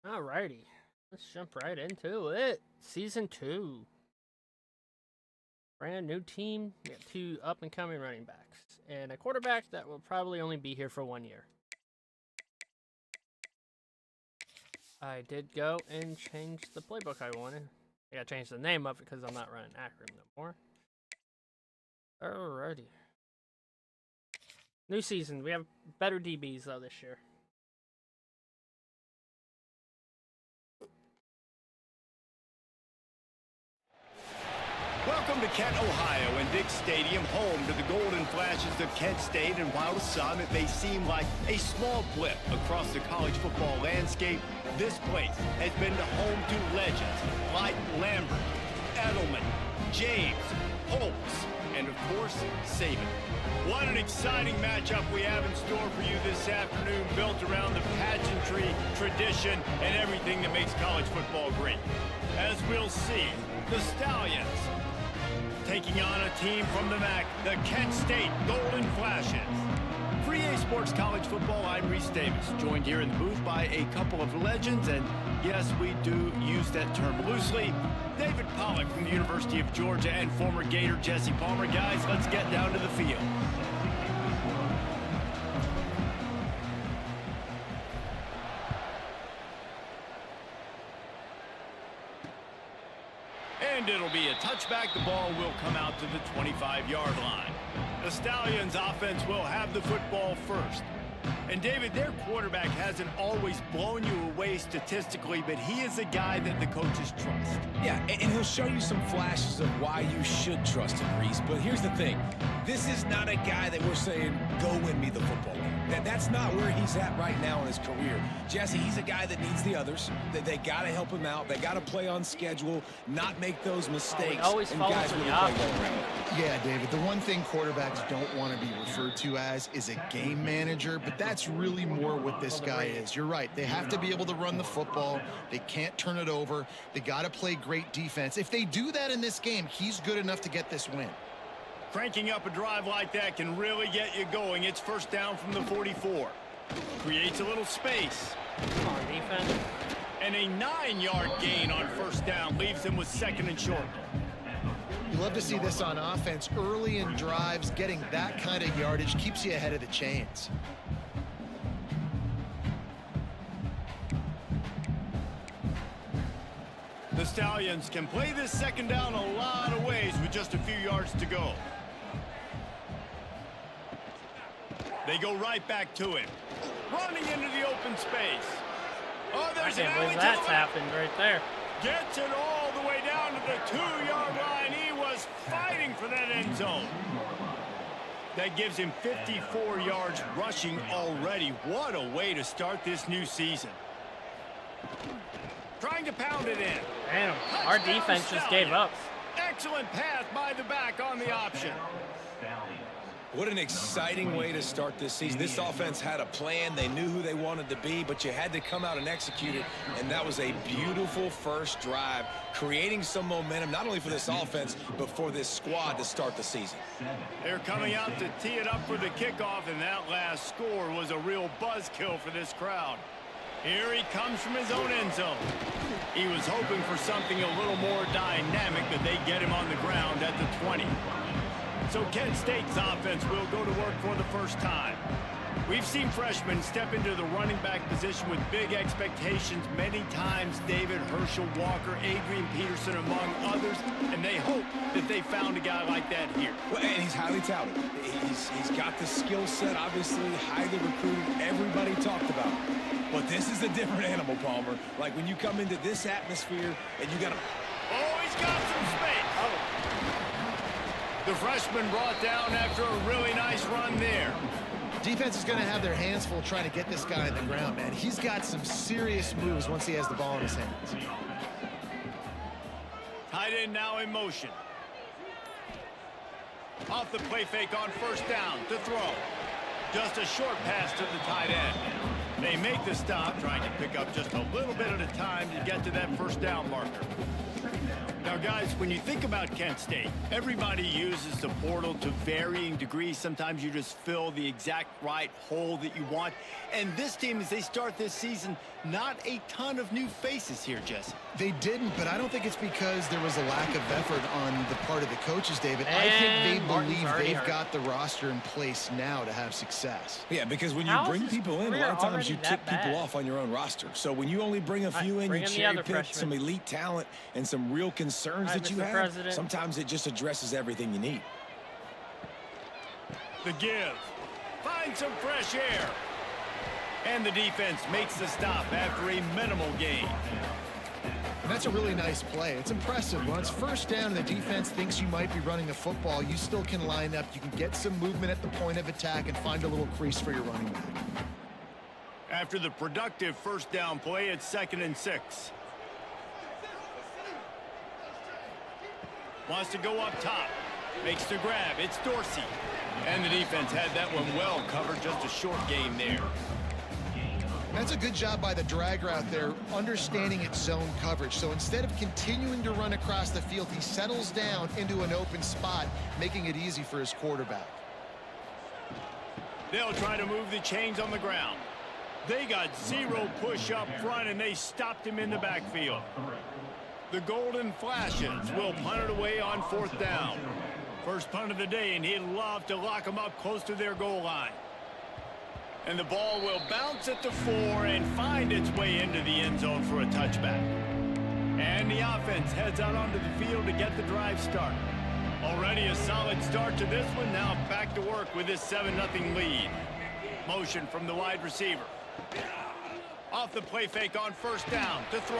Alrighty, let's jump right into it. Season 2. Brand new team. We have 2 up-and-coming running backs. And a quarterback that will probably only be here for 1 year. I did go and change the playbook I wanted. I gotta change the name of it because I'm not running Akron no more. Alrighty. New season. We have better DBs though this year. Welcome to Kent, Ohio, and Dick Stadium, home to the Golden Flashes of Kent State. And while to some it may seem like a small blip across the college football landscape, this place has been the home to legends like Lambert, Edelman, James, Holtz, and of course, Saban. What an exciting matchup we have in store for you this afternoon, built around the pageantry, tradition, and everything that makes college football great. As we'll see, the Stallions taking on a team from the MAC, the Kent State Golden Flashes. For EA Sports College Football, I'm Reese Davis, joined here in the booth by a couple of legends, and yes, we do use that term loosely. David Pollack from the University of Georgia and former Gator Jesse Palmer. Guys, let's get down to the field. And it'll be a touchback. The ball will come out to the 25-yard line. The Stallions offense will have the football first. And David, their quarterback hasn't always blown you away statistically, but he is a guy that the coaches trust. Yeah, and he'll show you some flashes of why you should trust him, Reese. But here's the thing. This is not a guy that we're saying, go win me the football game. That's not where he's at right now in his career. Jesse, he's a guy that needs the others. They got to help him out. They got to play on schedule, not make those mistakes. Always follows the offense. Yeah, David, the one thing quarterbacks don't want to be referred to as is a game manager, but that's really more what this guy is. You're right. They have to be able to run the football. They can't turn it over. They got to play great defense. If they do that in this game, he's good enough to get this win. Cranking up a drive like that can really get you going. It's first down from the 44. Creates a little space. Come on, defense. And a 9-yard gain on first down leaves them with second and short. You love to see this on offense. Early in drives, getting that kind of yardage keeps you ahead of the chains. The Stallions can play this second down a lot of ways with just a few yards to go. They go right back to him. Running into the open space. Oh, there's an alley to that's the happened right there. Gets it all the way down to the 2-yard line. He was fighting for that end zone. That gives him 54 yards rushing already. What a way to start this new season. Trying to pound it in. Damn, our defense just gave up. Excellent pass by the back on the option. What an exciting way to start this season. This offense had a plan. They knew who they wanted to be, but you had to come out and execute it, and that was a beautiful first drive, creating some momentum, not only for this offense, but for this squad to start the season. They're coming out to tee it up for the kickoff, and that last score was a real buzzkill for this crowd. Here he comes from his own end zone. He was hoping for something a little more dynamic, but they get him on the ground at the 20. So Kent State's offense will go to work for the first time. We've seen freshmen step into the running back position with big expectations many times. David, Herschel Walker, Adrian Peterson, among others, and they hope that they found a guy like that here. Well, and he's highly touted. He's got the skill set, obviously, highly recruited. Everybody talked about it. But this is a different animal, Palmer. Like when you come into this atmosphere and you got to... Oh, he's got some space. Oh. The freshman brought down after a really nice run there. Defense is going to have their hands full trying to get this guy on the ground, man. He's got some serious moves once he has the ball in his hands. Tight end now in motion. Off the play fake on first down to throw. Just a short pass to the tight end. They make the stop, trying to pick up just a little bit at a time to get to that first down marker. Now, guys, when you think about Kent State, everybody uses the portal to varying degrees. Sometimes you just fill the exact right hole that you want. And this team, as they start this season, not a ton of new faces here, Jesse. They didn't, but I don't think it's because there was a lack of effort on the part of the coaches, David. I think they believe they've got the roster in place now to have success. Yeah, because when you bring people in, a lot of times you tip people off on your own roster. So when you only bring a few in, you cherry pick some elite talent and some real concerns that you have. Sometimes it just addresses everything you need. The give. Find some fresh air. And the defense makes the stop after a minimal gain. And that's a really nice play. It's impressive. When it's first down and the defense thinks you might be running the football, you still can line up. You can get some movement at the point of attack and find a little crease for your running back. After the productive first down play, it's 2nd and 6. Wants to go up top. Makes the grab. It's Dorsey. And the defense had that one well covered. Just a short gain there. That's a good job by the drag route there, understanding its zone coverage. So instead of continuing to run across the field, he settles down into an open spot, making it easy for his quarterback. They'll try to move the chains on the ground. They got 0 push up front, and they stopped him in the backfield. The Golden Flashes will punt it away on 4th down. First punt of the day, and he'd love to lock them up close to their goal line. And the ball will bounce at the 4 and find its way into the end zone for a touchback. And the offense heads out onto the field to get the drive started. Already a solid start to this one. Now back to work with this 7-0 lead. Motion from the wide receiver. Off the play fake on first down to throw.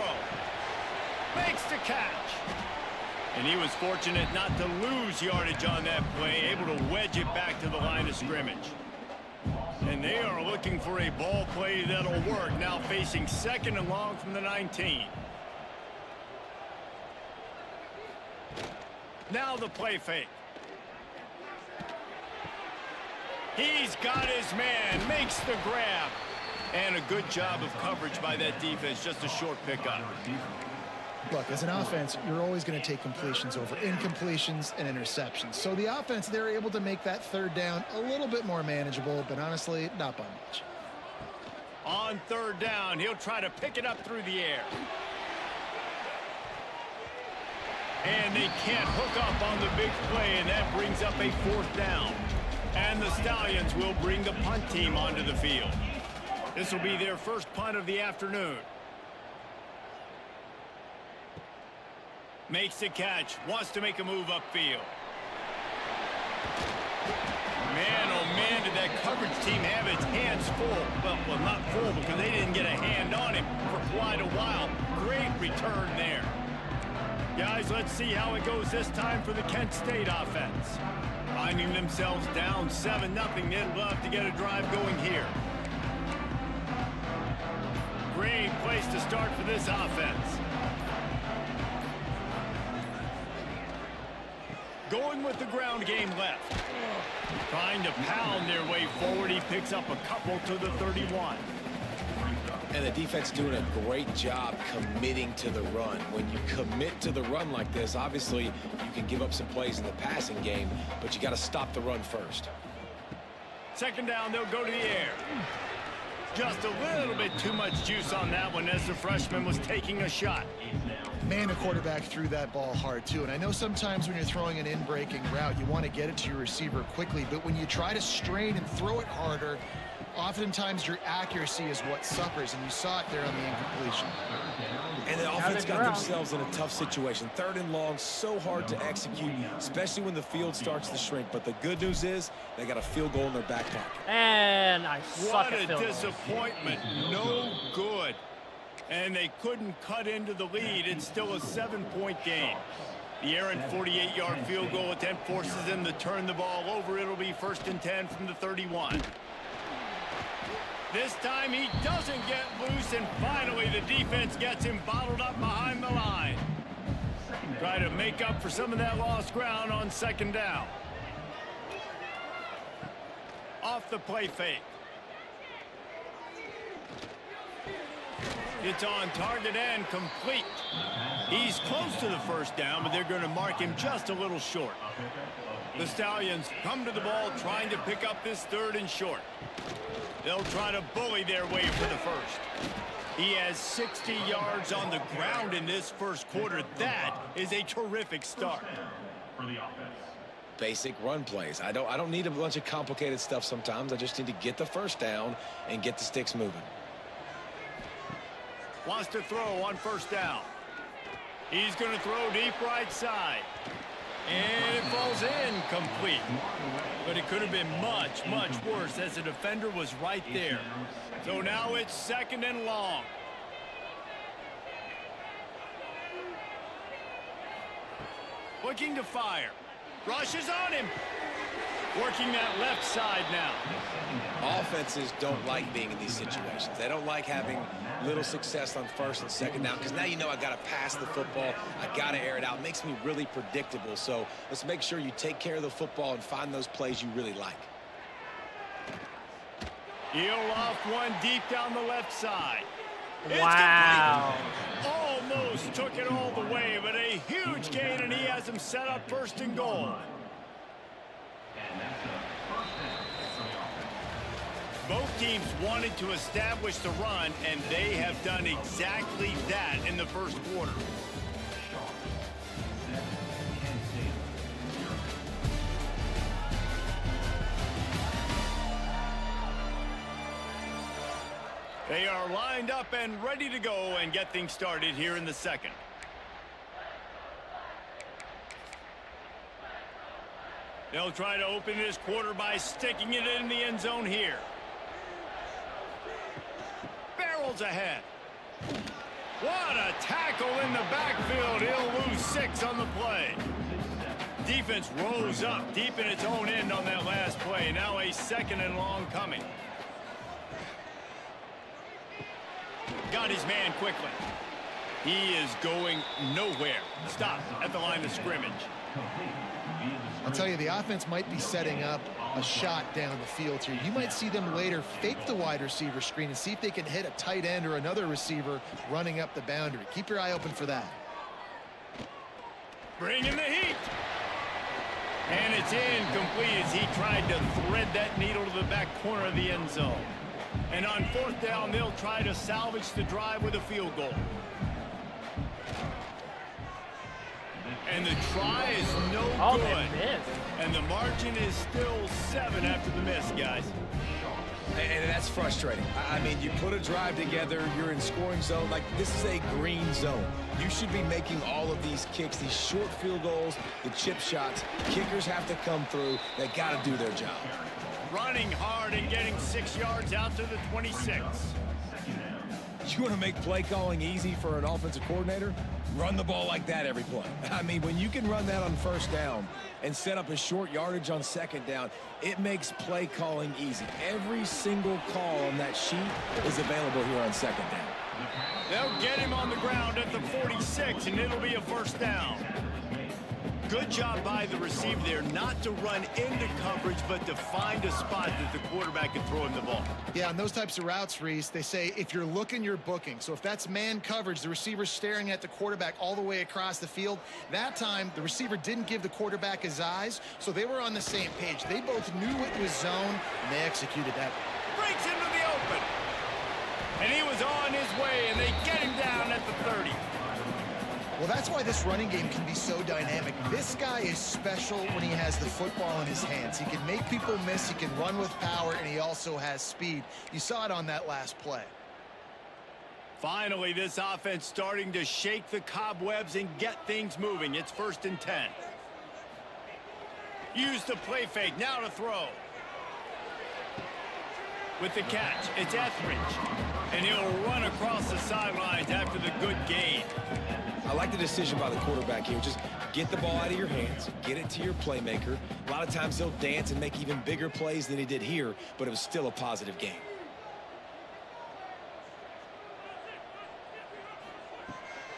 Makes the catch. And he was fortunate not to lose yardage on that play, able to wedge it back to the line of scrimmage. And they are looking for a ball play that'll work. Now facing 2nd and long from the 19. Now the play fake. He's got his man, makes the grab. And a good job of coverage by that defense, just a short pickup. Look, as an offense, you're always going to take completions over incompletions and interceptions. So the offense, they're able to make that 3rd down a little bit more manageable, but honestly, not by much. On 3rd down, he'll try to pick it up through the air. And they can't hook up on the big play, and that brings up a 4th down. And the Stallions will bring the punt team onto the field. This will be their first punt of the afternoon. Makes the catch, wants to make a move upfield. Man, oh man, did that coverage team have its hands full. Well, not full because they didn't get a hand on him for quite a while. Great return there. Guys, let's see how it goes this time for the Kent State offense. Finding themselves down 7-0, they'd love to get a drive going here. Great place to start for this offense. Going with the ground game left. Trying to pound their way forward. He picks up a couple to the 31. And the defense doing a great job committing to the run. When you commit to the run like this, obviously you can give up some plays in the passing game, but you got to stop the run first. 2nd down, they'll go to the air. Just a little bit too much juice on that one as the freshman was taking a shot. Man, the quarterback threw that ball hard, too. And I know sometimes when you're throwing an in-breaking route, you want to get it to your receiver quickly. But when you try to strain and throw it harder, oftentimes your accuracy is what suffers. And you saw it there on the incompletion. And the offense got themselves in a tough situation. 3rd and long, so hard to execute, especially when the field starts to shrink. But the good news is they got a field goal in their back pocket. And I suck at field goals. What a disappointment. No good. And they couldn't cut into the lead. It's still a 7-point game. The errant 48-yard field goal attempt forces them to turn the ball over. It'll be 1st and 10 from the 31. This time he doesn't get loose, and finally the defense gets him bottled up behind the line. Try to make up for some of that lost ground on 2nd down. Off the play fake. It's on target and complete. He's close to the first down, but they're going to mark him just a little short. The Stallions come to the ball trying to pick up this 3rd and short. They'll try to bully their way for the first. He has 60 yards on the ground in this first quarter. That is a terrific start. Basic run plays. I don't need a bunch of complicated stuff sometimes. I just need to get the first down and get the sticks moving. Wants to throw on first down. He's going to throw deep right side. And it falls incomplete. But it could have been much, much worse as the defender was right there. So now it's 2nd and long. Looking to fire. Rushes on him. Working that left side now. Offenses don't like being in these situations. They don't like having little success on 1st and 2nd down because now you know I got to pass the football. I got to air it out. It makes me really predictable. So let's make sure you take care of the football and find those plays you really like. He'll off one deep down the left side. Wow. Almost took it all the way, but a huge gain, and he has him set up 1st and goal. Both teams wanted to establish the run, and they have done exactly that in the first quarter. They are lined up and ready to go and get things started here in the 2nd. They'll try to open this quarter by sticking it in the end zone here. Barrels ahead. What a tackle in the backfield. He'll lose 6 on the play. Defense rose up deep in its own end on that last play. Now a 2nd and long coming. Got his man quickly. He is going nowhere. Stop at the line of scrimmage. I'll tell you, the offense might be setting up a shot down the field here. You might see them later fake the wide receiver screen and see if they can hit a tight end or another receiver running up the boundary. Keep your eye open for that. Bring in the heat. And it's incomplete as he tried to thread that needle to the back corner of the end zone. And on 4th down, they'll try to salvage the drive with a field goal. And the try is no good. And the margin is still 7 after the miss, guys. And that's frustrating. I mean, you put a drive together, you're in scoring zone. Like, this is a green zone. You should be making all of these kicks, these short field goals, the chip shots. Kickers have to come through. They got to do their job. Running hard and getting 6 yards out to the 26. You want to make play calling easy for an offensive coordinator? Run the ball like that every play. I mean, when you can run that on 1st down and set up a short yardage on 2nd down, it makes play calling easy. Every single call on that sheet is available here on 2nd down. They'll get him on the ground at the 46, and it'll be a 1st down. Good job by the receiver there not to run into coverage, but to find a spot that the quarterback can throw him the ball. Yeah, on those types of routes, Reese, they say if you're looking, you're booking. So if that's man coverage, the receiver's staring at the quarterback all the way across the field. That time, the receiver didn't give the quarterback his eyes, so they were on the same page. They both knew it was zone, and they executed that. Breaks into the open. And he was on his way, and they get him down at the 30. Well, that's why this running game can be so dynamic. This guy is special when he has the football in his hands. He can make people miss, he can run with power, and he also has speed. You saw it on that last play. Finally, this offense starting to shake the cobwebs and get things moving. It's 1st and 10. Use the play fake, now to throw. With the catch, it's Etheridge. And he'll run across the sidelines after the good gain. I like the decision by the quarterback here. Just get the ball out of your hands, get it to your playmaker. A lot of times he'll dance and make even bigger plays than he did here, but it was still a positive game.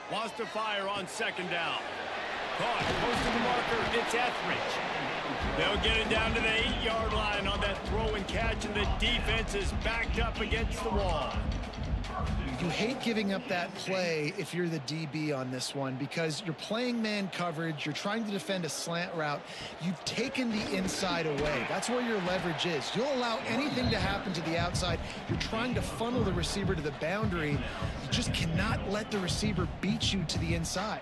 Wants to fire on 2nd down. Caught, close to the marker, it's Etheridge. They'll get it down to the 8-yard line on that throw and catch, and the defense is backed up against the wall. You hate giving up that play if you're the DB on this one because you're playing man coverage. You're trying to defend a slant route. You've taken the inside away. That's where your leverage is. You'll allow anything to happen to the outside. You're trying to funnel the receiver to the boundary. You just cannot let the receiver beat you to the inside.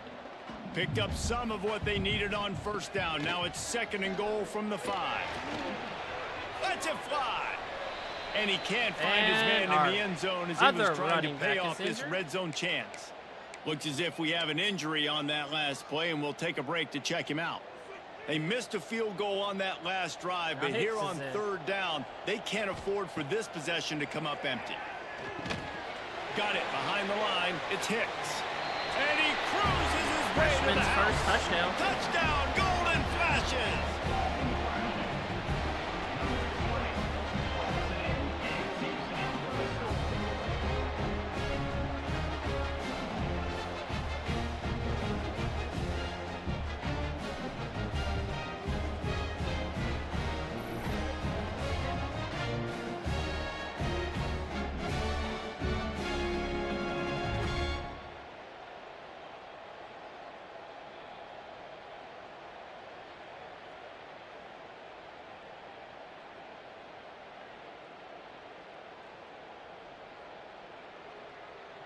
Picked up some of what they needed on first down. Now it's 2nd and goal from the 5. Let's it fly. And he can't find his man in the end zone as he was trying to pay off this red zone chance. Looks as if we have an injury on that last play, and we'll take a break to check him out. They missed a field goal on that last drive, but here on 3rd down, they can't afford for this possession to come up empty. Got it behind the line. It's Hicks. And he cruises his way to the house. First touchdown. Touchdown, Golden Flashes.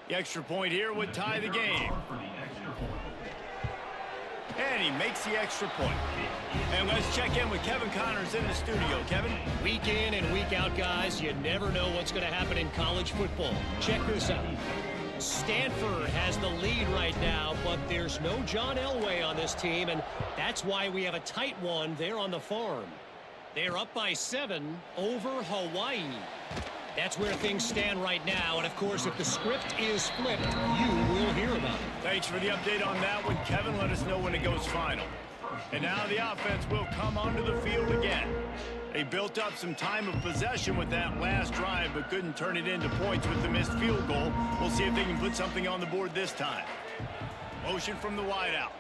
The extra point here would tie the game. And he makes the extra point. And let's check in with Kevin Connors in the studio. Kevin? Week in and week out, guys, you never know what's going to happen in college football. Check this out. Stanford has the lead right now, but there's no John Elway on this team, and that's why we have a tight one there on the farm. They're up by 7 over Hawaii. That's where things stand right now, and of course, if the script is flipped, you will hear about it. Thanks for the update on that one, Kevin. Let us know when it goes final. And now the offense will come onto the field again. They built up some time of possession with that last drive, but couldn't turn it into points with the missed field goal. We'll see if they can put something on the board this time. Motion from the wideout.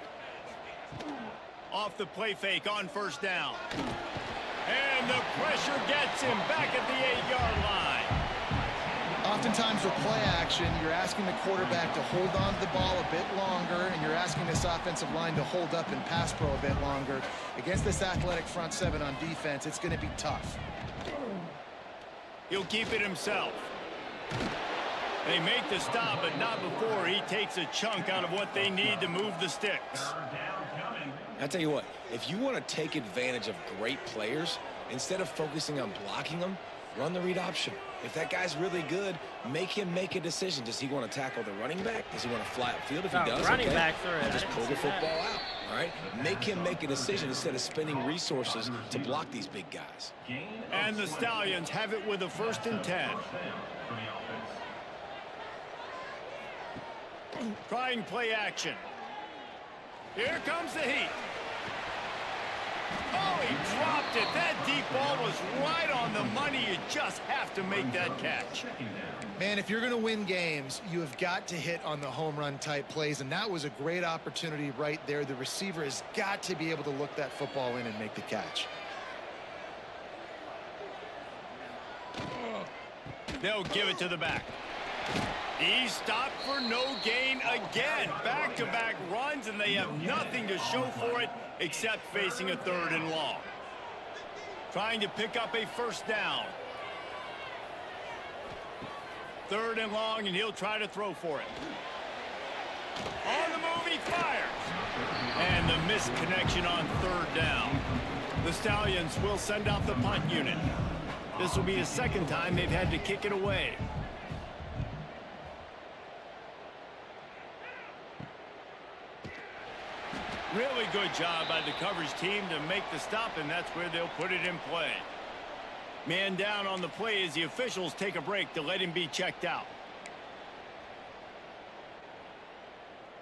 Off the play fake on first down. And the pressure gets him back at the 8-yard line. Oftentimes with play action, you're asking the quarterback to hold on to the ball a bit longer, and you're asking this offensive line to hold up and pass pro a bit longer. Against this athletic front 7 on defense, it's going to be tough. He'll keep it himself. They make the stop, but not before he takes a chunk out of what they need to move the sticks. I tell you what, if you want to take advantage of great players, instead of focusing on blocking them, run the read option. If that guy's really good, make him make a decision. Does he want to tackle the running back? Does he want to fly upfield? If he does, running back through it. Just pull the football out, all right? Make him make a decision instead of spending resources to block these big guys. And the Stallions have it with a 1st and 10. Trying play action. Here comes the heat. Oh, he dropped it. That deep ball was right on the money. You just have to make that catch. Man, if you're going to win games, you have got to hit on the home run type plays, and that was a great opportunity right there. The receiver has got to be able to look that football in and make the catch. They'll give it to the back. He stopped for no gain again. Back-to-back runs, and they have nothing to show for it except facing a 3rd and long. Trying to pick up a 1st down. 3rd and long, and he'll try to throw for it. On the move, he fires. And the missed connection on 3rd down. The Stallions will send out the punt unit. This will be the 2nd time they've had to kick it away. Really good job by the coverage team to make the stop, and that's where they'll put it in play. Man down on the play as the officials take a break to let him be checked out.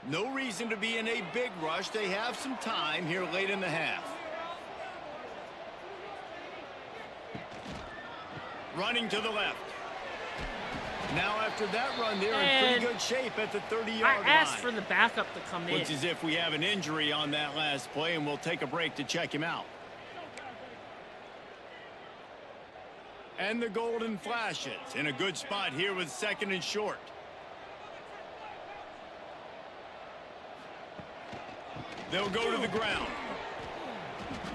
No reason to be in a big rush. They have some time here late in the half. Running to the left. Now after that run, they're in pretty good shape at the 30-yard line. I asked for the backup to come in. Looks as if we have an injury on that last play, and we'll take a break to check him out. And the Golden Flashes in a good spot here with 2nd and short. They'll go to the ground.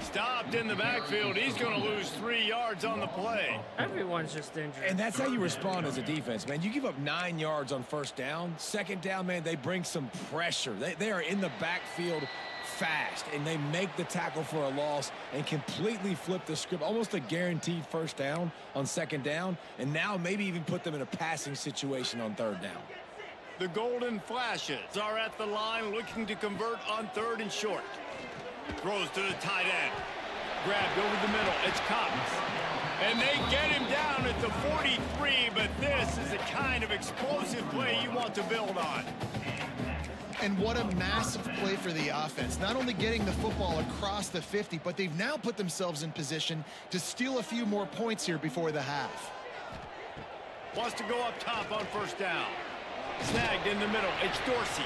Stopped in the backfield. He's going to lose 3 yards on the play. Everyone's just injured. And that's how you respond as a defense, man. You give up 9 yards on first down. Second down, man, they bring some pressure. They are in the backfield fast, and they make the tackle for a loss and completely flip the script. Almost a guaranteed first down on second down, and now maybe even put them in a passing situation on third down. The Golden Flashes are at the line looking to convert on 3rd and short. Throws to the tight end. Grabbed over the middle. It's Cox. And they get him down at the 43, but this is the kind of explosive play you want to build on. And what a massive play for the offense. Not only getting the football across the 50, but they've now put themselves in position to steal a few more points here before the half. Wants to go up top on first down. Snagged in the middle. It's Dorsey.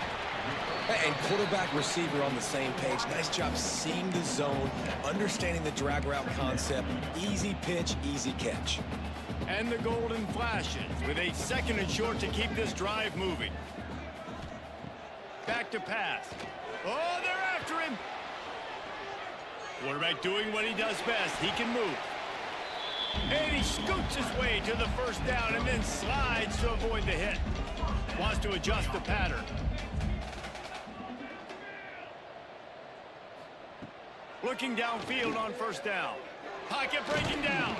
And quarterback receiver on the same page. Nice job seeing the zone, understanding the drag route concept. Easy pitch, easy catch. And the Golden Flashes with a 2nd and short to keep this drive moving. Back to pass. Oh, they're after him. Quarterback doing what he does best. He can move. And he scoots his way to the first down and then slides to avoid the hit. Wants to adjust the pattern. Looking downfield on first down. Pocket breaking down.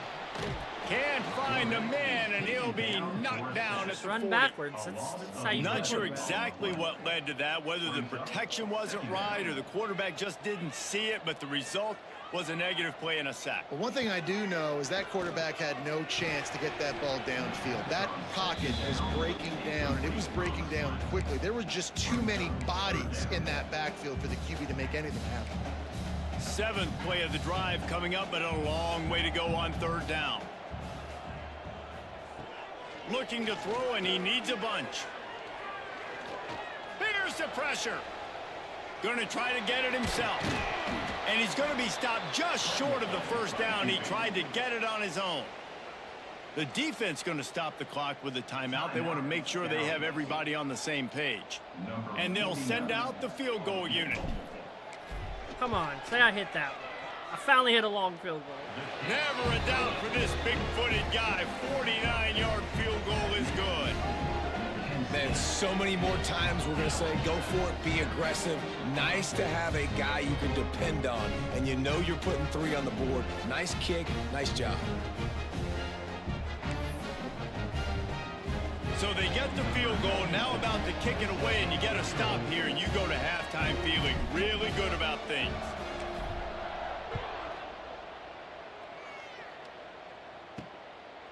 Can't find a man, and he'll be knocked down at the 40. Run backwards. That's how you Not win. sure exactly what led to that, whether the protection wasn't right or the quarterback just didn't see it, but the result was a negative play and a sack. But one thing I do know is that quarterback had no chance to get that ball downfield. That pocket was breaking down, and it was breaking down quickly. There were just too many bodies in that backfield for the QB to make anything happen. 7th play of the drive coming up, but a long way to go on 3rd down. Looking to throw, and he needs a bunch. Here's the pressure. Going to try to get it himself. And he's going to be stopped just short of the first down. He tried to get it on his own. The defense going to stop the clock with a timeout. They want to make sure they have everybody on the same page. And they'll send out the field goal unit. Come on, say I hit that one. I finally hit a long field goal. Never a doubt for this big-footed guy. 49-yard field goal is good. Man, so many more times we're going to say, go for it, be aggressive. Nice to have a guy you can depend on, and you know you're putting 3 on the board. Nice kick, nice job. So they get the field goal, now about to kick it away, and you get a stop here, and you go to halftime feeling really good about things.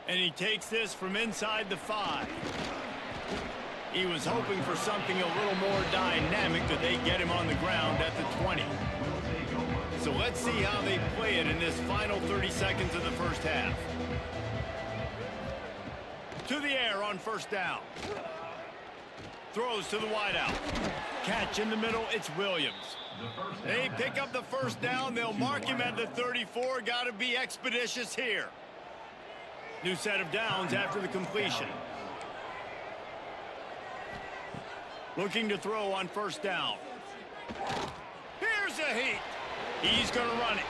And he takes this from inside the 5. He was hoping for something a little more dynamic, that they get him on the ground at the 20. So let's see how they play it in this final 30 seconds of the first half. To the air on first down. Throws to the wideout. Catch in the middle, it's Williams. They pick up the first down. They'll mark him at the 34. Got to be expeditious here. New set of downs after the completion. Looking to throw on first down. Here's a heat. He's going to run it.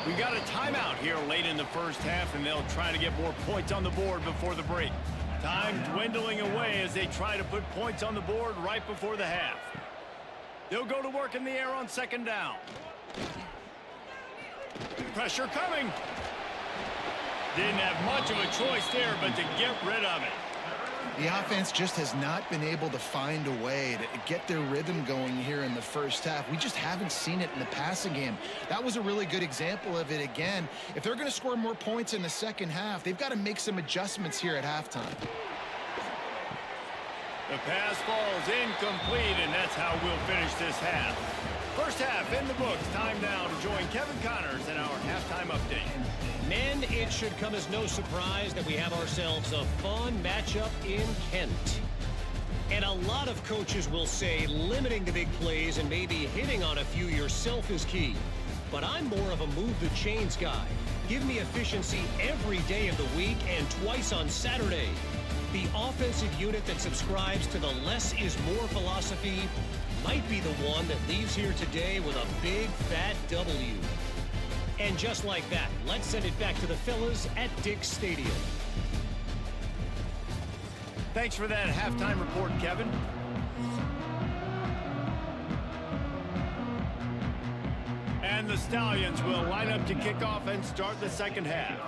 We got a timeout here late in the first half, and they'll try to get more points on the board before the break. Time dwindling away as they try to put points on the board right before the half. They'll go to work in the air on second down. Pressure coming. Didn't have much of a choice there, but to get rid of it. The offense just has not been able to find a way to get their rhythm going here in the first half. We just haven't seen it in the passing game. That was a really good example of it again. If they're going to score more points in the second half, they've got to make some adjustments here at halftime. The pass falls incomplete, and that's how we'll finish this half. First half in the books. Time now to join Kevin Connors in our halftime update. Men, it should come as no surprise that we have ourselves a fun matchup in Kent. And a lot of coaches will say limiting the big plays and maybe hitting on a few yourself is key. But I'm more of a move the chains guy. Give me efficiency every day of the week and twice on Saturday. The offensive unit that subscribes to the less is more philosophy might be the one that leaves here today with a big fat W. And just like that, let's send it back to the fellas at Dick's Stadium. Thanks for that halftime report, Kevin. And the Stallions will line up to kick off and start the second half.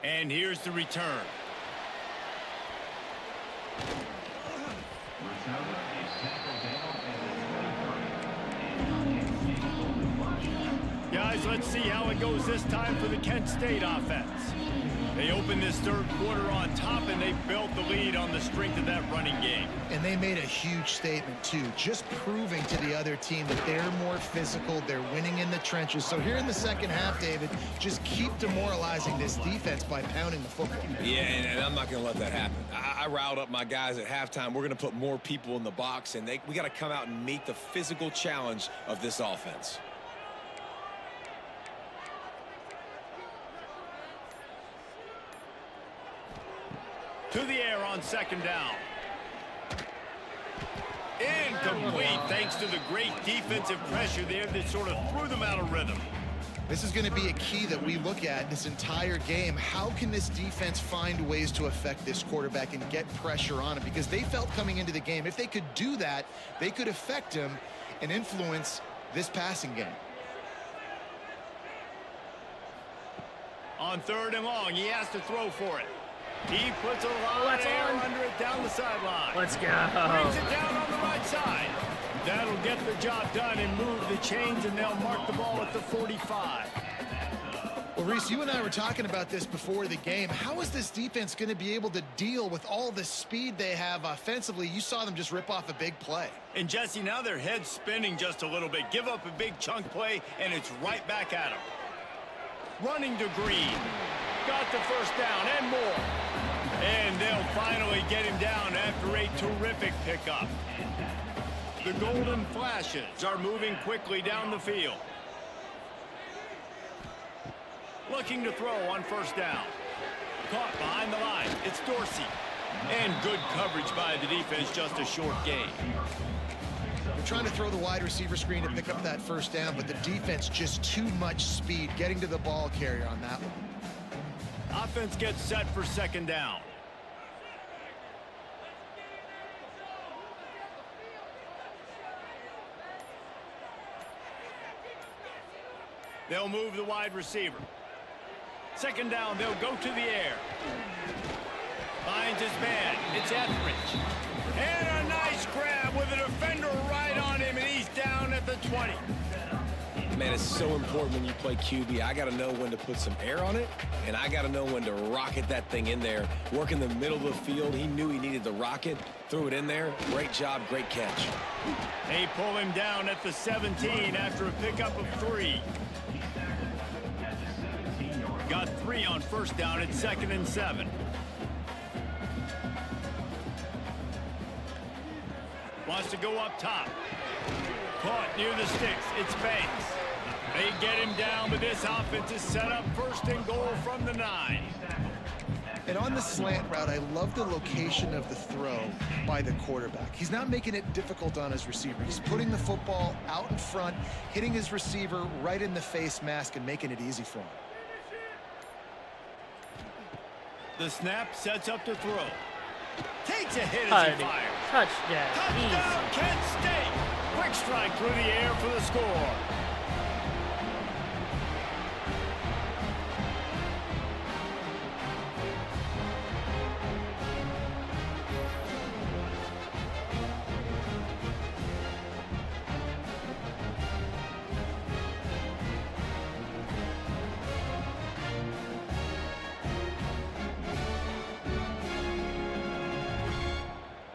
And here's the return. Guys, let's see how it goes this time for the Kent State offense. They opened this third quarter on top, and they built the lead on the strength of that running game. And they made a huge statement, too, just proving to the other team that they're more physical, they're winning in the trenches. So here in the second half, David, just keep demoralizing this defense by pounding the football. Yeah, and I'm not going to let that happen. I riled up my guys at halftime. We're going to put more people in the box, and we got to come out and meet the physical challenge of this offense. To the air on second down. Incomplete, thanks to the great defensive pressure there that sort of threw them out of rhythm. This is going to be a key that we look at this entire game. How can this defense find ways to affect this quarterback and get pressure on him? Because they felt coming into the game, if they could do that, they could affect him and influence this passing game. On third and long, he has to throw for it. He puts a lot of air under it down the sideline. Let's go. Brings it down on the right side. That'll get the job done and move the chains, and they'll mark the ball at the 45. Well, Reese, you and I were talking about this before the game. How is this defense going to be able to deal with all the speed they have offensively? You saw them just rip off a big play. And, Jesse, now their head's spinning just a little bit. Give up a big chunk play, and it's right back at them. Running to Green. Got the first down and more. And they'll finally get him down after a terrific pickup. The Golden Flashes are moving quickly down the field. Looking to throw on first down. Caught behind the line. It's Dorsey. And good coverage by the defense, just a short gain. They're trying to throw the wide receiver screen to pick up that first down, but the defense just too much speed getting to the ball carrier on that one. Offense gets set for second down. They'll move the wide receiver. Second down, they'll go to the air. Finds his man. It's Etheridge. And a nice grab with a defender right on him, and he's down at the 20. Man, it's so important when you play QB. I got to know when to put some air on it, and I got to know when to rocket that thing in there. Work in the middle of the field. He knew he needed the rocket. Threw it in there. Great job, great catch. They pull him down at the 17 after a pickup of 3. Got 3 on first down at 2nd and 7. Wants to go up top. Caught near the sticks. It's Banks. They get him down, but this offense is set up first and goal from the 9. And on the slant route, I love the location of the throw by the quarterback. He's not making it difficult on his receiver. He's putting the football out in front, hitting his receiver right in the face mask and making it easy for him. The snap sets up to throw. Takes a hit as he fires. Touchdown. Touchdown, Easy. Kent State. Quick strike through the air for the score.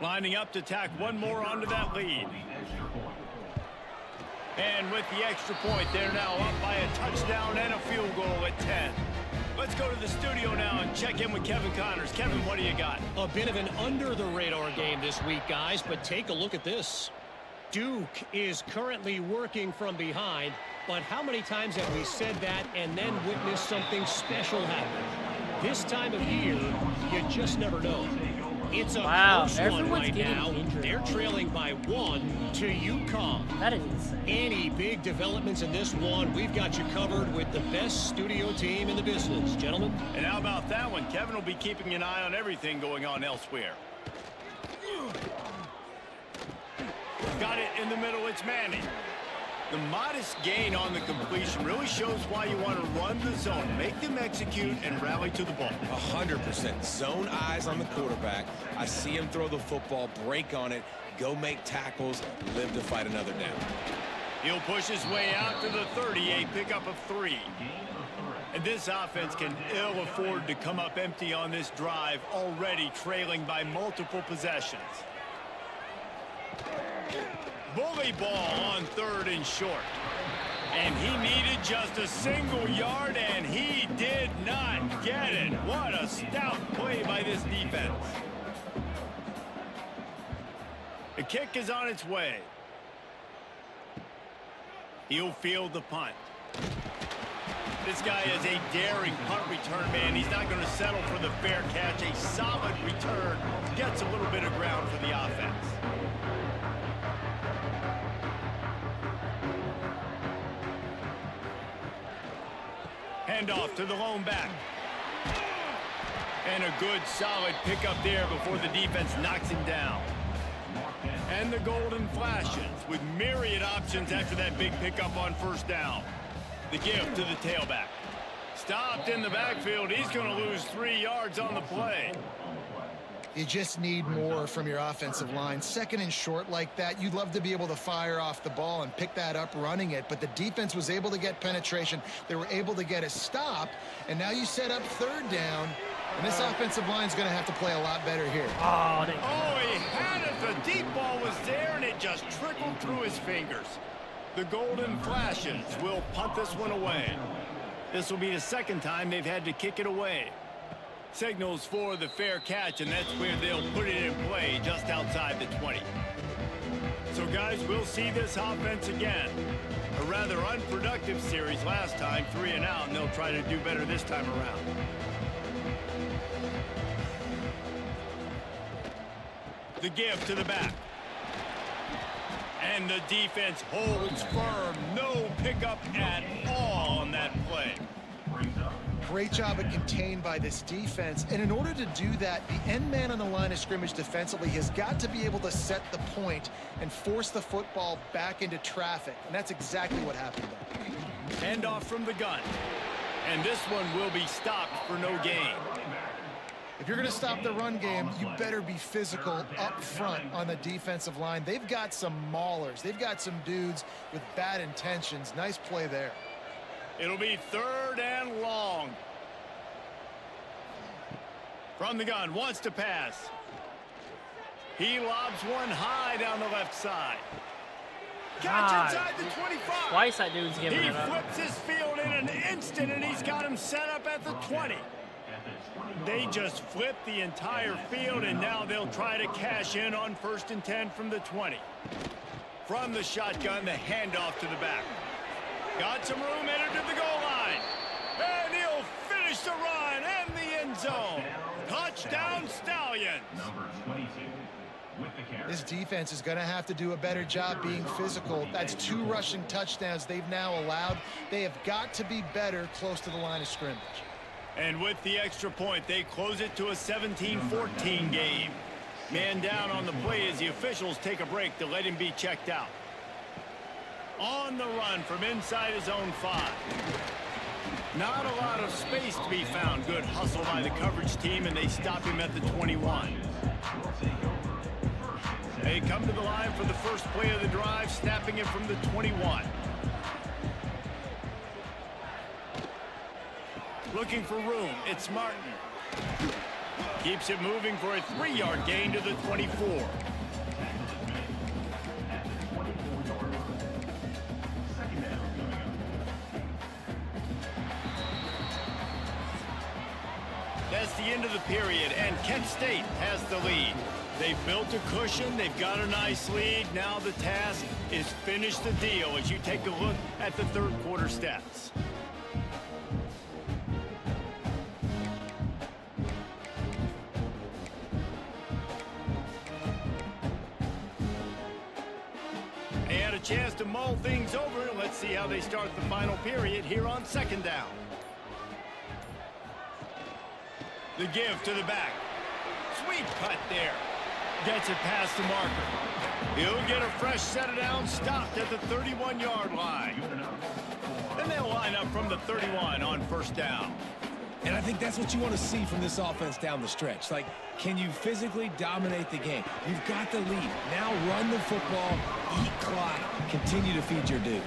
Lining up to tack one more onto that lead. And with the extra point, they're now up by a touchdown and a field goal at 10. Let's go to the studio now and check in with Kevin Connors. Kevin, what do you got? A bit of an under-the-radar game this week, guys, but take a look at this. Duke is currently working from behind, but how many times have we said that and then witnessed something special happen? This time of year, you just never know. It's a close one everyone's right getting now. injured. They're trailing by 1 to UConn. That is insane. Any big developments in this one, we've got you covered with the best studio team in the business, gentlemen. And how about that one? Kevin will be keeping an eye on everything going on elsewhere. Got it in the middle. It's Manning. The modest gain on the completion really shows why you want to run the zone. Make them execute and rally to the ball. 100%. Zone eyes on the quarterback. I see him throw the football, break on it, go make tackles, live to fight another down. He'll push his way out to the 30, a pickup of 3. And this offense can ill afford to come up empty on this drive, already trailing by multiple possessions. Bully ball on 3rd and short. And he needed just a single yard, and he did not get it. What a stout play by this defense. The kick is on its way. He'll field the punt. This guy is a daring punt return man. He's not going to settle for the fair catch. A solid return gets a little bit of ground for the offense. Handoff to the lone back. And a good solid pickup there before the defense knocks him down. And the golden flashes with myriad options after that big pickup on 1st down. The give to the tailback. Stopped in the backfield. He's going to lose 3 yards on the play. You just need more from your offensive line. 2nd and short like that, you'd love to be able to fire off the ball and pick that up running it, but the defense was able to get penetration. They were able to get a stop, and now you set up 3rd down, and this offensive line is going to have to play a lot better here. Oh, He had it. The deep ball was there, and it just trickled through his fingers. The golden flashes will punt this one away. This will be the 2nd time they've had to kick it away. Signals for the fair catch, and that's where they'll put it in play, just outside the 20. So, guys, we'll see this offense again. A rather unproductive series last time, 3 and out, and they'll try to do better this time around. The give to the back. And the defense holds firm. No pickup at all on that play. Great job at contained by this defense, and in order to do that, the end man on the line of scrimmage defensively has got to be able to set the point and force the football back into traffic, and that's exactly what happened there. Handoff from the gun, and this one will be stopped for no gain. If you're going to stop the run game, you better be physical up front on the defensive line. They've got some maulers. They've got some dudes with bad intentions. Nice play there. It'll be 3rd and long. From the gun, wants to pass. He lobs one high down the left side. Catch inside the 25. Twice that dude's giving He it up. flips his field in an instant, and he's got him set up at the 20. They just flipped the entire field, and now they'll try to cash in on 1st and 10 from the 20. From the shotgun, the handoff to the back. Got some room, entered to the goal line. And he'll finish the run and the end zone. Touchdown, Stallions. This defense is going to have to do a better job being physical. That's 2 rushing touchdowns they've now allowed. They have got to be better close to the line of scrimmage. And with the extra point, they close it to a 17-14 game. Man down on the play as the officials take a break to let him be checked out. On the run from inside his own 5. Not a lot of space to be found. Good hustle by the coverage team, and they stop him at the 21. They come to the line for the first play of the drive, snapping it from the 21. Looking for room. It's Martin. Keeps it moving for a 3-yard gain to the 24. That's the end of the period, and Kent State has the lead. They've built a cushion. They've got a nice lead. Now the task is finish the deal as you take a look at the third quarter stats. They had a chance to mull things over. Let's see how they start the final period here on second down. The give to the back. Sweet cut there. Gets it past the marker. He'll get a fresh set of downs, stopped at the 31-yard line. Then they'll line up from the 31 on first down. And I think that's what you want to see from this offense down the stretch. Like, can you physically dominate the game? You've got the lead. Now run the football, eat clock, continue to feed your dude.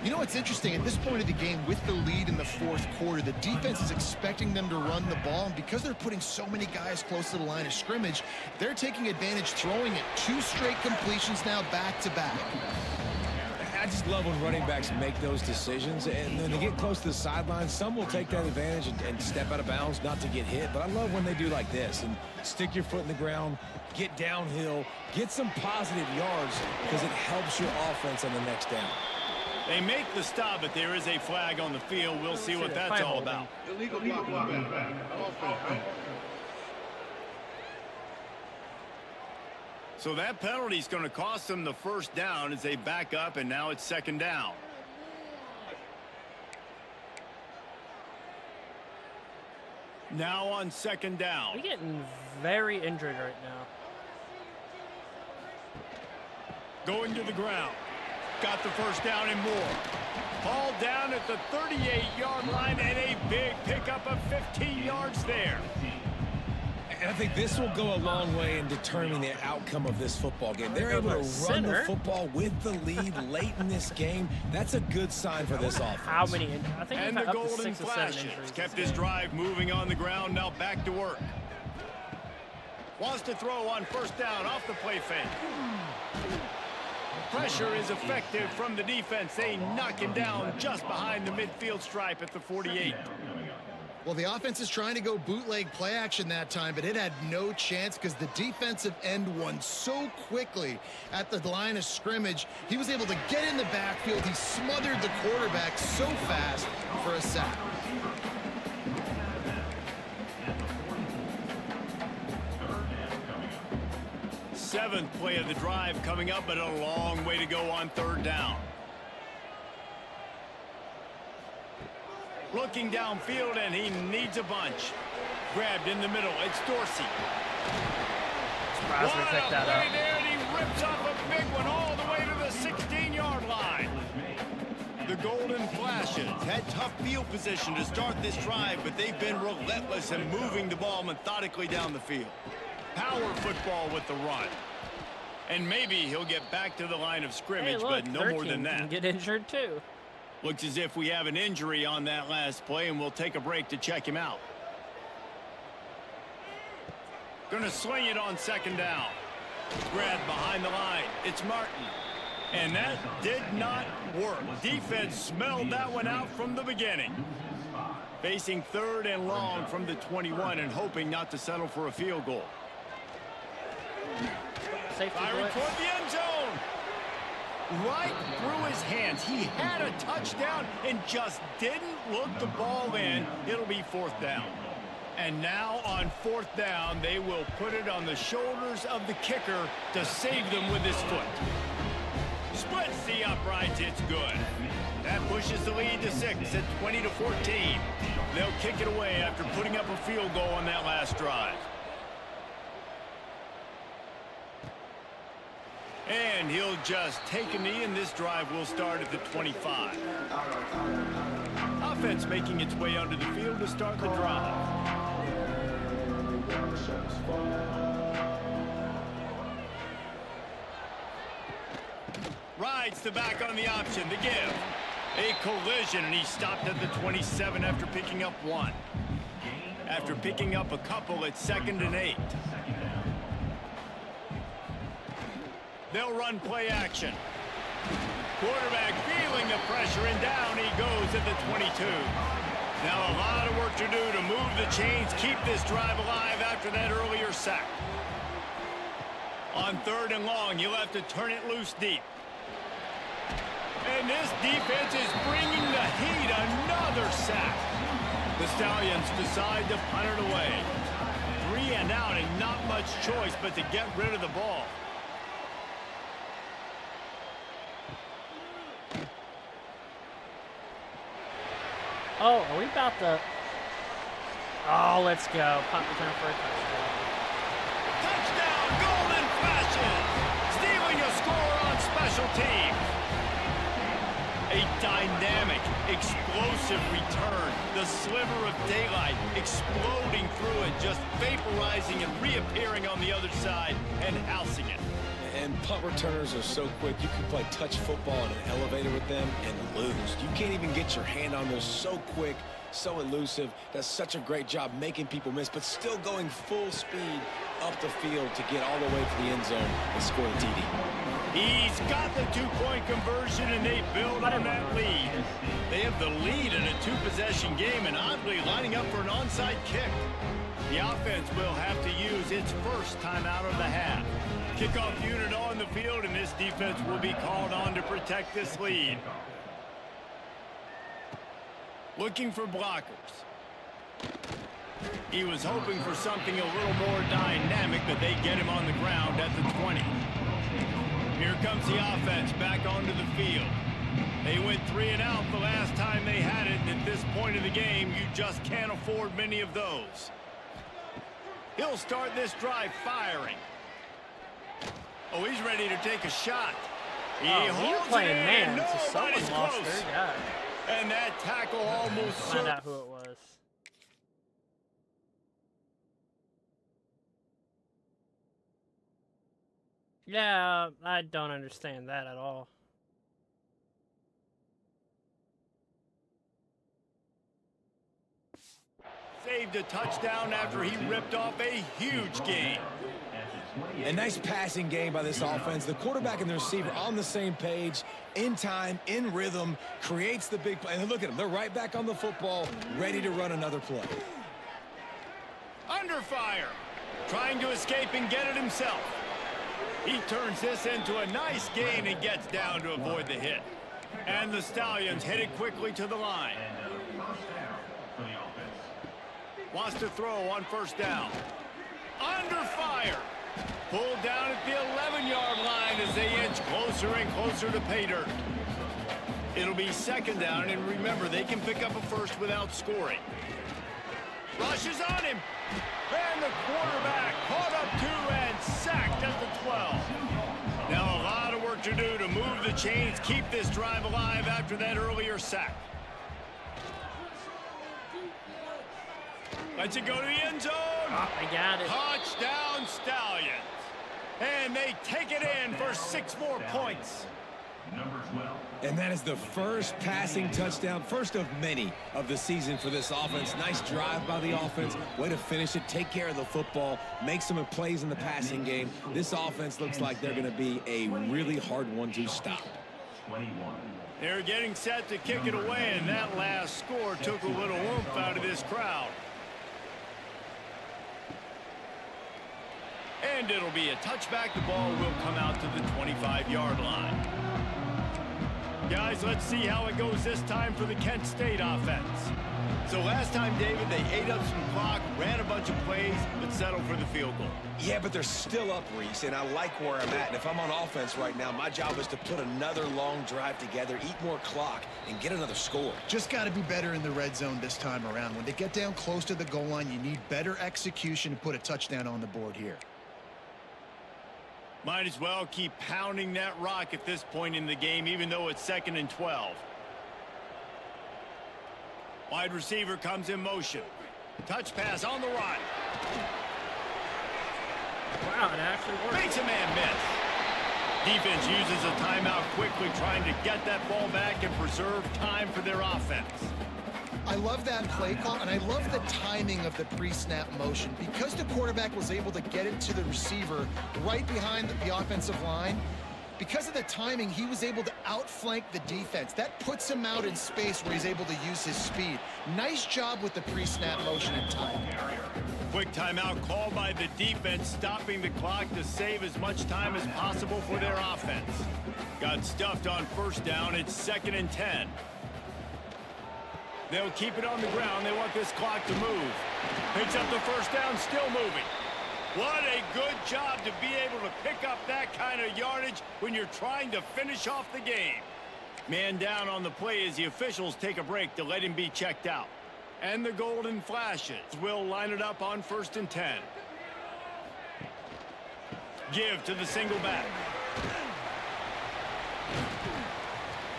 You know what's interesting? At this point of the game, with the lead in the fourth quarter, the defense is expecting them to run the ball. And because they're putting so many guys close to the line of scrimmage, they're taking advantage, throwing it 2 straight completions now back-to-back. I just love when running backs make those decisions. And when they get close to the sideline, some will take that advantage and step out of bounds not to get hit. But I love when they do like this and stick your foot in the ground, get downhill, get some positive yards because it helps your offense on the next down. They make the stop, but there is a flag on the field. We'll see what that's all about. Illegal block. So that penalty is going to cost them the first down as they back up, and now it's second down. Now on second down. We're getting very injured right now. Going to the ground. Got the first down and more. Hauled down at the 38-yard line and a big pickup of 15 yards there. And I think this will go a long way in determining the outcome of this football game. They're able to run the football with the lead late in this game. That's a good sign for this offense. How many injuries? I think And we've the had up to golden 6 or 7 flashes injuries. kept his drive moving on the ground. Now back to work. Wants to throw on first down off the play fake. Pressure is effective from the defense. They knock him down just behind the midfield stripe at the 48. Well, the offense is trying to go bootleg play action that time, but it had no chance because the defensive end won so quickly at the line of scrimmage. He was able to get in the backfield. He smothered the quarterback so fast for a sack. Seventh play of the drive coming up, but a long way to go on third down. Looking downfield, and he needs a bunch. Grabbed in the middle. It's Dorsey. Surprised we picked that play up. there, and he rips off a big one all the way to the 16-yard line. The Golden Flashes had tough field position to start this drive, but they've been relentless in moving the ball methodically down the field. Power football with the run. And maybe he'll get back to the line of scrimmage, Hey, look, but no more than that. can get injured too. Looks as if we have an injury on that last play, and we'll take a break to check him out. Gonna sling it on second down. Grabbed behind the line. It's Martin. And that did not work. Defense smelled that one out from the beginning. Facing third and long from the 21 and hoping not to settle for a field goal. Safety Firing blitz. toward the end zone. Right through his hands. He had a touchdown and just didn't look the ball in. It'll be fourth down. And now on fourth down, they will put it on the shoulders of the kicker to save them with his foot. Splits the uprights. It's good. That pushes the lead to 6 at 20-14. They'll kick it away after putting up a field goal on that last drive. And he'll just take a knee, and this drive will start at the 25. Offense making its way onto the field to start the drive. Rides the back on the option. The give. A collision, and he stopped at the 27 after picking up 1. After picking up a couple, it's 2nd and 8. They'll run play action. Quarterback feeling the pressure, and down he goes at the 22. Now a lot of work to do to move the chains, keep this drive alive after that earlier sack. On 3rd and long, you'll have to turn it loose deep. And this defense is bringing the heat. Another sack. The Stallions decide to punt it away. 3 and out and not much choice but to get rid of the ball. Oh, are we about to... Oh, let's go. Punt return for a touchdown. Touchdown, Golden Flashes! Stealing a score on special teams. A dynamic, explosive return. The sliver of daylight exploding through it, just vaporizing and reappearing on the other side and housing it. And punt returners are so quick. You can play touch football in an elevator with them and lose. You can't even get your hand on those. So quick, so elusive. Does such a great job making people miss, but still going full speed up the field to get all the way to the end zone and score the TD. He's got the 2-point conversion, and they build on that lead. They have the lead in a 2-possession game, and oddly lining up for an onside kick. The offense will have to use its first timeout of the half. Kickoff unit on the field, and this defense will be called on to protect this lead. Looking for blockers. He was hoping for something a little more dynamic, but they get him on the ground at the 20. Here comes the offense back onto the field. They went 3 and out the last time they had it, and at this point of the game, you just can't afford many of those. He'll start this drive firing. Oh, he's ready to take a shot. He holds playing it in. man, so Nobody's someone lost close. their guy. And that tackle almost Find out who it was. Yeah, I don't understand that at all. saved a touchdown after he ripped off a huge gain. A nice passing game by this offense. The quarterback and the receiver on the same page, in time, in rhythm, creates the big play. And look at them. They're right back on the football, ready to run another play. Under fire. Trying to escape and get it himself. He turns this into a nice gain and gets down to avoid the hit. And the Stallions headed quickly to the line. Wants to throw on first down. Under fire. Pulled down at the 11-yard line as they inch closer and closer to pay dirt. It'll be second down, and remember, they can pick up a first without scoring. Rushes on him. And the quarterback caught up to and sacked at the 12. Now a lot of work to do to move the chains, keep this drive alive after that earlier sack. Lets it go to the end zone. Oh, I got it. Touchdown Stallions. And they take it in for 6 more points. And that is the first passing touchdown, first of many of the season for this offense. Nice drive by the offense. Way to finish it, take care of the football, make some plays in the passing game. This offense looks like they're going to be a really hard one to stop. They're getting set to kick it away, and that last score took a little oomph out of this crowd. And it'll be a touchback. The ball will come out to the 25-yard line. Guys, let's see how it goes this time for the Kent State offense. So last time, David, they ate up some clock, ran a bunch of plays, but settled for the field goal. Yeah, but they're still up, Reese, and I like where I'm at. And if I'm on offense right now, my job is to put another long drive together, eat more clock, and get another score. Just got to be better in the red zone this time around. When they get down close to the goal line, you need better execution to put a touchdown on the board here. Might as well keep pounding that rock at this point in the game, even though it's 2nd and 12. Wide receiver comes in motion. Touch pass on the run. Wow, it actually worked. Makes a man miss. Defense uses a timeout quickly, trying to get that ball back and preserve time for their offense. I love that play call, and I love the timing of the pre-snap motion. Because the quarterback was able to get it to the receiver right behind the offensive line, because of the timing, he was able to outflank the defense. That puts him out in space where he's able to use his speed. Nice job with the pre-snap motion and timing. Quick quick timeout called by the defense, stopping the clock to save as much time as possible for their offense. Got stuffed on first down. It's 2nd and 10. They'll keep it on the ground. They want this clock to move. Picks up the first down, still moving. What a good job to be able to pick up that kind of yardage when you're trying to finish off the game. Man down on the play as the officials take a break to let him be checked out. And the golden flashes will line it up on 1st and 10. Give to the single back.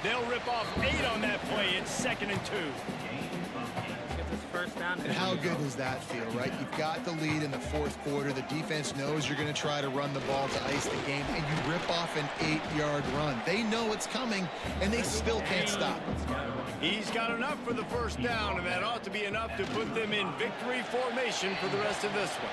They'll rip off 8 on that play. It's 2nd and 2. Gets his first down. And how good does that feel, right? You've got the lead in the 4th quarter. The defense knows you're going to try to run the ball to ice the game, and you rip off an 8-yard run. They know it's coming, and they still can't stop. He's got enough for the first down, and that ought to be enough to put them in victory formation for the rest of this one.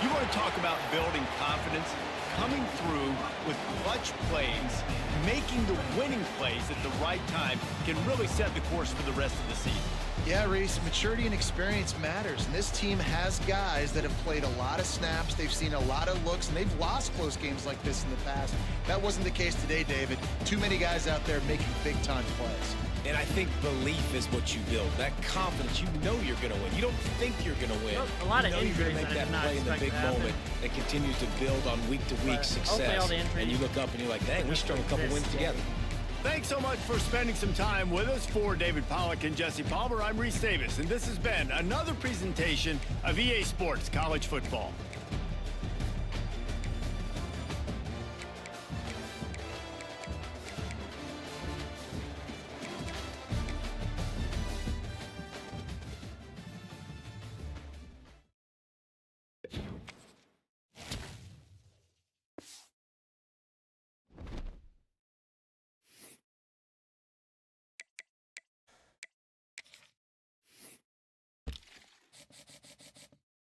You want to talk about building confidence? Coming through with clutch plays, making the winning plays at the right time can really set the course for the rest of the season. Yeah, Reese, maturity and experience matters, and this team has guys that have played a lot of snaps. They've seen a lot of looks, and they've lost close games like this in the past. That wasn't the case today, David. Too many guys out there making big-time plays. And I think belief is what you build. That confidence, you know you're going to win. You don't think you're going to win. Well, a lot of you know you're injuries going to make I that did not play in the expect big to happen. moment that continues to build on week-to-week But hopefully all success. the injuries And you look up and you're like, dang, we strung a couple this wins game. together. Thanks so much for spending some time with us. For David Pollack and Jesse Palmer, I'm Reese Davis, and this has been another presentation of EA Sports College Football.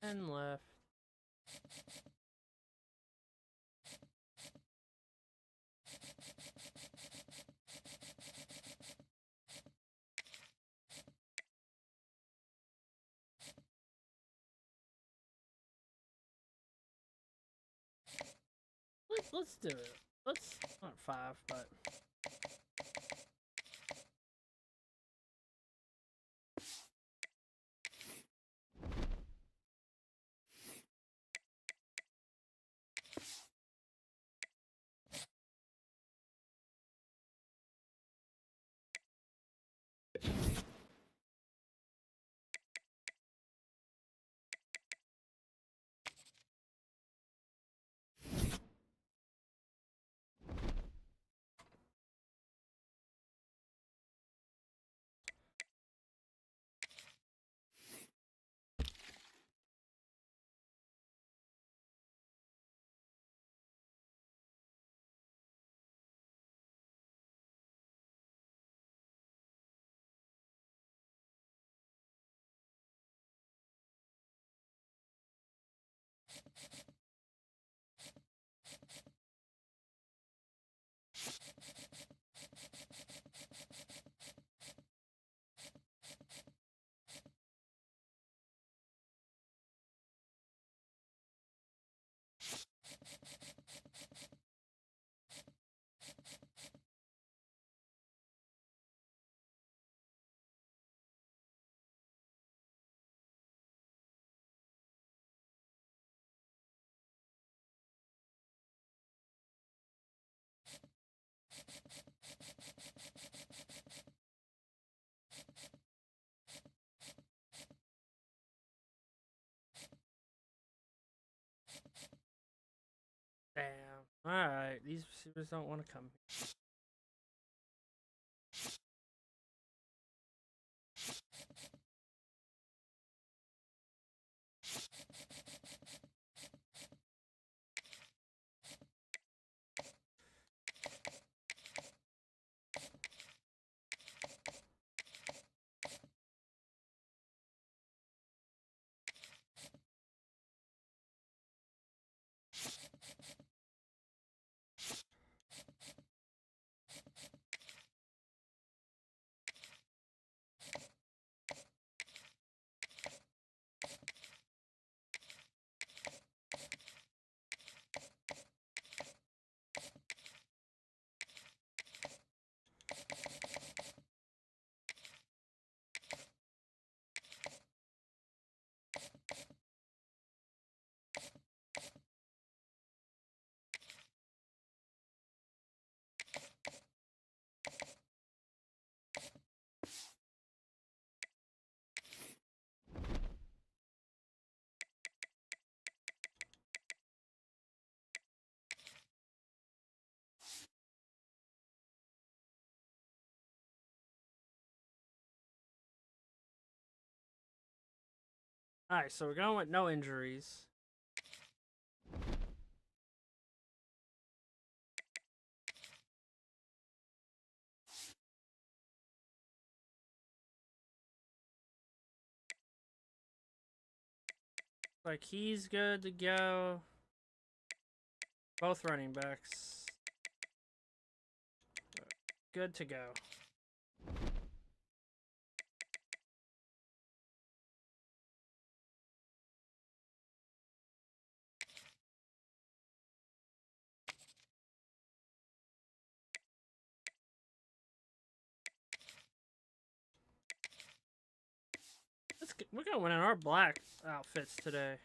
And left. Let's do it. Let's not 5, but damn. Alright, these receivers don't want to come here. All right, so we're going with no injuries. Like he's good to go. Both running backs. Good to go. We're going in our black outfits today.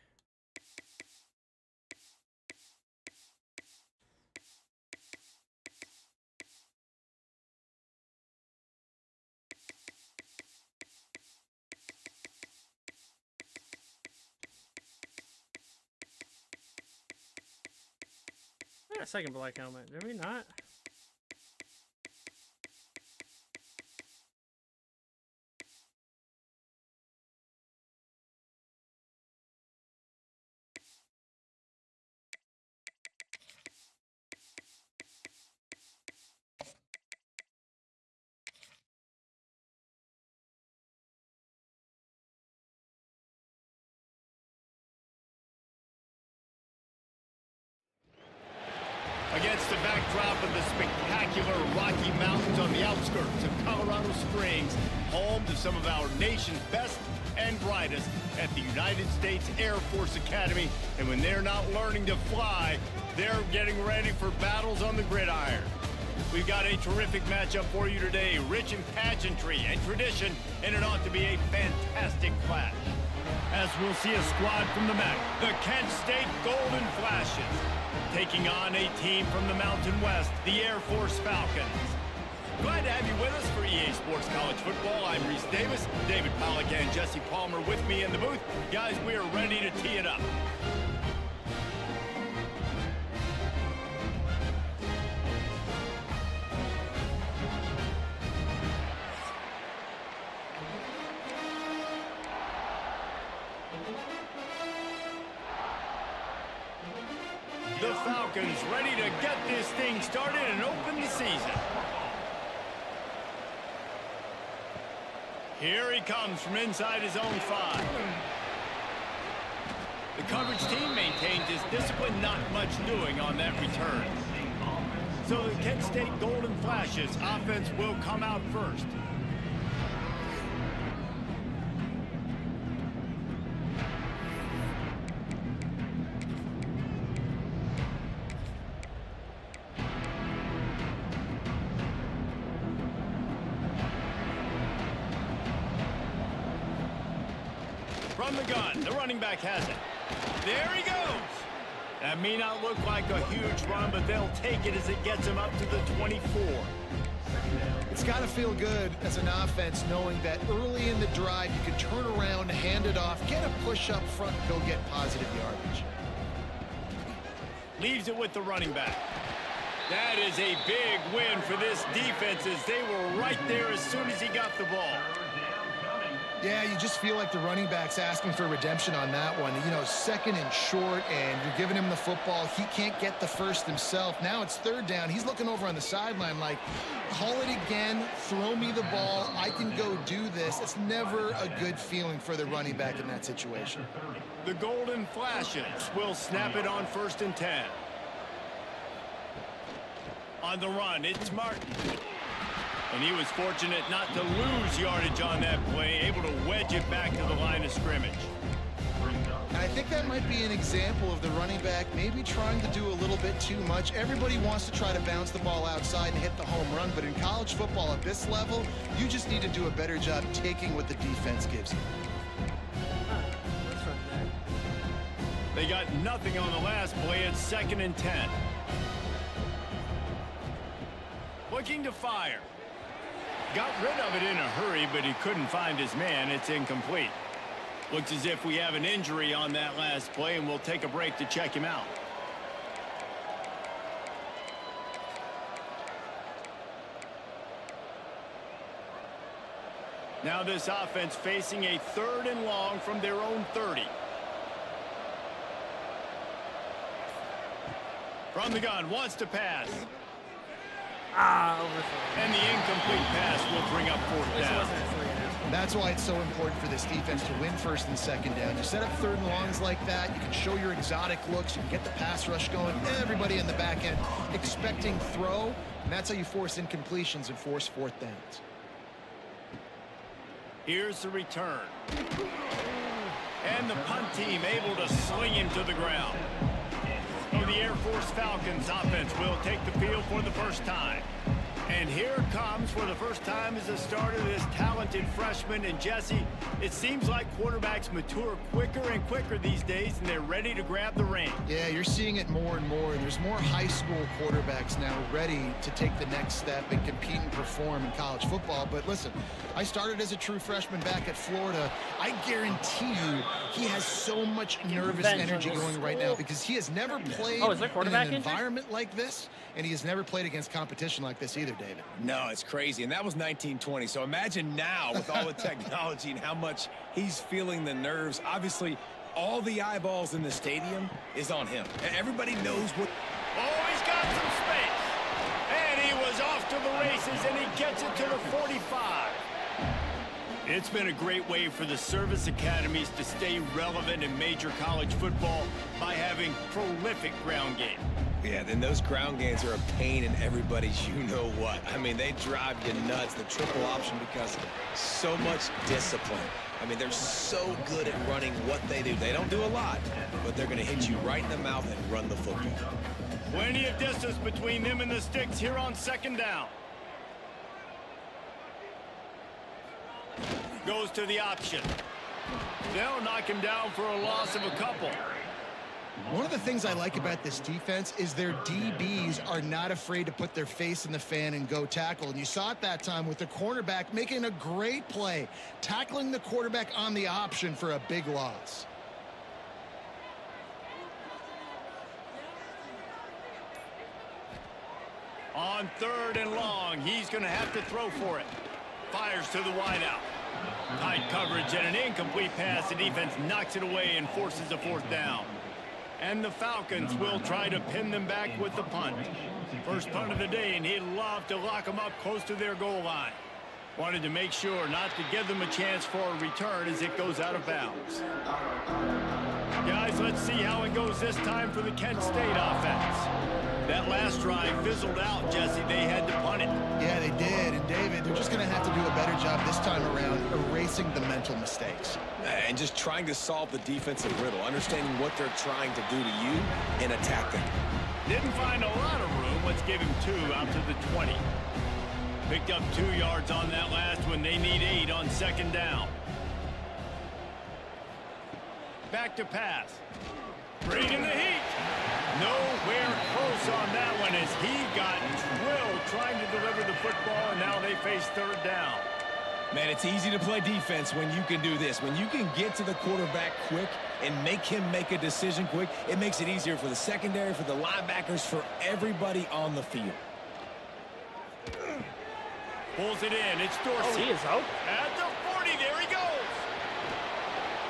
We got a second black helmet, did we not? Against the backdrop of the spectacular Rocky Mountains on the outskirts of Colorado Springs, home to some of our nation's best and brightest at the United States Air Force Academy. And when they're not learning to fly, they're getting ready for battles on the gridiron. We've got a terrific matchup for you today, rich in pageantry and tradition, and it ought to be a fantastic clash. As we'll see a squad from the MAC, the Kent State Golden Flashes, taking on a team from the Mountain West, the Air Force Falcons. Glad to have you with us for EA Sports College Football. I'm Reese Davis, David Pollack and Jesse Palmer with me in the booth. Guys, we are ready to tee it up. The Falcons ready to get this thing started and open the season. Here he comes from inside his own 5. The coverage team maintains his discipline, not much doing on that return. So the Kent State Golden Flashes offense will come out first. From the gun, the running back has it. There he goes. That may not look like a huge run, but they'll take it as it gets him up to the 24. It's got to feel good as an offense knowing that early in the drive you can turn around, hand it off, get a push up front, and go get positive yardage. Leaves it with the running back. That is a big win for this defense as they were right there as soon as he got the ball. Yeah, you just feel like the running back's asking for redemption on that one. You know, second and short, and you're giving him the football. He can't get the first himself. Now it's third down. He's looking over on the sideline like, call it again, throw me the ball, I can go do this. It's never a good feeling for the running back in that situation. The Golden Flashes will snap it on 1st and 10. On the run, it's Martin. And he was fortunate not to lose yardage on that play, able to wedge it back to the line of scrimmage. And I think that might be an example of the running back maybe trying to do a little bit too much. Everybody wants to try to bounce the ball outside and hit the home run, but in college football at this level, you just need to do a better job taking what the defense gives you. Let's run that. They got nothing on the last play. It's 2nd and 10. Looking to fire. Got rid of it in a hurry, but he couldn't find his man. It's incomplete. Looks as if we have an injury on that last play, and we'll take a break to check him out. Now this offense facing a 3rd and long from their own 30. From the gun, wants to pass. Overthrown. And the incomplete pass will bring up 4th This down. wasn't a 3-and-out. That's why it's so important for this defense to win 1st and 2nd down. You set up 3rd and longs like that, you can show your exotic looks, you can get the pass rush going, everybody in the back end expecting throw, and that's how you force incompletions and force 4th downs. Here's the return. And the punt team able to sling him to the ground. So the Air Force Falcons offense will take the field for the first time. And here it comes for the first time as a starter, this talented freshman. And Jesse, it seems like quarterbacks mature quicker and quicker these days, and they're ready to grab the reins. Yeah, you're seeing it more and more, and there's more high school quarterbacks now ready to take the next step and compete and perform in college football. But listen, I started as a true freshman back at Florida. I guarantee you he has so much nervous energy going right now because he has never played is there in quarterback an injury? environment like this, and he has never played against competition like this either, David. No, it's crazy. And that was 1920. So imagine now with all the technology and how much he's feeling the nerves. Obviously, all the eyeballs in the stadium is on him. Everybody knows what... Oh, he's got some space. And he was off to the races, and he gets it to the 45. It's been a great way for the service academies to stay relevant in major college football by having prolific ground game. Yeah, then those ground games are a pain in everybody's you-know-what. I mean, they drive you nuts, the triple option, because so much discipline. I mean, they're so good at running what they do. They don't do a lot, but they're going to hit you right in the mouth and run the football. Plenty of distance between them and the sticks here on 2nd down. Goes to the option. They'll knock him down for a loss of a couple. One of the things I like about this defense is their DBs are not afraid to put their face in the fan and go tackle. And you saw it that time with the cornerback making a great play, tackling the quarterback on the option for a big loss. On 3rd and long, he's going to have to throw for it. Fires to the wideout. Tight coverage and an incomplete pass. The defense knocks it away and forces a 4th down. And the Falcons will try to pin them back with the punt. First punt of the day, and he'd love to lock them up close to their goal line. Wanted to make sure not to give them a chance for a return as it goes out of bounds. Guys, let's see how it goes this time for the Kent State offense. That last drive fizzled out, Jesse. They had to punt it. Yeah, they did. And David, they're just going to have to do a better job this time around erasing the mental mistakes. And just trying to solve the defensive riddle, understanding what they're trying to do to you and attack them. Didn't find a lot of room. Let's give him 2 out to the 20. Picked up 2 yards on that last one. They need 8 on 2nd down. Back to pass. Bringing the heat. Nowhere close on that one as he got drilled trying to deliver the football, and now they face 3rd down. Man, it's easy to play defense when you can do this. When you can get to the quarterback quick and make him make a decision quick, it makes it easier for the secondary, for the linebackers, for everybody on the field. Pulls it in. It's Dorsey. Oh, he is out. At the 40, there he goes.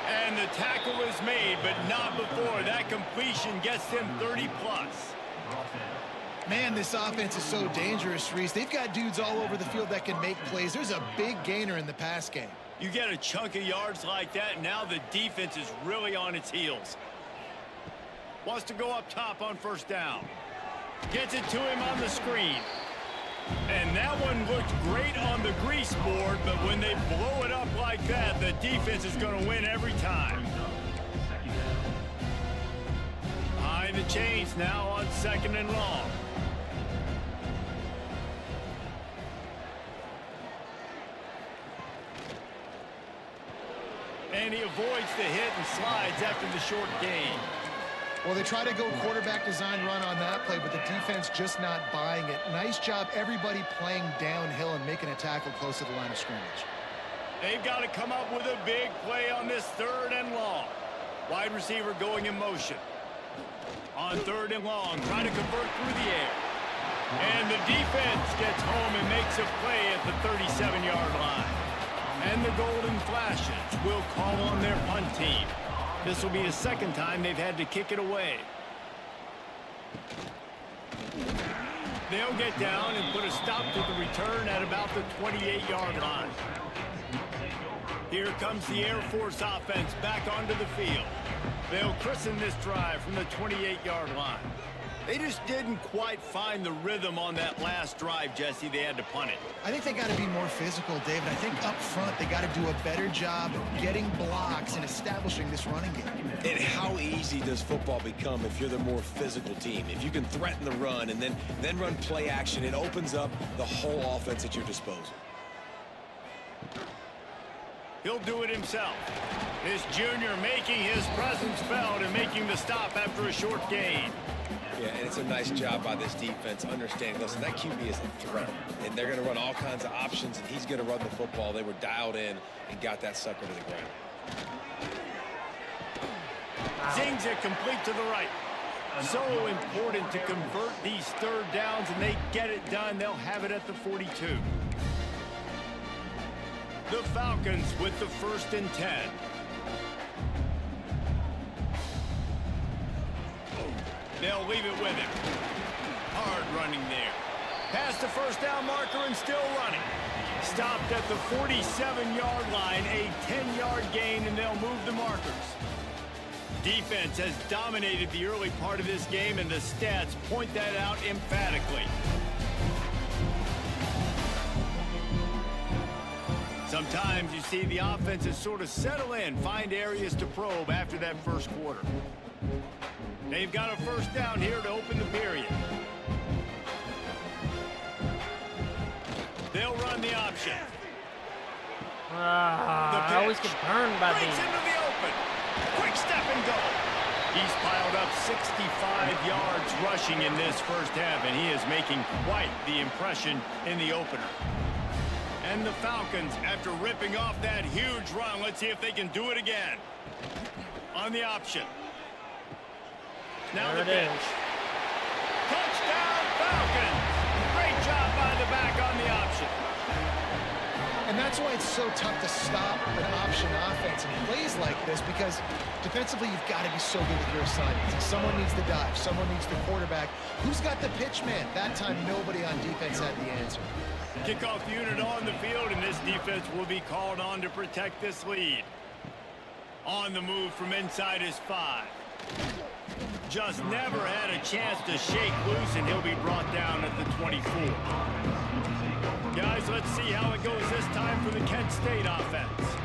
And the tackle is made, but not before. That completion gets them 30-plus. Man, this offense is so dangerous, Reese. They've got dudes all over the field that can make plays. There's a big gainer in the pass game. You get a chunk of yards like that, and now the defense is really on its heels. Wants to go up top on 1st down. Gets it to him on the screen. And that one looked great on the grease board, but when they blow it up like that, the defense is going to win every time. Behind the chains now on 2nd and long. And he avoids the hit and slides after the short gain. Well, they try to go quarterback design run on that play, but the defense just not buying it. Nice job, everybody playing downhill and making a tackle close to the line of scrimmage. They've got to come up with a big play on this 3rd and long. Wide receiver going in motion. On 3rd and long, trying to convert through the air. And the defense gets home and makes a play at the 37-yard line. And the Golden Flashes will call on their punt team. This will be the second time they've had to kick it away. They'll get down and put a stop to the return at about the 28-yard line. Here comes the Air Force offense back onto the field. They'll christen this drive from the 28-yard line. They just didn't quite find the rhythm on that last drive, Jesse. They had to punt it. I think they got to be more physical, David. I think up front they got to do a better job getting blocks and establishing this running game. And how easy does football become if you're the more physical team? If you can threaten the run and then run play action, it opens up the whole offense at your disposal. He'll do it himself. This junior making his presence felt and making the stop after a short gain. Yeah, and it's a nice job by this defense understanding, listen, that QB is a threat, and they're going to run all kinds of options, and he's going to run the football. They were dialed in and got that sucker to the ground. Zings it complete to the right. So important to convert these third downs, and they get it done. They'll have it at the 42. The Falcons with the 1st and 10. They'll leave it with him. Hard running there. Past the first down marker and still running. Stopped at the 47-yard line, a 10-yard gain, and they'll move the markers. Defense has dominated the early part of this game, and the stats point that out emphatically. Sometimes you see the offenses sort of settle in, find areas to probe after that first quarter. They've got a first down here to open the period. They'll run the option. I always get burned by Breaks these. into the open. Quick step and go. He's piled up 65 yards rushing in this first half, and he is making quite the impression in the opener. And the Falcons, after ripping off that huge run, let's see if they can do it again. On the option. Now There the it pitch. is. Touchdown Falcons! Great job by the back on the option. And that's why it's so tough to stop an option offense in plays like this, because defensively you've got to be so good with your assignments. Someone needs the dive. Someone needs the quarterback. Who's got the pitch man? That time nobody on defense had the answer. Kickoff unit on the field, and this defense will be called on to protect this lead. On the move from inside his 5. Just never had a chance to shake loose, and he'll be brought down at the 24. Guys, let's see how it goes this time for the Kent State offense.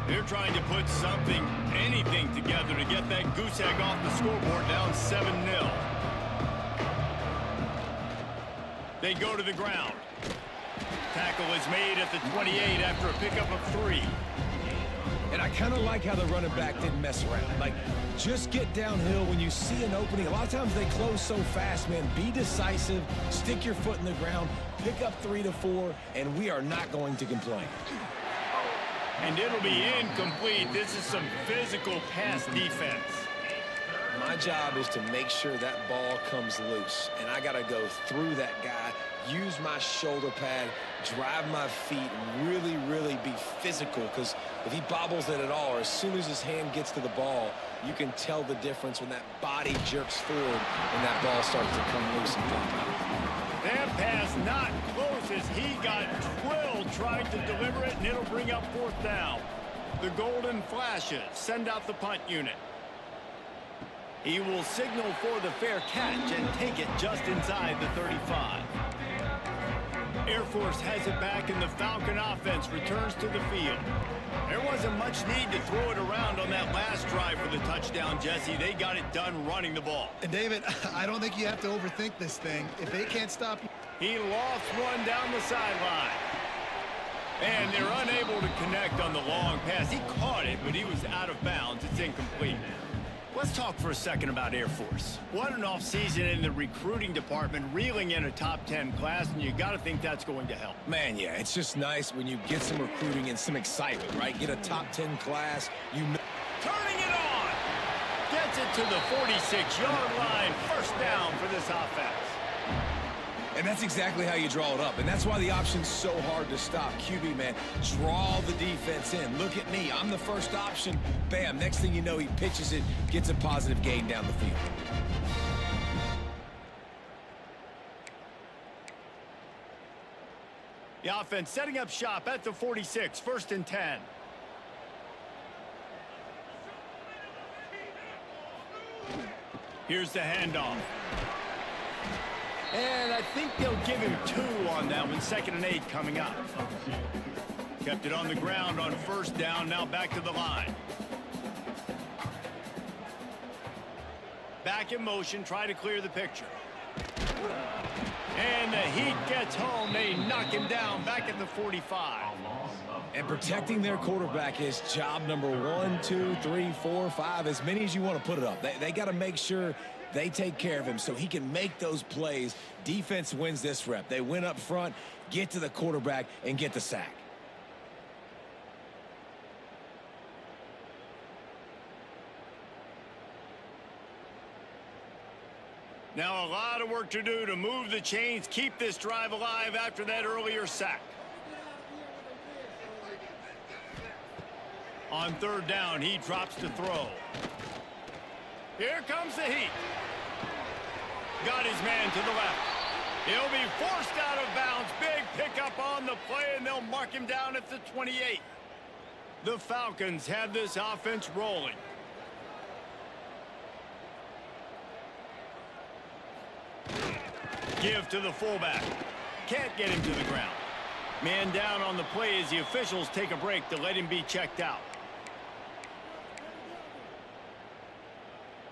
They're trying to put something, anything together to get that goose egg off the scoreboard down 7-0. They go to the ground. Tackle is made at the 28 after a pickup of 3. And I kind of like how the running back didn't mess around. Like, just get downhill when you see an opening. A lot of times they close so fast, man. Be decisive, stick your foot in the ground, pick up 3 to 4, and we are not going to complain. And it'll be incomplete. This is some physical pass defense. My job is to make sure that ball comes loose, and I got to go through that guy, use my shoulder pad, drive my feet, and really, really be physical, because if he bobbles it at all, or as soon as his hand gets to the ball, you can tell the difference when that body jerks forward and that ball starts to come loose and pop out. That pass not close as he got twirled trying to deliver it, and it'll bring up 4th down. The Golden Flashes send out the punt unit. He will signal for the fair catch and take it just inside the 35. Air Force has it back, and the Falcon offense returns to the field. There wasn't much need to throw it around on that last drive for the touchdown, Jesse. They got it done running the ball. And David, I don't think you have to overthink this thing. If they can't stop you. He lost one down the sideline. And they're unable to connect on the long pass. He caught it, but he was out of bounds. It's incomplete. Let's talk for a second about Air Force. What an offseason in the recruiting department, reeling in a top 10 class, and you got to think that's going to help. Man, yeah, it's just nice when you get some recruiting and some excitement, right? Get a top 10 class, you know. Turning it on. Gets it to the 46-yard line. First down for this offense. And that's exactly how you draw it up. And that's why the option's so hard to stop. QB, man, draw the defense in. Look at me. I'm the first option. Bam. Next thing you know, he pitches it, gets a positive gain down the field. The offense setting up shop at the 46, 1st and 10. Here's the handoff. And I think they'll give him 2 on that one. 2nd and 8 coming up. Kept it on the ground on 1st down. Now back to the line. Back in motion. Try to clear the picture. And the Heat gets home. They knock him down back at the 45. And protecting their quarterback is job number 1, 2, 3, 4, 5, as many as you want to put it up. They got to make sure they take care of him so he can make those plays. Defense wins this rep. They win up front, get to the quarterback, and get the sack. Now a lot of work to do to move the chains, keep this drive alive after that earlier sack. On 3rd down, he drops to throw. Here comes the Heat. Got his man to the left. He'll be forced out of bounds. Big pickup on the play, and they'll mark him down at the 28. The Falcons have this offense rolling. Give to the fullback. Can't get him to the ground. Man down on the play as the officials take a break to let him be checked out.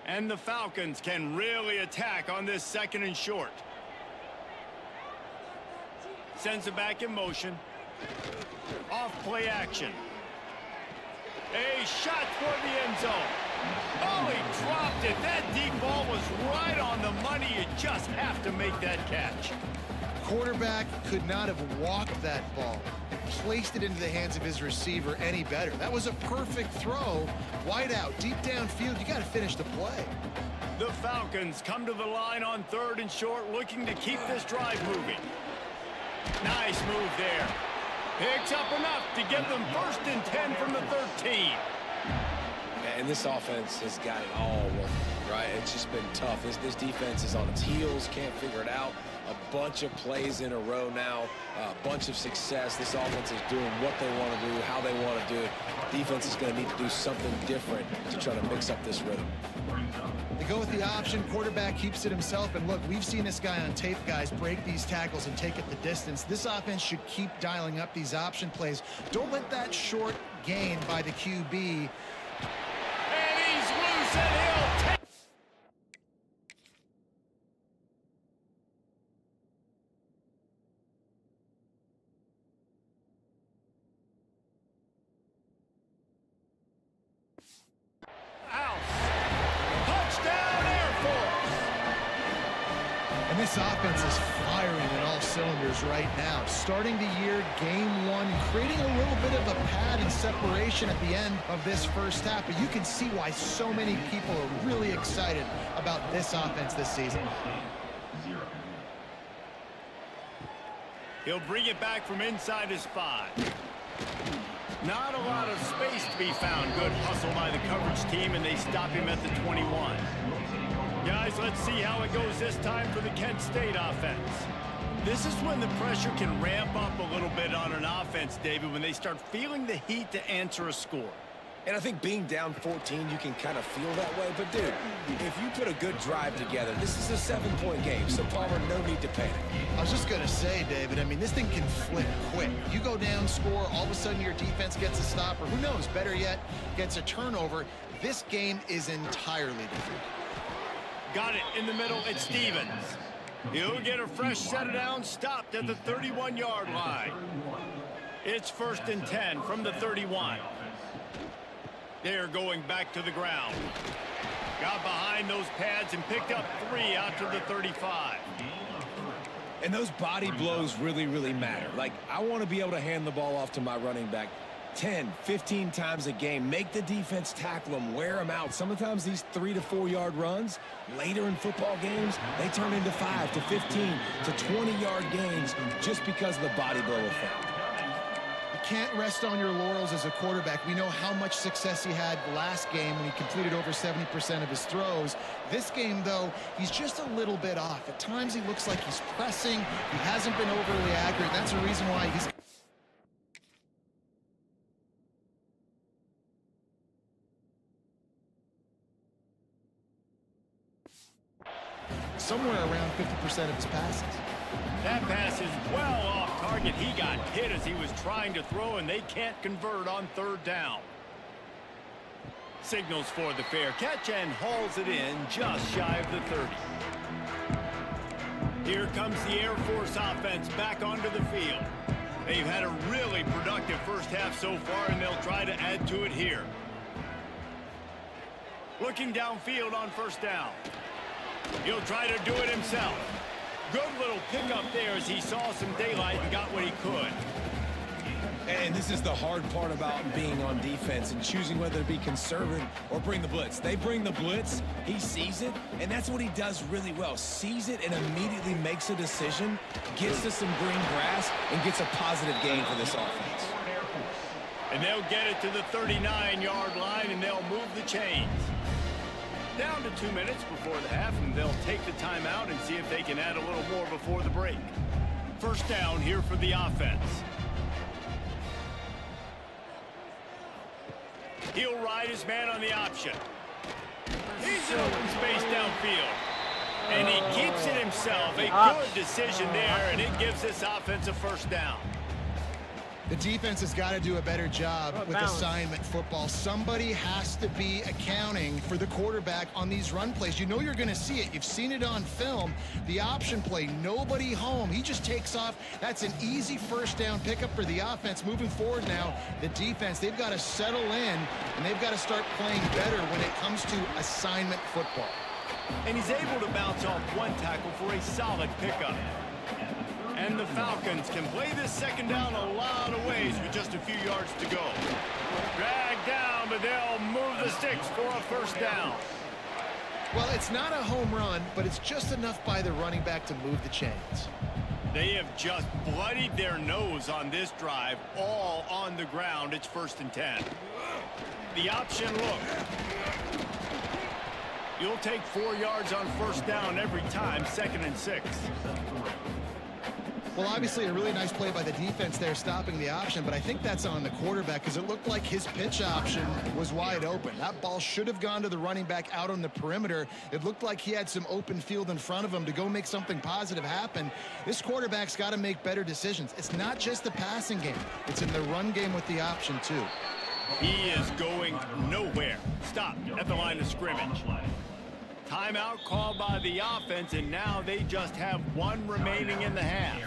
And the Falcons can really attack on this 2nd and short. Sends it back in motion. Off play action. A shot toward the end zone. Oh, he dropped it. That deep ball was right on the money. You just have to make that catch. Quarterback could not have walked that ball, placed it into the hands of his receiver any better. That was a perfect throw. Wide out, deep downfield. You got to finish the play. The Falcons come to the line on 3rd and short, looking to keep this drive moving. Nice move there. Picks up enough to give them 1st and 10 from the 13. And this offense has got it all working, right? It's just been tough. This defense is on its heels, can't figure it out. A bunch of plays in a row now, a bunch of success. This offense is doing what they want to do, how they want to do it. Defense is going to need to do something different to try to mix up this rhythm. They go with the option. Quarterback keeps it himself. And look, we've seen this guy on tape, guys, break these tackles and take it the distance. This offense should keep dialing up these option plays. Don't let that short gain by the QB. And he's loose, and he'll take. And this offense is firing on all cylinders right now. Starting the year, game 1, creating a little bit of a pad and separation at the end of this first half. But you can see why so many people are really excited about this offense this season. He'll bring it back from inside his 5. Not a lot of space to be found. Good hustle by the coverage team, and they stop him at the 21. Guys, let's see how it goes this time for the Kent State offense. This is when the pressure can ramp up a little bit on an offense, David, when they start feeling the heat to answer a score. And I think being down 14, you can kind of feel that way. But, dude, if you put a good drive together, this is a 7-point game. So, Palmer, no need to panic. I was just going to say, David, I mean, this thing can flip quick. You go down, score, all of a sudden your defense gets a stop, or who knows, better yet, gets a turnover. This game is entirely different. Got it in the middle. It's Stevens. He'll get a fresh set it down, stopped at the 31-yard line. It's 1st and 10 from the 31. They're going back to the ground. Got behind those pads and picked up 3 out to the 35. And those body blows really, really matter. Like, I want to be able to hand the ball off to my running back. 10, 15 times a game. Make the defense tackle them, wear them out. Sometimes these 3 to 4 yard runs later in football games, they turn into 5 to 15 to 20-yard gains just because of the body blow effect. You can't rest on your laurels as a quarterback. We know how much success he had last game when he completed over 70% of his throws. This game, though, he's just a little bit off. At times he looks like he's pressing. He hasn't been overly accurate. That's the reason why he's somewhere around 50% of his passes. That pass is well off target. He got hit as he was trying to throw, and they can't convert on 3rd down. Signals for the fair catch and hauls it in just shy of the 30. Here comes the Air Force offense back onto the field. They've had a really productive first half so far, and they'll try to add to it here. Looking downfield on 1st down. He'll try to do it himself. Good little pickup there as he saw some daylight and got what he could. And this is the hard part about being on defense and choosing whether to be conservative or bring the blitz. They bring the blitz, he sees it, and that's what he does really well. Sees it and immediately makes a decision, gets to some green grass, and gets a positive gain for this offense. And they'll get it to the 39-yard line, and they'll move the chains. Down to 2 minutes before the half, and they'll take the timeout and see if they can add a little more before the break. 1st down here for the offense. He'll ride his man on the option. He's in open space downfield. And he keeps it himself. A good decision there, and it gives this offense a 1st down. The defense has got to do a better job with assignment football. Somebody has to be accounting for the quarterback on these run plays. You know you're going to see it. You've seen it on film. The option play, nobody home. He just takes off. That's an easy 1st down pickup for the offense. Moving forward now, the defense, they've got to settle in, and they've got to start playing better when it comes to assignment football. And he's able to bounce off 1 tackle for a solid pickup. And the Falcons can play this 2nd down a lot of ways with just a few yards to go. Dragged down, but they'll move the sticks for a 1st down. Well, it's not a home run, but it's just enough by the running back to move the chains. They have just bloodied their nose on this drive, all on the ground. It's 1st and 10. The option look. You'll take 4 yards on 1st down every time, 2nd and 6. Well, obviously a really nice play by the defense there stopping the option, but I think that's on the quarterback because it looked like his pitch option was wide open. That ball should have gone to the running back out on the perimeter. It looked like he had some open field in front of him to go make something positive happen. This quarterback's got to make better decisions. It's not just the passing game. It's in the run game with the option, too. He is going nowhere. Stop at the line of scrimmage. Timeout called by the offense, and now they just have 1 remaining in the half.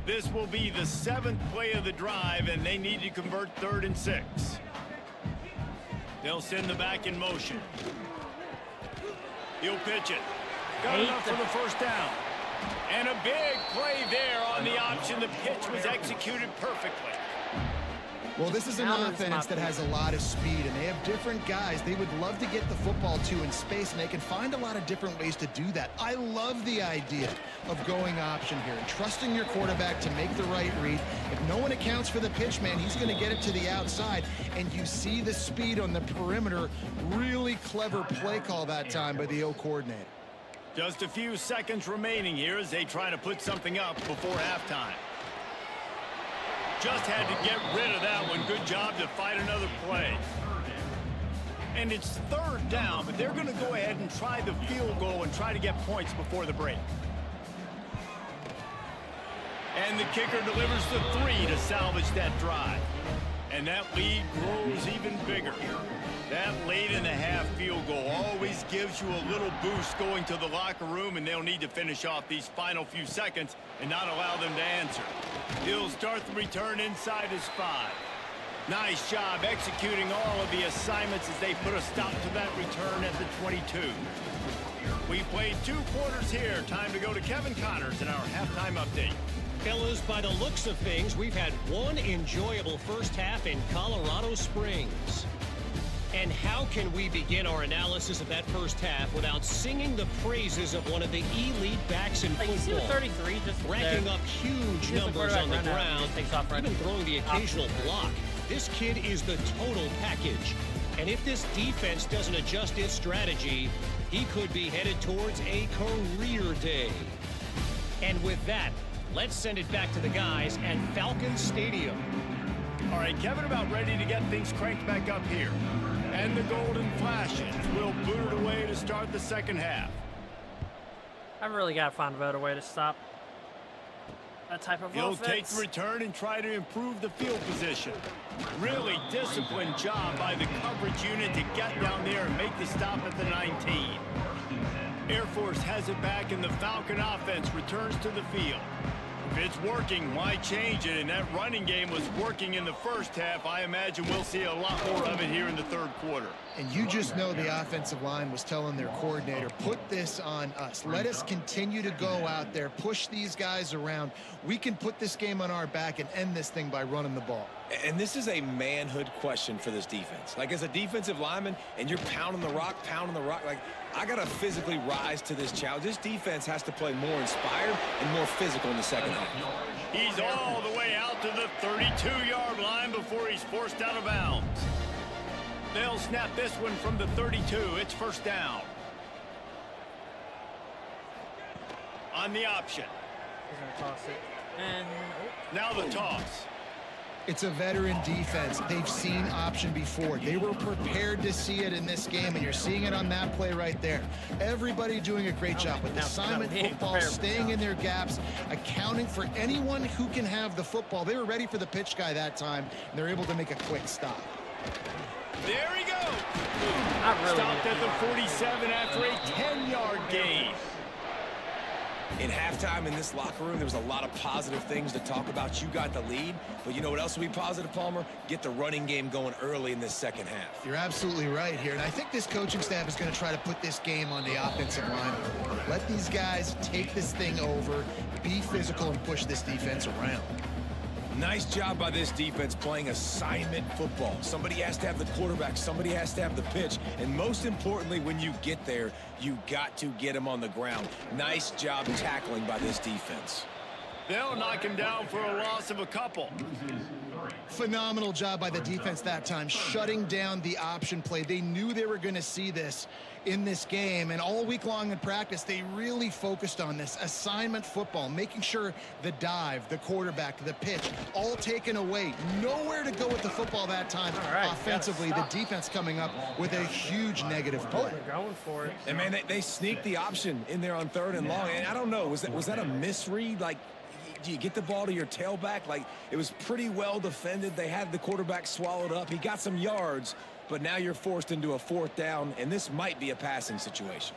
This will be the 7th play of the drive, and they need to convert 3rd and 6. They'll send the back in motion. He'll pitch it. Got enough for the 1st down. And a big play there on the option. The pitch was executed perfectly. Well, this is an offense that has a lot of speed, and they have different guys they would love to get the football to in space, and they can find a lot of different ways to do that. I love the idea of going option here and trusting your quarterback to make the right read. If no one accounts for the pitch, man, he's going to get it to the outside, and you see the speed on the perimeter. Really clever play call that time by the O coordinator. Just a few seconds remaining here as they try to put something up before halftime. Just had to get rid of that one. Good job to fight another play. And it's 3rd down, but they're going to go ahead and try the field goal and try to get points before the break. And the kicker delivers the 3 to salvage that drive. And that lead grows even bigger. That late in the half field goal always gives you a little boost going to the locker room, and they'll need to finish off these final few seconds and not allow them to answer. He'll start the return inside his 5. Nice job executing all of the assignments as they put a stop to that return at the 22. We played 2 quarters here. Time to go to Kevin Connors in our halftime update. fellas, by the looks of things, we've had one enjoyable first half in Colorado Springs. And how can we begin our analysis of that first half without singing the praises of one of the elite backs in Like, you see the football? 33 just Racking there. up huge He's the numbers quarterback on the run out, ground, just takes off right even throwing the occasional opposite. block. This kid is the total package. And if this defense doesn't adjust its strategy, he could be headed towards a career day. And with that, let's send it back to the guys at Falcon Stadium. All right, Kevin, about ready to get things cranked back up here. And the Golden Flashes will boot it away to start the second half. I've really got to find a better way to stop that type of He'll offense. take the return and try to improve the field position. Really disciplined job by the coverage unit to get down there and make the stop at the 19. Air Force has it back, and the Falcon offense returns to the field. If it's working, why change it? And that running game was working in the first half. I imagine we'll see a lot more of it here in the third quarter. And you just know the offensive line was telling their coordinator, put this on us. Let us continue to go out there, push these guys around. We can put this game on our back and end this thing by running the ball. And this is a manhood question for this defense. Like, as a defensive lineman, and you're pounding the rock, like, I got to physically rise to this challenge. This defense has to play more inspired and more physical in the second half. He's all the way out to the 32-yard line before he's forced out of bounds. They'll snap this one from the 32. It's first down. On the option. He's going to toss it. And Now the toss. It's a veteran defense. They've seen option before. They were prepared to see it in this game, and you're seeing it on that play right there. Everybody doing a great job with assignment football, staying in their gaps, accounting for anyone who can have the football. They were ready for the pitch guy that time, and they're able to make a quick stop. There he goes. really Stopped at the 47 after a 10-yard gain. In halftime in this locker room, there was a lot of positive things to talk about. You got the lead, but you know what else will be positive, Palmer? Get the running game going early in this second half. You're absolutely right here, and I think this coaching staff is going to try to put this game on the offensive line. Let these guys take this thing over, be physical, and push this defense around. Nice job by this defense playing assignment football. Somebody has to have the quarterback, somebody has to have the pitch, and most importantly, when you get there, you got to get him on the ground. Nice job tackling by this defense. They'll knock him down for a loss of a couple. Phenomenal job by the defense that time, shutting down the option play. They knew they were going to see this in this game, and all week long in practice, they really focused on this assignment football, making sure the dive, the quarterback, the pitch, all taken away. Nowhere to go with the football that time. Right, offensively, the defense coming up with a huge negative play. they're going for it. And, man, they sneaked the option in there on 3rd and long, and I don't know, was that a misread? Like, do you get the ball to your tailback? Like, it was pretty well defended. They had the quarterback swallowed up. He got some yards, but now you're forced into a 4th down, and this might be a passing situation.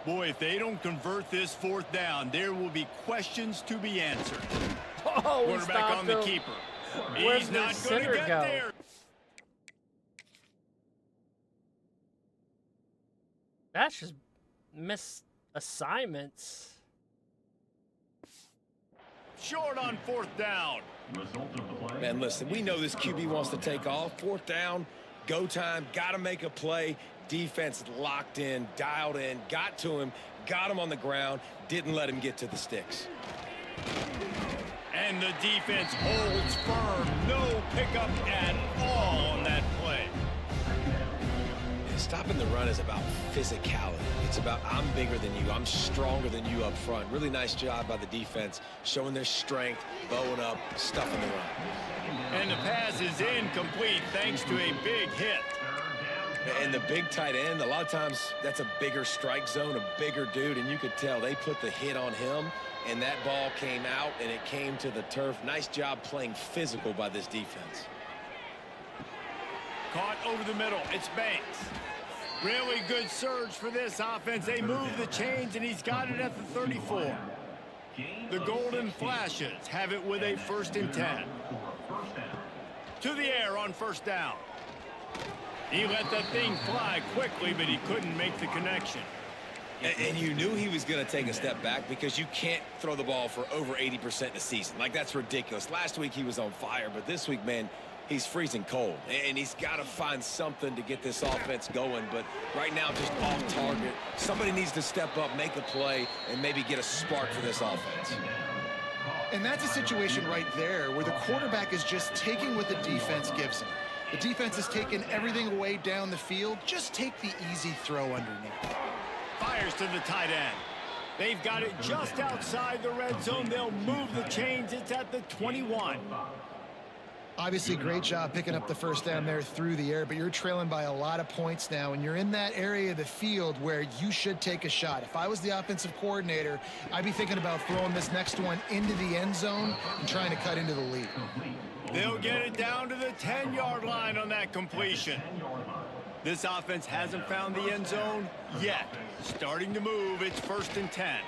Boy, if they don't convert this 4th down, there will be questions to be answered. Oh, we Quarterback stopped on the him. keeper. Where's He's the not going to center get go? there. That's just missed assignments. Short on 4th down. Man, listen, we know this QB wants to take off. 4th down, go time, got to make a play. Defense locked in, dialed in, got to him, got him on the ground, didn't let him get to the sticks. And the defense holds firm. No pickup at all on that play. Stopping the run is about physicality. It's about I'm bigger than you. I'm stronger than you up front. Really nice job by the defense, showing their strength, bowing up, stuffing the run. And the pass is incomplete thanks to a big hit. And the big tight end, a lot of times that's a bigger strike zone, a bigger dude, and you could tell they put the hit on him, and that ball came out, and it came to the turf. Nice job playing physical by this defense. Caught over the middle. It's Banks. Really good surge for this offense. They move the chains, and he's got it at the 34. The Golden Flashes have it with a 1st and 10. To the air on 1st down. He let that thing fly quickly, but he couldn't make the connection. And you knew he was going to take a step back because you can't throw the ball for over 80% in a season. Like, that's ridiculous. Last week he was on fire, but this week, man, he's freezing cold. And he's got to find something to get this offense going. But right now, just off target. Somebody needs to step up, make a play, and maybe get a spark for this offense. And that's a situation right there where the quarterback is just taking what the defense gives him. The defense has taken everything away down the field. Just take the easy throw underneath. Fires to the tight end. They've got it just outside the red zone. They'll move the chains. It's at the 21. Obviously, great job picking up the first down there through the air, but you're trailing by a lot of points now, and you're in that area of the field where you should take a shot. If I was the offensive coordinator, I'd be thinking about throwing this next one into the end zone and trying to cut into the lead. They'll get it down to the 10-yard line on that completion. This offense hasn't found the end zone yet. Starting to move, it's 1st and 10.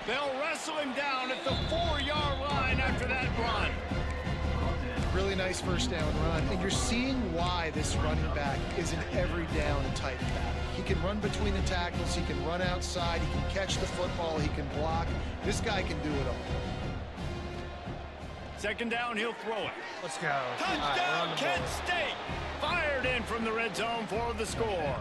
They'll wrestle him down at the 4-yard line after that run. Really nice first down run, and you're seeing why this running back is an every down type back. He can run between the tackles, he can run outside, he can catch the football, he can block. This guy can do it all. 2nd down, he'll throw it. Let's go. Touchdown, Kent State! Fired in from the red zone for the score.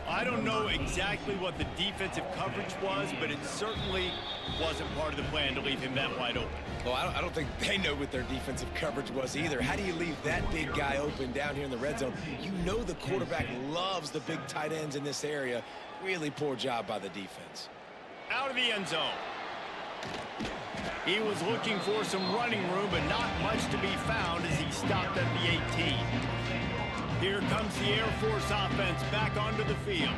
I don't know exactly what the defensive coverage was, but it certainly wasn't part of the plan to leave him that wide open. Well, I don't think they know what their defensive coverage was either. How do you leave that big guy open down here in the red zone? You know the quarterback loves the big tight ends in this area. Really poor job by the defense. Out of the end zone. He was looking for some running room, but not much to be found as he stopped at the 18. Here comes the Air Force offense back onto the field.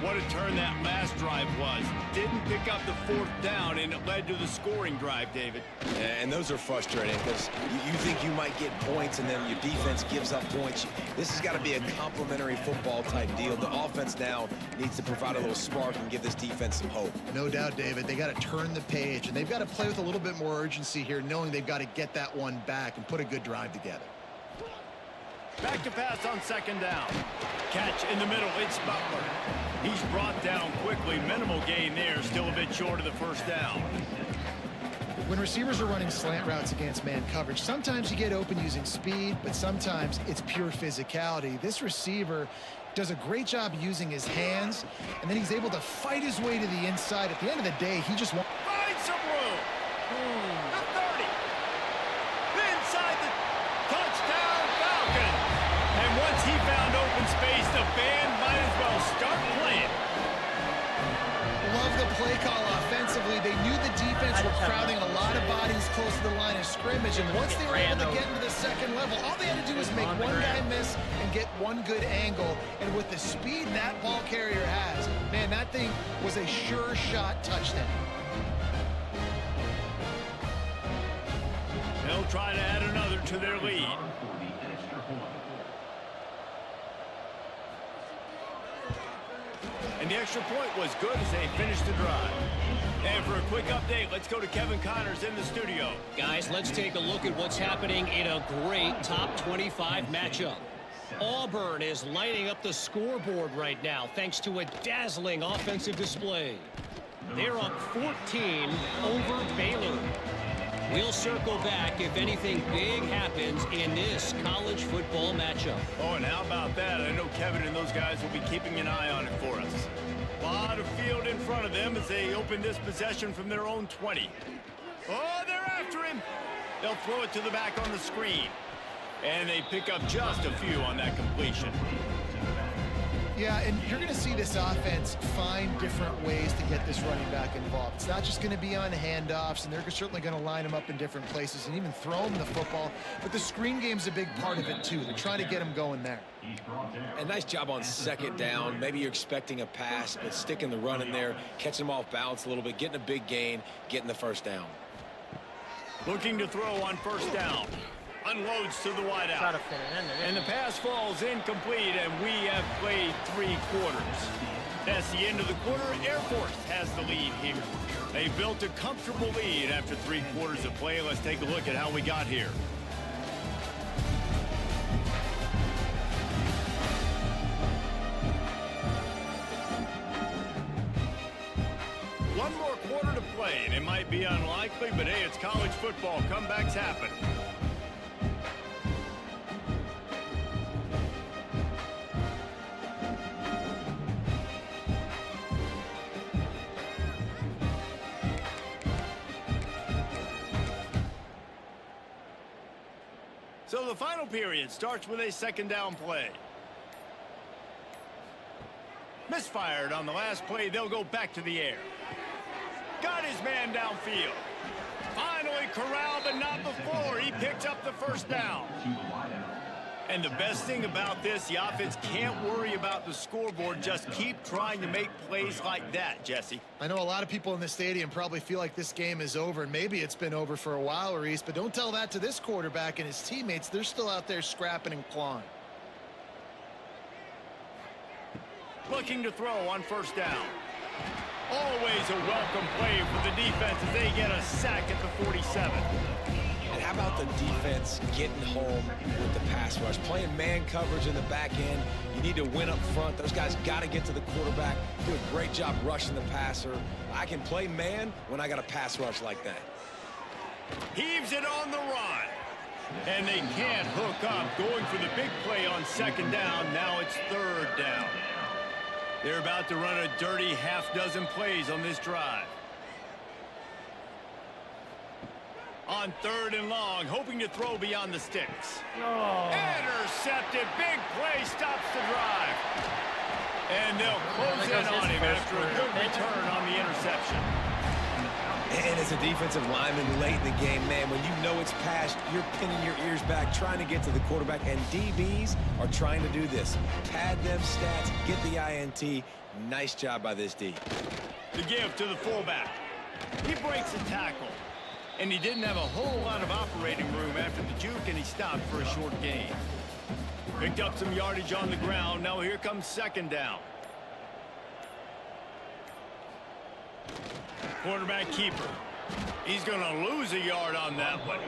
What a turn that last drive was. Didn't pick up the 4th down, and it led to the scoring drive, David. And those are frustrating because you think you might get points, and then your defense gives up points. This has got to be a complementary football type deal. The offense now needs to provide a little spark and give this defense some hope. No doubt, David. They got to turn the page, and they've got to play with a little bit more urgency here, knowing they've got to get that one back and put a good drive together. Back to pass on 2nd down. Catch in the middle, it's Butler. He's brought down quickly. Minimal gain there, still a bit short of the 1st down. When receivers are running slant routes against man coverage, sometimes you get open using speed, but sometimes it's pure physicality. This receiver does a great job using his hands, and then he's able to fight his way to the inside. At the end of the day, he just wants... Find some room. The 30. Inside the touchdown Falcon. And once he found open space, the band might as well start playing. Love the play call offensively. They knew the defense were crowding a lot of bodies close to the line of scrimmage, and once they were able to get into the 2nd level, all they had to do was make one guy miss and get one good angle. And with the speed that ball carrier has, man, that thing was a sure shot touchdown. They'll try to add another to their lead. And the extra point was good as they finished the drive. And for a quick update, let's go to Kevin Connors in the studio. Guys, let's take a look at what's happening in a great top 25 matchup. Auburn is lighting up the scoreboard right now thanks to a dazzling offensive display. They're up 14 over Baylor. We'll circle back if anything big happens in this college football matchup. Oh, and how about that? I know Kevin and those guys will be keeping an eye on it for us. A lot of field in front of them as they open this possession from their own 20. Oh, they're after him. They'll throw it to the back on the screen. And they pick up just a few on that completion. Yeah, and you're going to see this offense find different ways to get this running back involved. It's not just going to be on handoffs, and they're certainly going to line him up in different places and even throw him the football. But the screen game's a big part of it, too. They're trying to get him going there. And nice job on 2nd down. Maybe you're expecting a pass, but sticking the run in there, catching him off balance a little bit, getting a big gain, getting the 1st down. Looking to throw on 1st down. Unloads to the wideout. Try to fit it in there. And the pass falls incomplete, and we have played 3 quarters. That's the end of the quarter. Air Force has the lead here. They built a comfortable lead after 3 quarters of play. Let's take a look at how we got here. It might be unlikely, but hey, it's college football. Comebacks happen. So the final period starts with a second down play. Misfired on the last play. They'll go back to the air. Got his man downfield. Finally corralled, but not before. He picked up the first down. And the best thing about this, the offense can't worry about the scoreboard. Just keep trying to make plays like that, Jesse. I know a lot of people in the stadium probably feel like this game is over, and maybe it's been over for a while, Reese, but don't tell that to this quarterback and his teammates. They're still out there scrapping and clawing. Looking to throw on first down. Always a welcome play for the defense as they get a sack at the 47. And how about the defense getting home with the pass rush? Playing man coverage in the back end. You need to win up front. Those guys got to get to the quarterback. Do a great job rushing the passer. I can play man when I got a pass rush like that. Heaves it on the run. And they can't hook up. Going for the big play on second down. Now it's third down. They're about to run a dirty half-dozen plays on this drive. On third and long, hoping to throw beyond the sticks. Oh. Intercepted. Big play stops the drive. And they'll close in on him after a good return on the interception. And as a defensive lineman late in the game, man, when you know it's past, you're pinning your ears back, trying to get to the quarterback, and DBs are trying to do this. Pad them stats, get the INT. Nice job by this D. The give to the fullback. He breaks a tackle. And he didn't have a whole lot of operating room after the juke, and he stopped for a short gain. Picked up some yardage on the ground. Now here comes second down. Quarterback keeper. He's going to lose a yard on that one.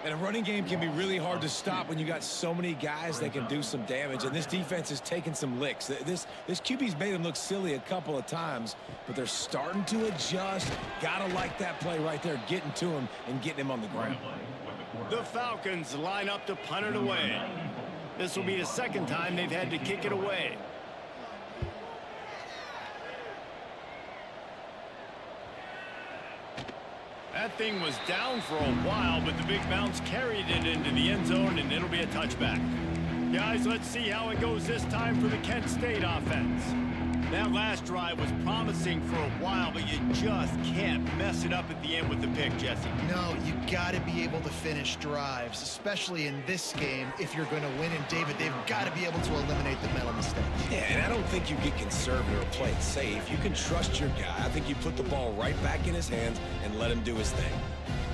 And a running game can be really hard to stop when you got so many guys that can do some damage. And this defense is taking some licks. This QB's made them look silly a couple of times, but they're starting to adjust. Gotta like that play right there, getting to him and getting him on the ground. The Falcons line up to punt it away. This will be the second time they've had to kick it away. That thing was down for a while, but the big bounce carried it into the end zone, and it'll be a touchback. Guys, let's see how it goes this time for the Kent State offense. That last drive was promising for a while, but you just can't mess it up at the end with the pick, Jesse. No, you got to be able to finish drives, especially in this game. If you're going to win, and David, they've got to be able to eliminate the mental mistakes. Yeah, and I don't think you get conservative or play it safe. You can trust your guy. I think you put the ball right back in his hands and let him do his thing.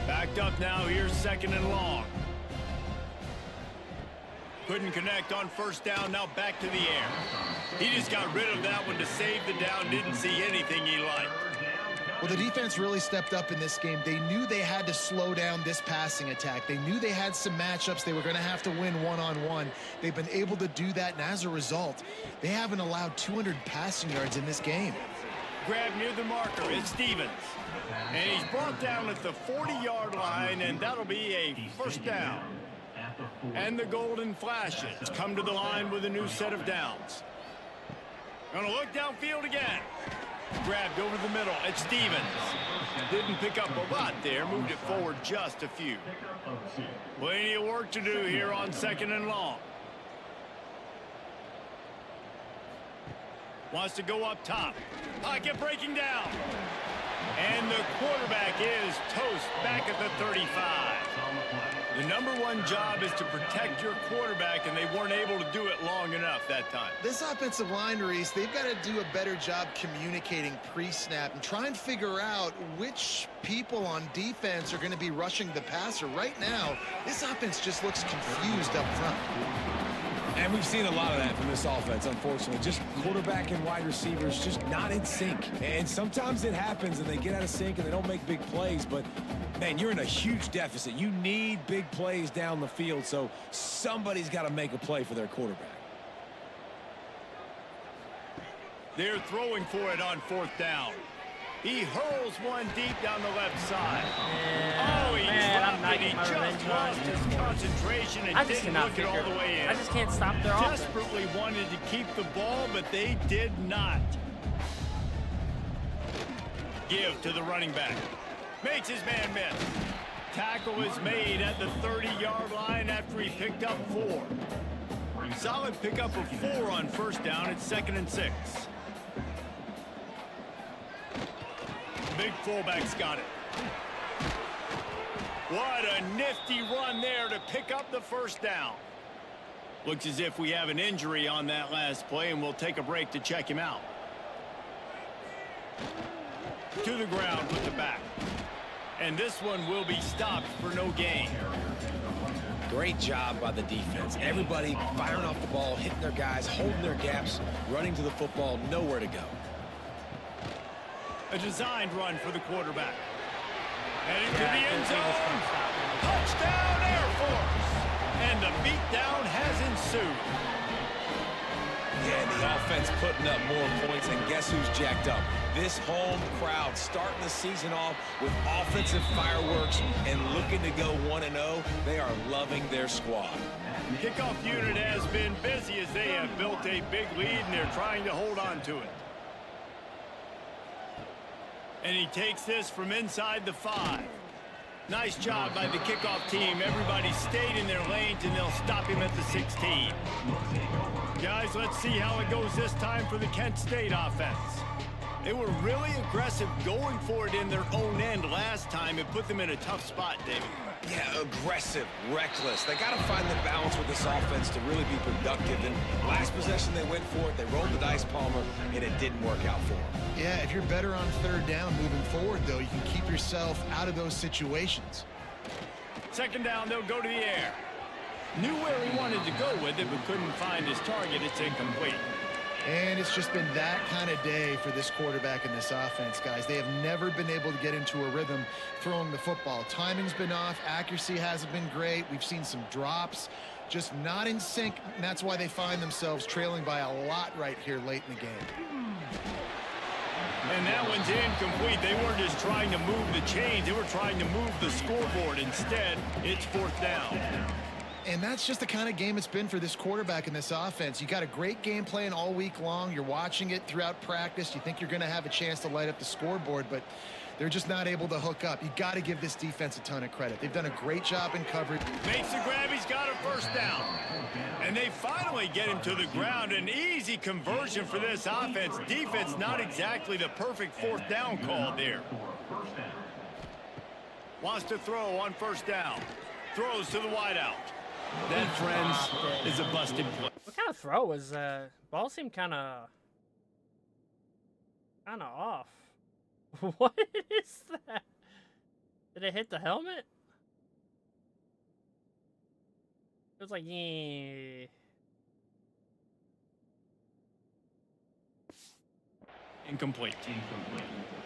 Backed up now. Here's second and long. Couldn't connect on first down. Now back to the air. He just got rid of that one to save the down. Didn't see anything he liked. Well, the defense really stepped up in this game. They knew they had to slow down this passing attack. They knew they had some matchups they were going to have to win one-on-one. They've been able to do that, and as a result, they haven't allowed 200 passing yards in this game. Grab near the marker. It's Stevens. And he's brought down at the 40-yard line, and that'll be a first down. And the Golden Flashes come to the line with a new set of downs. Gonna look downfield again. Grabbed over the middle. It's Stevens. Didn't pick up a lot there. Moved it forward just a few. Plenty of work to do here on second and long. Wants to go up top. Pocket breaking down. And the quarterback is toast back at the 35. The #1 job is to protect your quarterback, and they weren't able to do it long enough that time. This offensive line, Reese, they've got to do a better job communicating pre-snap and try and figure out which people on defense are going to be rushing the passer. Right now, this offense just looks confused up front. And we've seen a lot of that from this offense, unfortunately. Just quarterback and wide receivers just not in sync. And sometimes it happens and they get out of sync and they don't make big plays. But, man, you're in a huge deficit. You need big plays down the field, so somebody's got to make a play for their quarterback. They're throwing for it on fourth down. He hurls one deep down the left side. Yeah, Oh, he man, I'm dropped not it. He getting my revenge just on lost his concentration and I just didn't cannot look it all the way in. I just can't stop their offense. Desperately wanted to keep the ball, but they did not. Give to the running back. Makes his man miss. Tackle is made at the 30-yard line after he picked up 4. Solid pickup of 4 on first down. It's 2nd and 6. Big fullback's got it. What a nifty run there to pick up the first down. Looks as if we have an injury on that last play, and we'll take a break to check him out. To the ground with the back. And this one will be stopped for no gain. Great job by the defense. Everybody firing off the ball, hitting their guys, holding their gaps, running to the football, nowhere to go. A designed run for the quarterback. Heading to the end zone. Touchdown, Air Force. And the beatdown has ensued. Yeah, the offense putting up more points, and guess who's jacked up? This home crowd starting the season off with offensive fireworks and looking to go 1-0. They are loving their squad. The kickoff unit has been busy as they have built a big lead, and they're trying to hold on to it. And he takes this from inside the 5. Nice job by the kickoff team. Everybody stayed in their lanes, and they'll stop him at the 16. Guys, let's see how it goes this time for the Kent State offense. They were really aggressive going for it in their own end last time. It put them in a tough spot, David. Yeah, aggressive, reckless. They got to find the balance with this offense to really be productive. And last possession, they went for it. They rolled the dice, Palmer, and it didn't work out for them. Yeah, if you're better on third down moving forward, though, you can keep yourself out of those situations. 2nd down, they'll go to the air. Knew where he wanted to go with it, but couldn't find his target. It's incomplete. And it's just been that kind of day for this quarterback and this offense, guys. They have never been able to get into a rhythm throwing the football. Timing's been off. Accuracy hasn't been great. We've seen some drops, just not in sync. And that's why they find themselves trailing by a lot right here late in the game. And that one's incomplete. They weren't just trying to move the chains. They were trying to move the scoreboard. Instead, it's 4th down. And that's just the kind of game it's been for this quarterback and this offense. You got a great game plan all week long. You're watching it throughout practice. You think you're going to have a chance to light up the scoreboard, but they're just not able to hook up. You got to give this defense a ton of credit. They've done a great job in coverage. Makes the grab. He's got a first down. And they finally get him to the ground. An easy conversion for this offense. Defense not exactly the perfect 4th down call there. Wants to throw on first down. Throws to the wideout. That, friends, is a busted play. What kind of throw was ball seemed kind of off. What is that? Did it hit the helmet? It was like, yeah. Incomplete.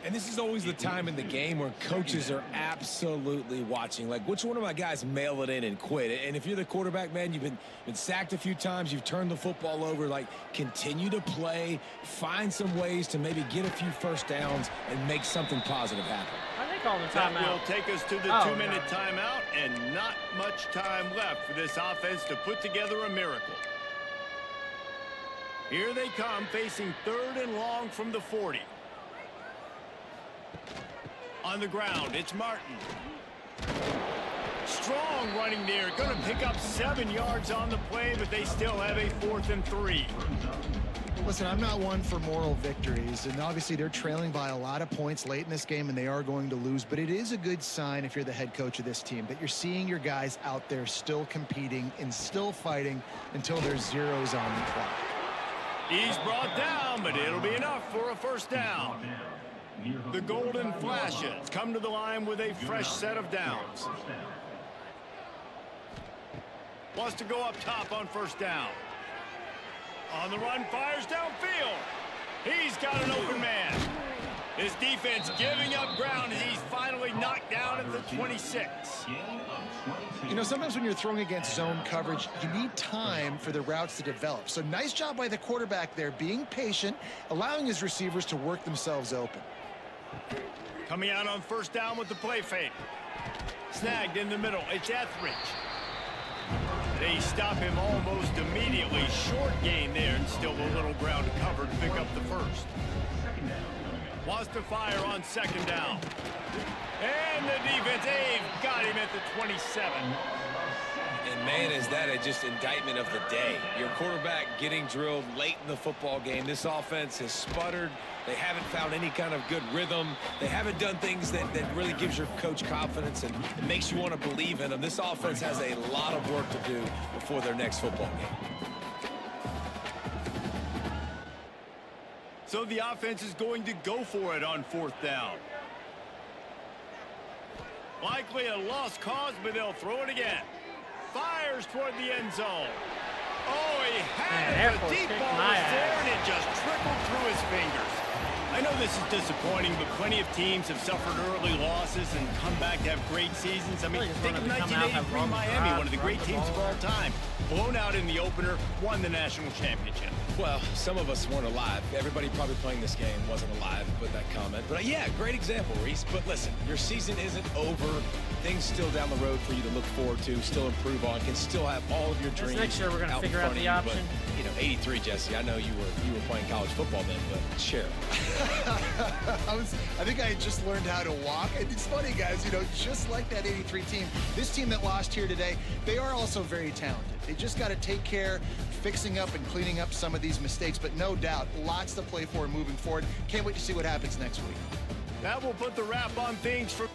And this is always the time in the game where coaches are absolutely watching. Like, which one of my guys mail it in and quit? And if you're the quarterback, man, you've been sacked a few times, you've turned the football over, like, continue to play, find some ways to maybe get a few first downs and make something positive happen. I think all the That timeout. will take us to the 2-minute timeout, and not much time left for this offense to put together a miracle. Here they come, facing 3rd and long from the 40. On the ground, it's Martin. Strong running there, going to pick up 7 yards on the play, but they still have a 4th and 3. Listen, I'm not one for moral victories, and obviously they're trailing by a lot of points late in this game, and they are going to lose, but it is a good sign if you're the head coach of this team that you're seeing your guys out there still competing and still fighting until there's zeros on the clock. He's brought down, but it'll be enough for a first down. The Golden Flashes come to the line with a fresh set of downs. Wants to go up top on first down. On the run, fires downfield. He's got an open man. His defense giving up ground as he's finally knocked down at the 26. You know, sometimes when you're throwing against zone coverage, you need time for the routes to develop. So nice job by the quarterback there, being patient, allowing his receivers to work themselves open. Coming out on first down with the play fake. Snagged in the middle. It's Etheridge. They stop him almost immediately. Short gain there, and still a little ground to cover to pick up the first. Wants to fire on second down. And the defense, they've got him at the 27. And man, is that just indictment of the day. Your quarterback getting drilled late in the football game. This offense has sputtered. They haven't found any kind of good rhythm. They haven't done things that really gives your coach confidence and it makes you want to believe in them. This offense has a lot of work to do before their next football game. So the offense is going to go for it on fourth down. Likely a lost cause, but they'll throw it again. Fires toward the end zone. Oh, he had it. The deep ball was there, and it just trickled through his fingers. I know this is disappointing, but plenty of teams have suffered early losses and come back to have great seasons. I mean, think of 1983 Miami, one of the great teams of all time. Blown out in the opener, won the national championship. Well, some of us weren't alive. Everybody probably playing this game wasn't alive with that comment. But yeah, great example, Reese. But listen, your season isn't over. Things still down the road for you to look forward to, still improve on, can still have all of your dreams. Next year we're going to figure out the option. But, you know, 83, Jesse, I know you were playing college football then, but share. I think I had just learned how to walk. And it's funny, guys, you know, just like that 83 team, this team that lost here today, they are also very talented. They just got to take care, fixing up and cleaning up some of these mistakes. But no doubt, lots to play for moving forward. Can't wait to see what happens next week. That will put the wrap on things for...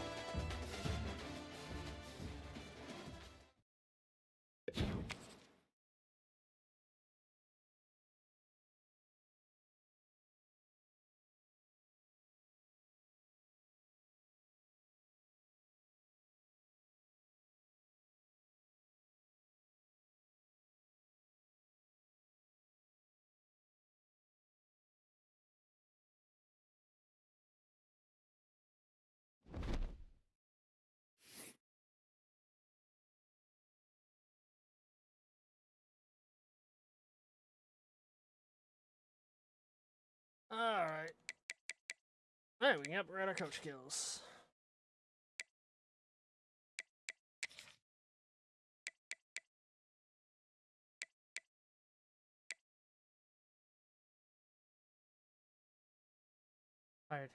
Alright. Alright, we can upgrade our coach skills. Alright.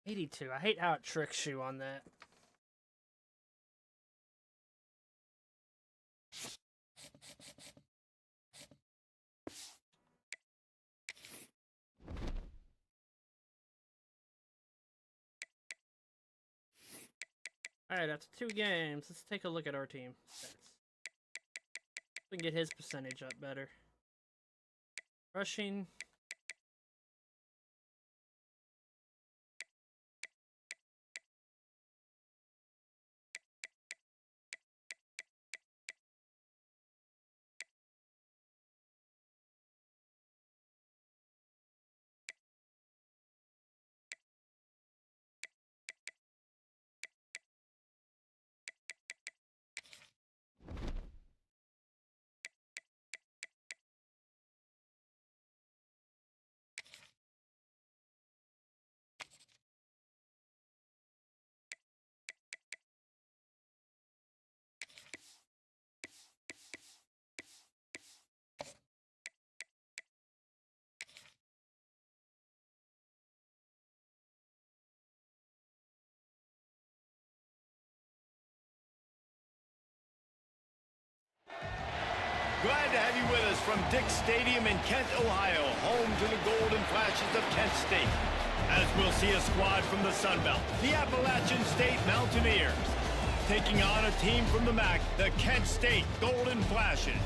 $82. I hate how it tricks you on that. Alright, after 2 games, let's take a look at our team stats. We can get his percentage up better. Rushing, Glad to have you with us from Dick Stadium in Kent, Ohio, home to the Golden Flashes of Kent State. As we'll see a squad from the Sun Belt, the Appalachian State Mountaineers, taking on a team from the MAC, the Kent State Golden Flashes.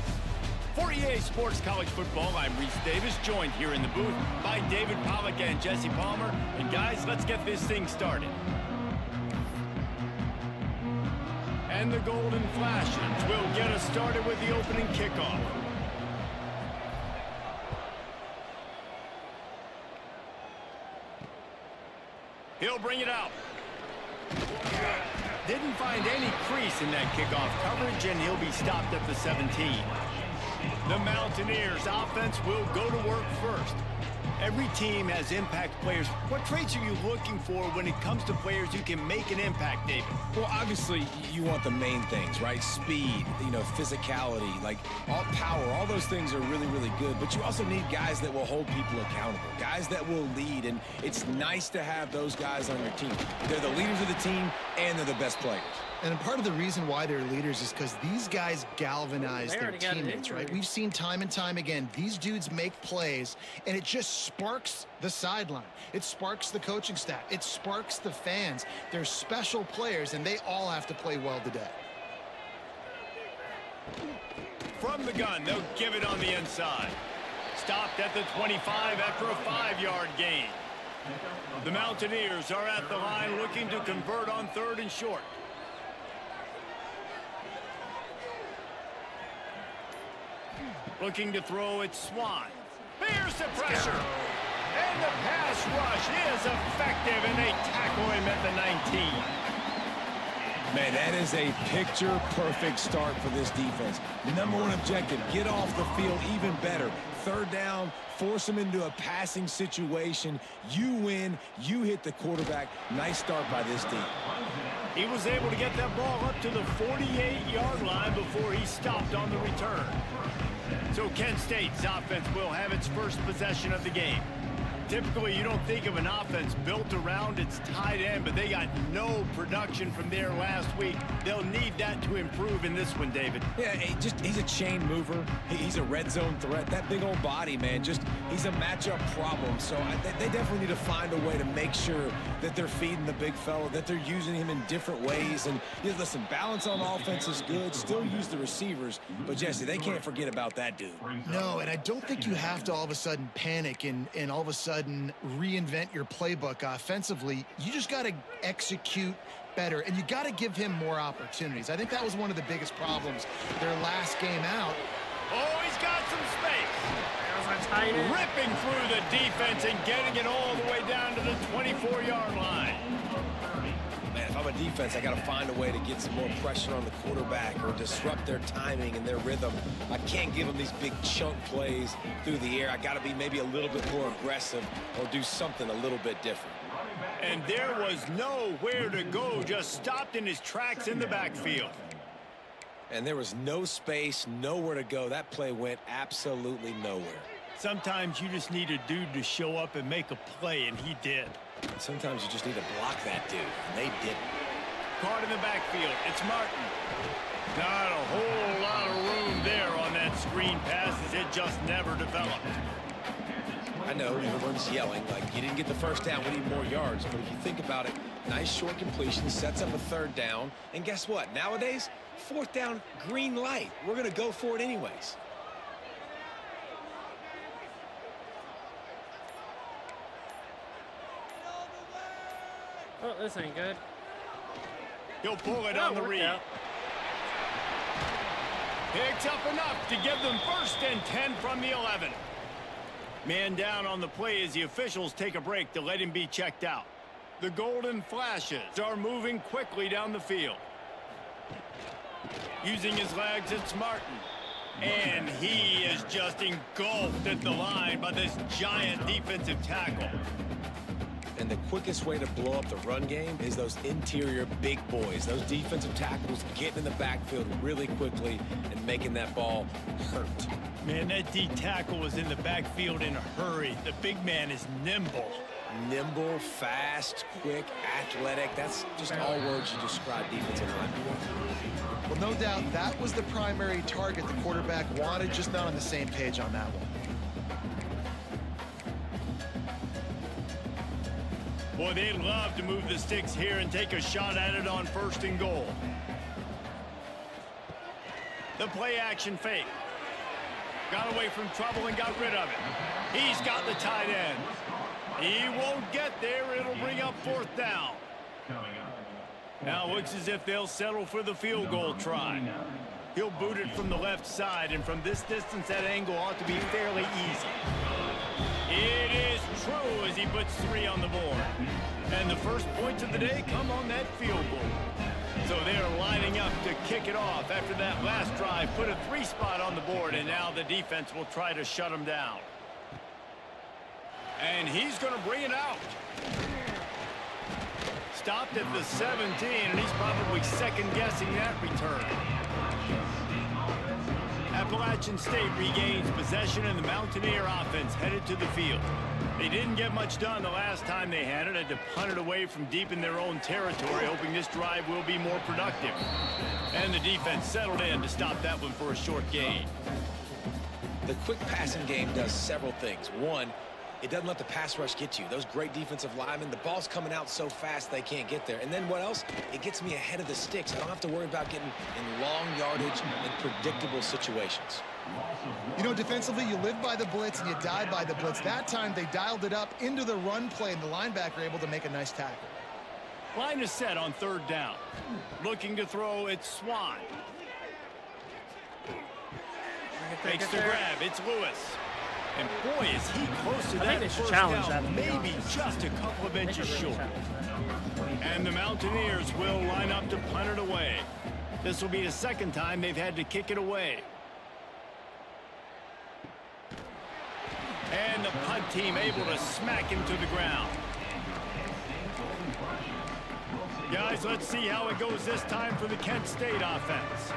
For EA Sports College Football, I'm Reese Davis, joined here in the booth by David Pollack and Jesse Palmer. And guys, let's get this thing started. And the Golden Flashes will get us started with the opening kickoff. He'll bring it out. Didn't find any crease in that kickoff coverage, and he'll be stopped at the 17. The Mountaineers offense will go to work first. Every team has impact players. What traits are you looking for when it comes to players who can make an impact, David? Well, obviously, you want the main things, right? Speed, physicality, like all power, all those things are really, really good. But you also need guys that will hold people accountable, guys that will lead. And it's nice to have those guys on your team. They're the leaders of the team, and they're the best players. And part of the reason why they're leaders is because these guys galvanize their teammates, right? We've seen time and time again, these dudes make plays, and it just sparks the sideline. It sparks the coaching staff. It sparks the fans. They're special players, and they all have to play well today. From the gun, they'll give it on the inside. Stopped at the 25 after a 5-yard gain. The Mountaineers are at the line looking to convert on 3rd and short. Looking to throw it, Swan. There's the pressure. And the pass rush is effective, and they tackle him at the 19. Man, that is a picture-perfect start for this defense. The #1 objective, get off the field even better. 3rd down, force them into a passing situation. You win, you hit the quarterback. Nice start by this team. He was able to get that ball up to the 48-yard line before he stopped on the return. So Kent State's offense will have its first possession of the game. Typically, you don't think of an offense built around its tight end, but they got no production from there last week. They'll need that to improve in this one, David. Yeah, he's a chain mover. He's a red zone threat. That big old body, man, he's a matchup problem. So they definitely need to find a way to make sure that they're feeding the big fella, that they're using him in different ways. And listen, balance on offense is good. Still use the receivers. But, Jesse, they can't forget about that dude. No, and I don't think you have to all of a sudden panic and all of a sudden reinvent your playbook offensively. You just got to execute better, and you got to give him more opportunities. I think that was one of the biggest problems their last game out. Oh, he's got some space. Ripping through the defense and getting it all the way down to the 24-yard line. Man, if I'm a defense, I got to find a way to get some more pressure on the quarterback or disrupt their timing and their rhythm. I can't give them these big chunk plays through the air. I got to be maybe a little bit more aggressive or do something a little bit different. And there was nowhere to go, just stopped in his tracks in the backfield. And there was no space, nowhere to go. That play went absolutely nowhere. Sometimes you just need a dude to show up and make a play, and he did. Sometimes you just need to block that dude, and they didn't. Caught in the backfield, it's Martin. Not a whole lot of room there on that screen pass, as it just never developed. I know everyone's yelling, like, you didn't get the first down, we need more yards. But if you think about it, nice short completion, sets up a 3rd down. And guess what? Nowadays, 4th down, green light. We're going to go for it anyways. Oh, this ain't good. He'll pull it on the read. Out. Picks up enough to give them 1st and 10 from the 11. Man down on the play as the officials take a break to let him be checked out. The Golden Flashes are moving quickly down the field. Using his legs, it's Martin. And he is just engulfed at the line by this giant defensive tackle. And the quickest way to blow up the run game is those interior big boys, those defensive tackles getting in the backfield really quickly and making that ball hurt. Man, that D tackle was in the backfield in a hurry. The big man is nimble. Nimble, fast, quick, athletic. That's just all words you describe defensive line. Well, no doubt that was the primary target the quarterback wanted, just not on the same page on that one. Boy, they'd love to move the sticks here and take a shot at it on 1st and goal. The play action fake. Got away from trouble and got rid of it. He's got the tight end. He won't get there. It'll bring up 4th down. Now looks as if they'll settle for the field goal try. He'll boot it from the left side, and from this distance, that angle ought to be fairly easy. It is true as he puts 3 on the board. And the first points of the day come on that field goal. So they're lining up to kick it off after that last drive. Put a 3 spot on the board, and now the defense will try to shut them down. And he's going to bring it out. Stopped at the 17, and he's probably second-guessing that return. Appalachian State regains possession, and the Mountaineer offense headed to the field. They didn't get much done the last time they had it. Had to punt it away from deep in their own territory, hoping this drive will be more productive. And the defense settled in to stop that one for a short gain. The quick passing game does several things. One, it doesn't let the pass rush get you. Those great defensive linemen, the ball's coming out so fast they can't get there. And then what else? It gets me ahead of the sticks. I don't have to worry about getting in long yardage and predictable situations. You know, defensively, you live by the blitz and you die by the blitz. That time, they dialed it up into the run play, and the linebacker able to make a nice tackle. Line is set on 3rd down. Looking to throw, it's Swan. Takes the grab, it's Lewis. And boy, is he close to that first down, maybe just a couple of inches short. And the Mountaineers will line up to punt it away. This will be the 2nd time they've had to kick it away. And the punt team able to smack him to the ground. Guys, let's see how it goes this time for the Kent State offense.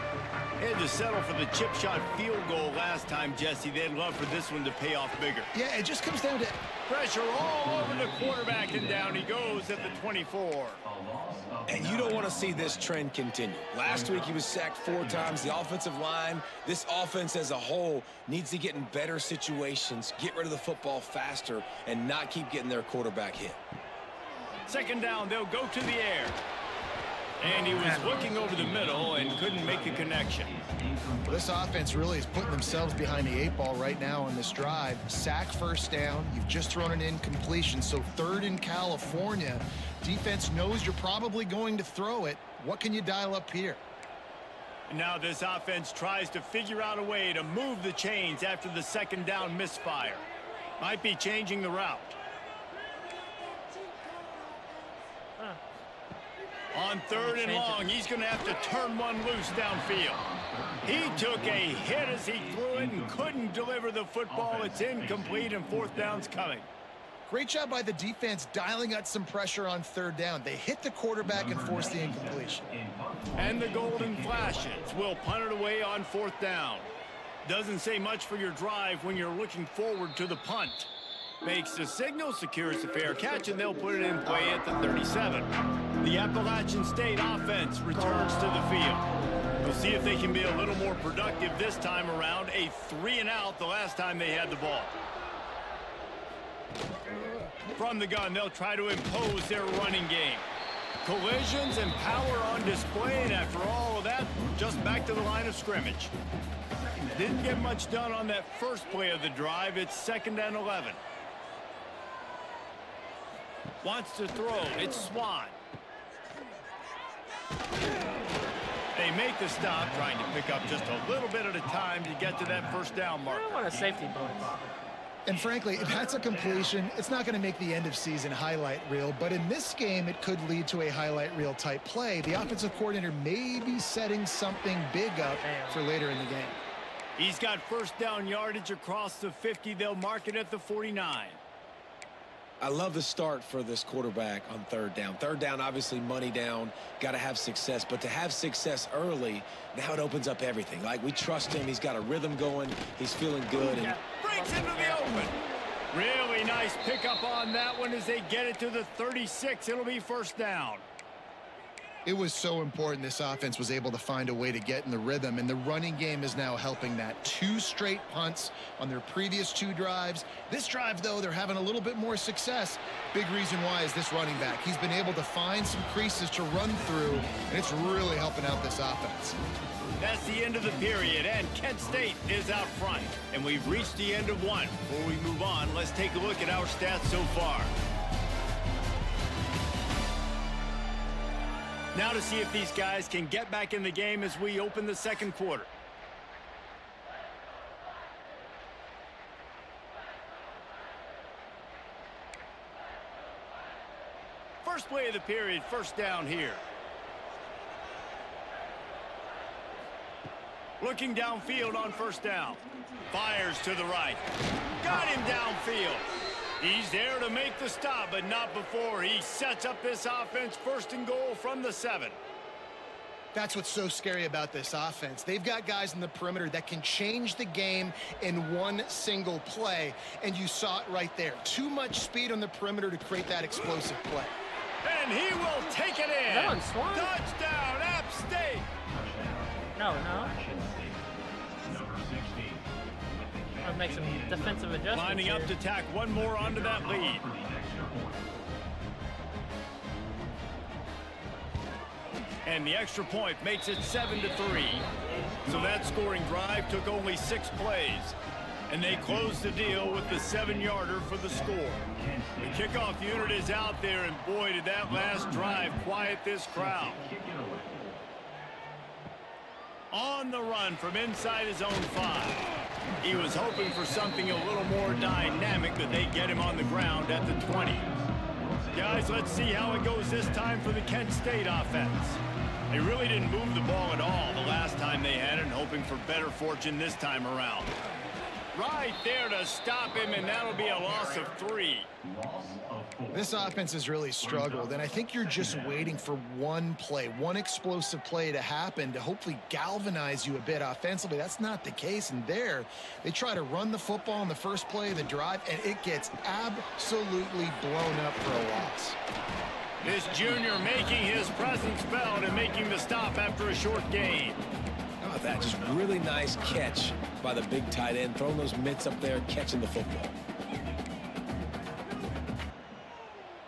They had to settle for the chip shot field goal last time, Jesse. They'd love for this one to pay off bigger. Yeah, it just comes down to pressure all over the quarterback, and down he goes at the 24. And you don't want to see this trend continue. Last week he was sacked 4 times. The offensive line, this offense as a whole, needs to get in better situations, get rid of the football faster, and not keep getting their quarterback hit. 2nd down, they'll go to the air. And he was looking over the middle and couldn't make the connection. Well, this offense really is putting themselves behind the 8 ball right now on this drive. Sack 1st down. You've just thrown an incompletion, so 3rd in California. Defense knows you're probably going to throw it. What can you dial up here? Now this offense tries to figure out a way to move the chains after the 2nd down misfire. Might be changing the route. On 3rd and long, he's going to have to turn one loose downfield. He took a hit as he threw it and couldn't deliver the football. It's incomplete, and 4th down's coming. Great job by the defense dialing out some pressure on 3rd down. They hit the quarterback and forced the incompletion. And the Golden Flashes will punt it away on 4th down. Doesn't say much for your drive when you're looking forward to the punt. Makes the signal, secures the fair catch, and they'll put it in play at the 37. The Appalachian State offense returns to the field. We'll see if they can be a little more productive this time around. A 3-and-out the last time they had the ball. From the gun, they'll try to impose their running game. Collisions and power on display, and after all of that, just back to the line of scrimmage. Didn't get much done on that first play of the drive. It's 2nd and 11. Wants to throw. It's Swan. They make the stop, trying to pick up just a little bit at a time to get to that 1st down mark. I want a safety ball. And frankly, if that's a completion, it's not going to make the end of season highlight reel. But in this game, it could lead to a highlight reel type play. The offensive coordinator may be setting something big up for later in the game. He's got 1st down yardage across the 50. They'll mark it at the 49. I love the start for this quarterback on 3rd down. 3rd down, obviously money down, got to have success. But to have success early, now it opens up everything. Like, we trust him. He's got a rhythm going. He's feeling good. And breaks into the open. Really nice pickup on that one as they get it to the 36. It'll be 1st down. It was so important this offense was able to find a way to get in the rhythm, and the running game is now helping that. 2 straight punts on their previous 2 drives. This drive, though, they're having a little bit more success. Big reason why is this running back. He's been able to find some creases to run through, and it's really helping out this offense. That's the end of the period, and Kent State is out front. And we've reached the end of one. Before we move on, let's take a look at our stats so far. Now to see if these guys can get back in the game as we open the second quarter. First play of the period, first down here. Looking downfield on first down. Fires to the right. Got him downfield. He's there to make the stop, but not before he sets up this offense first and goal from the 7. That's what's so scary about this offense. They've got guys in the perimeter that can change the game in one single play, and you saw it right there. Too much speed on the perimeter to create that explosive play. And he will take it in. Is that on Swan? Touchdown, App State. No. I'll make some defensive adjustments. Lining up to tack one more onto that lead. And the extra point makes it 7-3. So that scoring drive took only 6 plays. And they closed the deal with the 7-yarder for the score. The kickoff unit is out there, and boy, did that last drive quiet this crowd. On the run from inside his own 5. He was hoping for something a little more dynamic, but they get him on the ground at the 20. Guys, let's see how it goes this time for the Kent State offense. They really didn't move the ball at all the last time they had it, and hoping for better fortune this time around. Right there to stop him, and that'll be a loss of 3. This offense has really struggled, and I think you're just waiting for one play, one explosive play to happen to hopefully galvanize you a bit offensively. That's not the case, and there they try to run the football in the first play of the drive, and it gets absolutely blown up for a loss. This junior making his presence felt and making the stop after a short gain. How about that? Just really nice catch by the big tight end, throwing those mitts up there, catching the football.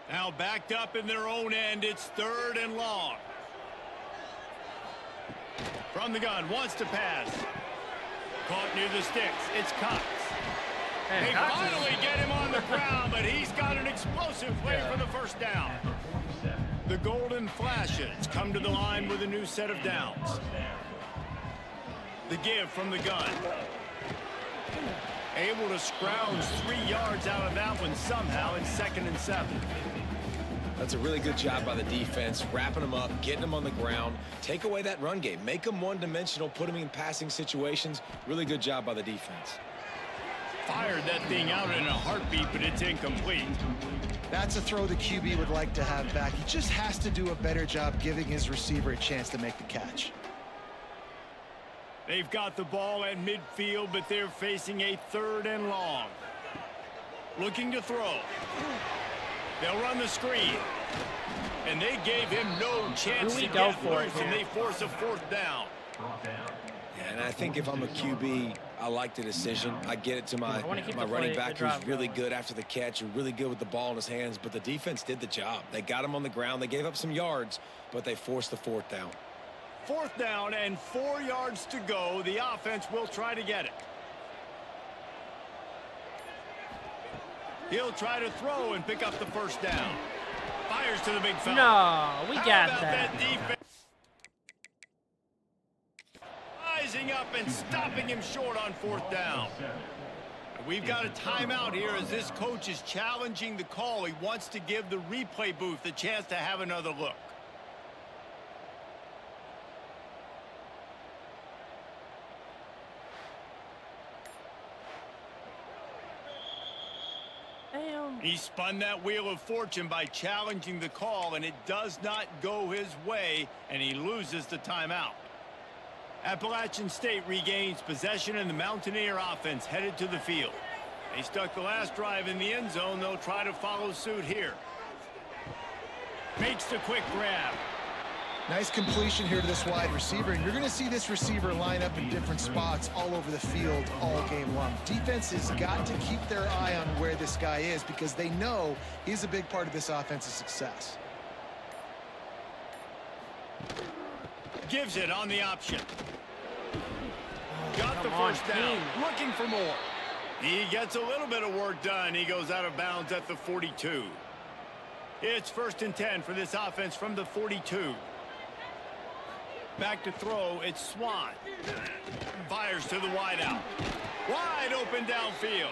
Now backed up in their own end, it's 3rd and long. From the gun, wants to pass. Caught near the sticks, it's Cox. They finally get him on the ground, but he's got an explosive play for the first down. The Golden Flashes come to the line with a new set of downs. The give from the gun. Able to scrounge 3 yards out of that one somehow in 2nd and 7. That's a really good job by the defense, wrapping them up, getting them on the ground. Take away that run game. Make them one-dimensional, put them in passing situations. Really good job by the defense. Fired that thing out in a heartbeat, but it's incomplete. That's a throw the QB would like to have back. He just has to do a better job giving his receiver a chance to make the catch. They've got the ball at midfield, but they're facing a 3rd and long. Looking to throw. They'll run the screen. And they gave him no chance to get loose, and they force a 4th down. Yeah, and I think if I'm a QB, I like the decision. I get it to my running back, who's really good after the catch, really good with the ball in his hands, but the defense did the job. They got him on the ground. They gave up some yards, but they forced the 4th down. 4th down and 4 yards to go. The offense will try to get it. He'll try to throw and pick up the first down. Fires to the big fella. No, we got that. Defense? Rising up and stopping him short on 4th down. We've got a timeout here as this coach is challenging the call. He wants to give the replay booth a chance to have another look. He spun that wheel of fortune by challenging the call, and it does not go his way, and he loses the timeout. Appalachian State regains possession, and the Mountaineer offense headed to the field. They stuck the last drive in the end zone. They'll try to follow suit here. Makes the quick grab. Nice completion here to this wide receiver, and you're going to see this receiver line up in different spots all over the field all game long. Defense has got to keep their eye on where this guy is because they know he's a big part of this offense's success. Gives it on the option. Got the first down. Looking for more. He gets a little bit of work done. He goes out of bounds at the 42. It's 1st and 10 for this offense from the 42. Back to throw, it's Swan. Fires to the wideout. Wide open downfield.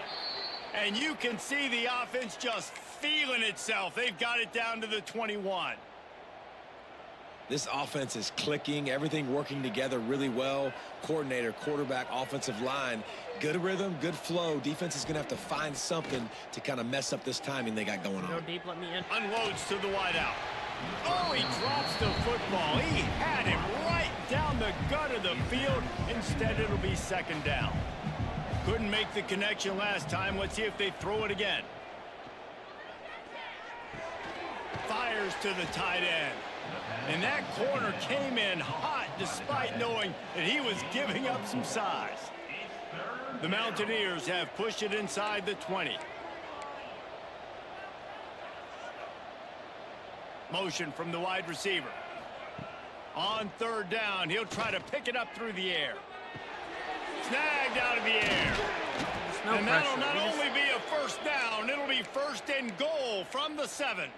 And you can see the offense just feeling itself. They've got it down to the 21. This offense is clicking, everything working together really well. Coordinator, quarterback, offensive line, good rhythm, good flow. Defense is going to have to find something to kind of mess up this timing they got going on. Go deep, let me in. Unloads to the wideout. Oh, he drops the football. He had him right down the gut of the field. Instead, it'll be 2nd down. Couldn't make the connection last time. Let's see if they throw it again. Fires to the tight end. And that corner came in hot despite knowing that he was giving up some size. The Mountaineers have pushed it inside the 20. Motion from the wide receiver. On 3rd down, he'll try to pick it up through the air. Snagged out of the air. No and pressure. that'll not only be a 1st down, it'll be 1st and goal from the 7.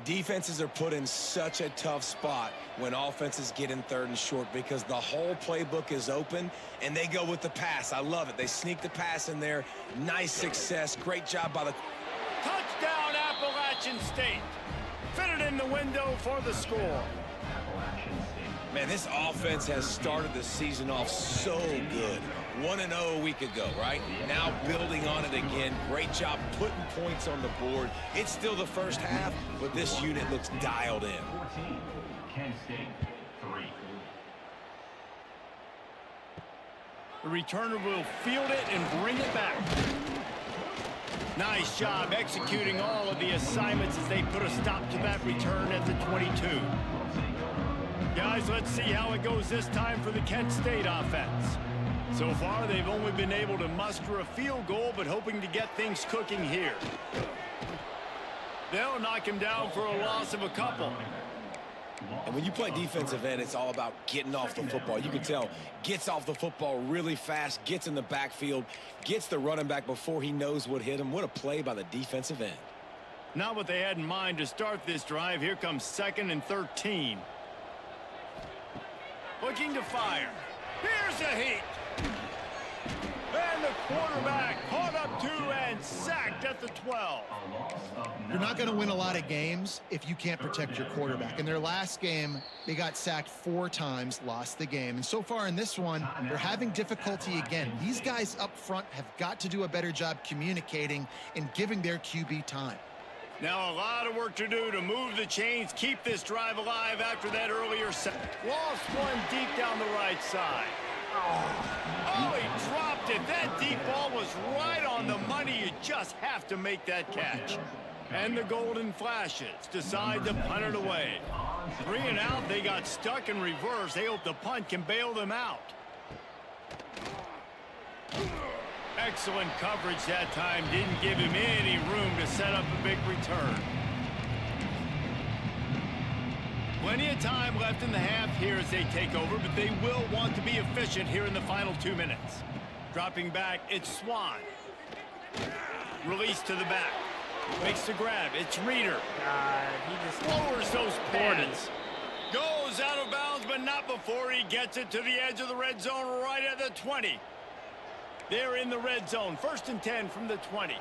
Defenses are put in such a tough spot when offenses get in 3rd and short because the whole playbook is open and they go with the pass. I love it. They sneak the pass in there. Nice success. Great job by the... Touchdown, Appalachian State. Fitted in the window for the score. Man, this offense has started the season off so good. 1-0 a week ago, right? Now building on it again. Great job putting points on the board. It's still the first half, but this unit looks dialed in. 14, Kent State, 3. The returner will field it and bring it back. Nice job executing all of the assignments as they put a stop to that return at the 22. Guys, let's see how it goes this time for the Kent State offense. So far, they've only been able to muster a field goal, but hoping to get things cooking here. They'll knock him down for a loss of a couple. And when you play defensive end, it's all about getting off the football. You can tell, gets off the football really fast, gets in the backfield, gets the running back before he knows what hit him. What a play by the defensive end. Not what they had in mind to start this drive. Here comes 2nd and 13. Looking to fire. Here's a heat. And the quarterback caught up to and sacked at the 12. You're not going to win a lot of games if you can't protect your quarterback. In their last game, they got sacked 4 times, lost the game. And so far in this one, they're having difficulty again. These guys up front have got to do a better job communicating and giving their QB time. Now a lot of work to do to move the chains, keep this drive alive after that earlier set. Lost one deep down the right side. Oh, he dropped it. That deep ball was right on the money. You just have to make that catch. And the Golden Flashes decide to punt it away. 3 and out, they got stuck in reverse. They hope the punt can bail them out. Excellent coverage that time. Didn't give him any room to set up a big return. Plenty of time left in the half here as they take over, but they will want to be efficient here in the final 2 minutes. Dropping back, it's Swan. Release to the back. Makes the grab. It's Reeder. He just Lowers those pads. Goes out of bounds, but not before he gets it to the edge of the red zone right at the 20. They're in the red zone. 1st and 10 from the 20.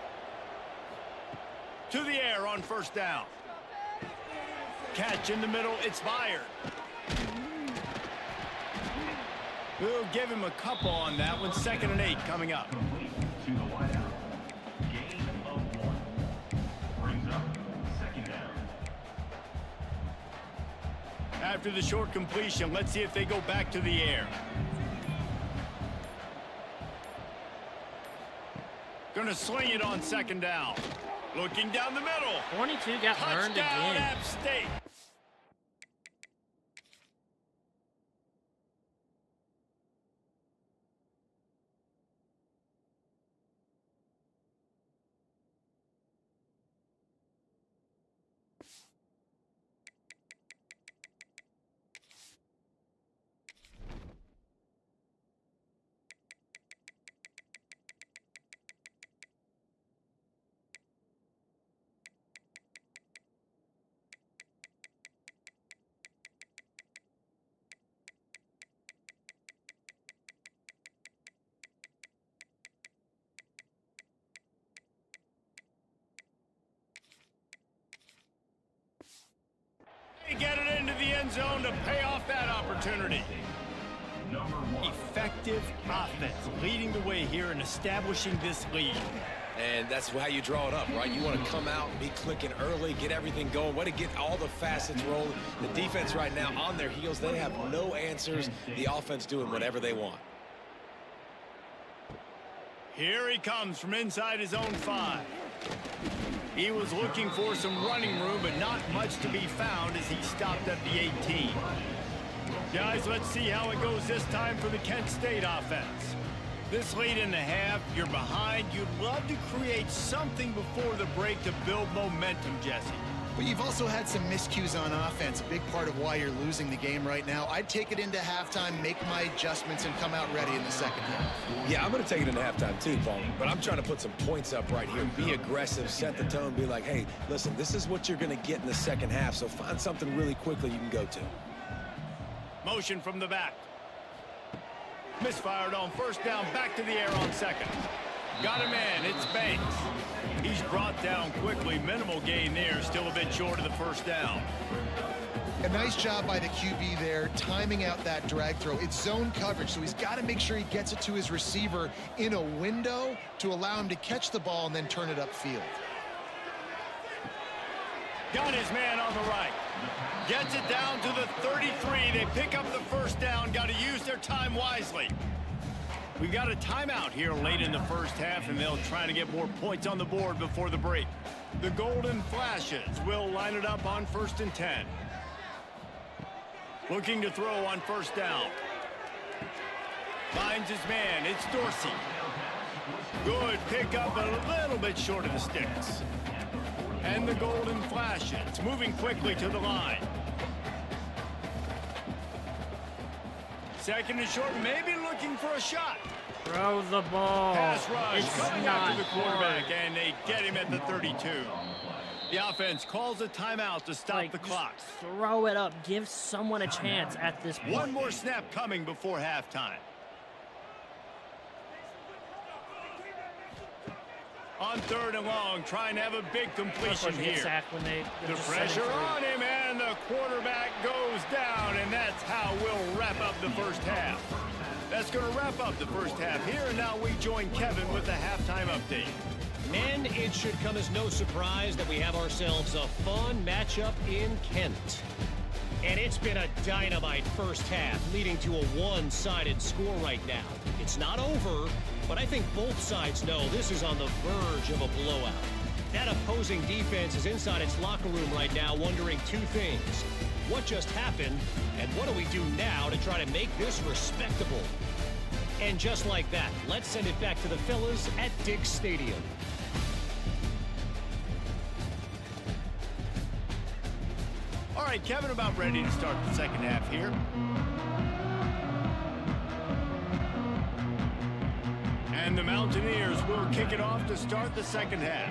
To the air on 1st down. Catch in the middle. It's fired. We'll give him a couple on that one. 2nd and 8 coming up. Complete to the wideout. Gain of 1. Brings up 2nd down. After the short completion, let's see if they go back to the air. Gonna sling it on 2nd down. Looking down the middle. 22 got burned Touchdown, again. App State. end zone to pay off that opportunity. Number 1. Effective offense leading the way here and establishing this lead. And that's how you draw it up, right? You want to come out and be clicking early, get everything going, want to get all the facets rolling. The defense right now on their heels, they have no answers. The offense doing whatever they want. Here he comes from inside his own 5. He was looking for some running room, but not much to be found as he stopped at the 18. Guys, let's see how it goes this time for the Kent State offense. This late in the half, you're behind. You'd love to create something before the break to build momentum, Jesse. But you've also had some miscues on offense, a big part of why you're losing the game right now. I'd take it into halftime, make my adjustments, and come out ready in the second half. Yeah, I'm going to take it into halftime too, Paul. But I'm trying to put some points up right here. Be aggressive, set the tone, be like, hey, listen, this is what you're going to get in the second half, so find something really quickly you can go to. Motion from the back. Misfired on first down, back to the air on second. Got him in, it's Banks. He's brought down quickly, minimal gain there, still a bit short of the first down. A nice job by the QB there, timing out that drag throw. It's zone coverage, so he's got to make sure he gets it to his receiver in a window to allow him to catch the ball and then turn it upfield. Got his man on the right. Gets it down to the 33. They pick up the first down. Got to use their time wisely. We've got a timeout here late in the first half, and they'll try to get more points on the board before the break. The Golden Flashes will line it up on 1st and 10. Looking to throw on first down. Finds his man. It's Dorsey. Good pickup, but a little bit short of the sticks. And the Golden Flashes moving quickly to the line. Second and short, maybe looking for a shot. Throw the ball. Pass rush It's coming not after the quarterback, hard. and they get him at the 32. The offense calls a timeout to stop Like, the clock. just throw it up. Give someone a chance at this point. One more snap coming before halftime. On 3rd and long, trying to have a big completion here. Sacked when they're The just pressure setting on him, and the quarterback goes down, and that's how we'll wrap up the first half. That's going to wrap up the first half here, and now we join Kevin with the halftime update. And it should come as no surprise that we have ourselves a fun matchup in Kent. And it's been a dynamite first half, leading to a one-sided score right now. It's not over, but I think both sides know this is on the verge of a blowout. That opposing defense is inside its locker room right now wondering two things. What just happened, and what do we do now to try to make this respectable? And just like that, let's send it back to the fellas at Diggs Stadium. All right, Kevin, about ready to start the second half here. And the Mountaineers will kick it off to start the second half.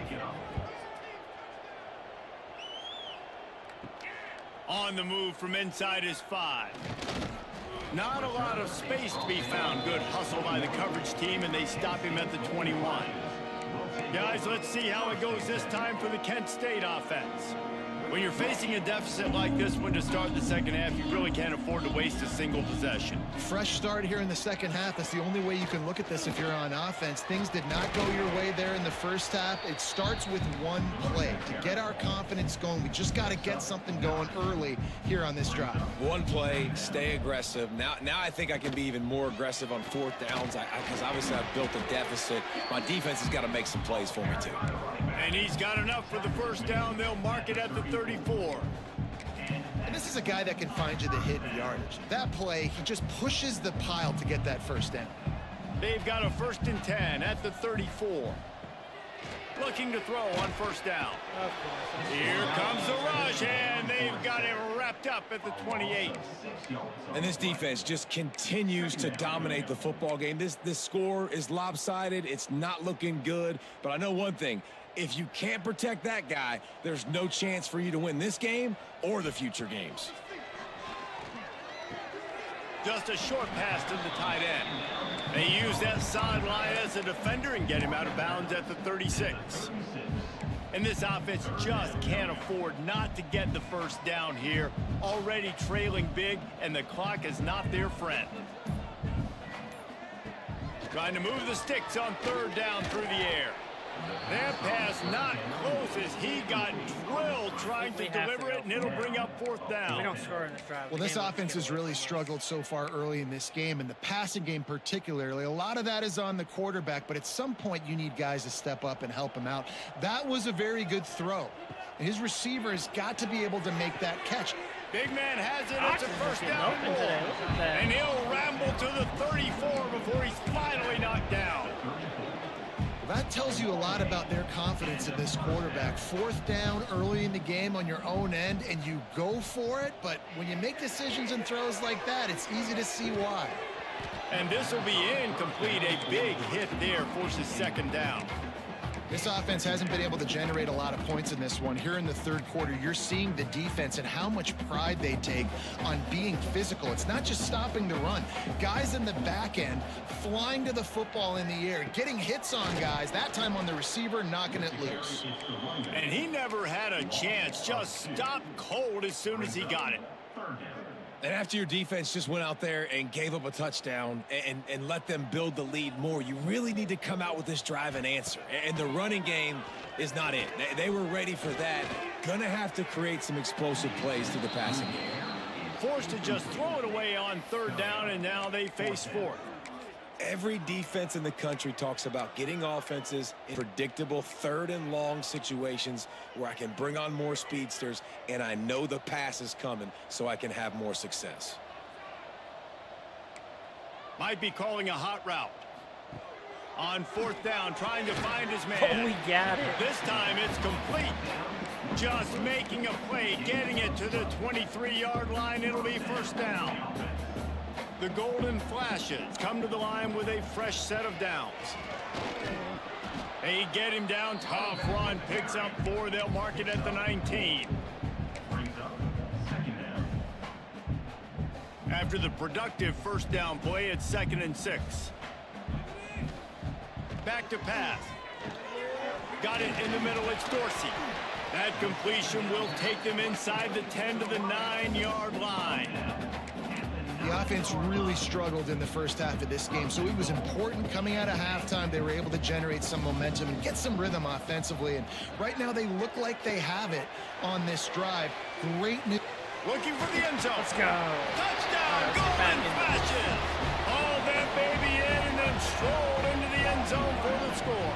On the move from inside his 5. Not a lot of space to be found. Good hustle by the coverage team, and they stop him at the 21. Guys, let's see how it goes this time for the Kent State offense. When you're facing a deficit like this one to start the second half, you really can't afford to waste a single possession. Fresh start here in the second half. That's the only way you can look at this if you're on offense. Things did not go your way there in the first half. It starts with one play. To get our confidence going, we just got to get something going early here on this drive. One play, stay aggressive. Now I think I can be even more aggressive on 4th downs because obviously I've built a deficit. My defense has got to make some plays for me too. And he's got enough for the first down. They'll mark it at the 34. And this is a guy that can find you the hidden yardage. That play, he just pushes the pile to get that first down. They've got a 1st and 10 at the 34. Looking to throw on first down. Here comes the rush, and they've got it wrapped up at the 28. And this defense just continues to dominate the football game. This score is lopsided. It's not looking good. But I know one thing. If you can't protect that guy, there's no chance for you to win this game or the future games. Just a short pass to the tight end. They use that sideline as a defender and get him out of bounds at the 36. And this offense just can't afford not to get the first down here. Already trailing big, and the clock is not their friend. Trying to move the sticks on third down through the air. That pass not close as he got drilled trying to deliver it, and it'll bring up fourth down. We don't score in this drive. Well, this offense has really struggled so far early in this game, and the passing game particularly. A lot of that is on the quarterback, but at some point you need guys to step up and help him out. That was a very good throw. And his receiver has got to be able to make that catch. Big man has it. It's a first down ball. And he'll ramble to the 34 before he's finally knocked down. That tells you a lot about their confidence in this quarterback. Fourth down early in the game on your own end, and you go for it. But when you make decisions and throws like that, it's easy to see why. And this will be incomplete. A big hit there forces second down. This offense hasn't been able to generate a lot of points in this one. Here in the third quarter, you're seeing the defense and how much pride they take on being physical. It's not just stopping the run. Guys in the back end flying to the football in the air, getting hits on guys, that time on the receiver, knocking it loose. And he never had a chance. Just stopped cold as soon as he got it. And after your defense just went out there and gave up a touchdown and let them build the lead more, you really need to come out with this drive and answer. And the running game is not it. They were ready for that. Gonna have to create some explosive plays through the passing game. Forced to just throw it away on third down, and now they face fourth. Every defense in the country talks about getting offenses in predictable third and long situations where I can bring on more speedsters and I know the pass is coming so I can have more success. Might be calling a hot route. On fourth down, trying to find his man. Oh, we got it. This time it's complete. Just making a play, getting it to the 23-yard line. It'll be first down. The Golden Flashes come to the line with a fresh set of downs. They get him down. Tough run. Picks up 4. They'll mark it at the 19. Brings up second down. After the productive first down play, it's 2nd and 6. Back to pass. Got it in the middle. It's Dorsey. That completion will take them inside the 10 to the 9-yard line. The offense really struggled in the first half of this game, so it was important coming out of halftime. They were able to generate some momentum and get some rhythm offensively, and right now they look like they have it on this drive. Great news. Looking for the end zone. Let's go. Touchdown, Golden Flashes. Hauled that baby in and then strolled into the end zone for the score.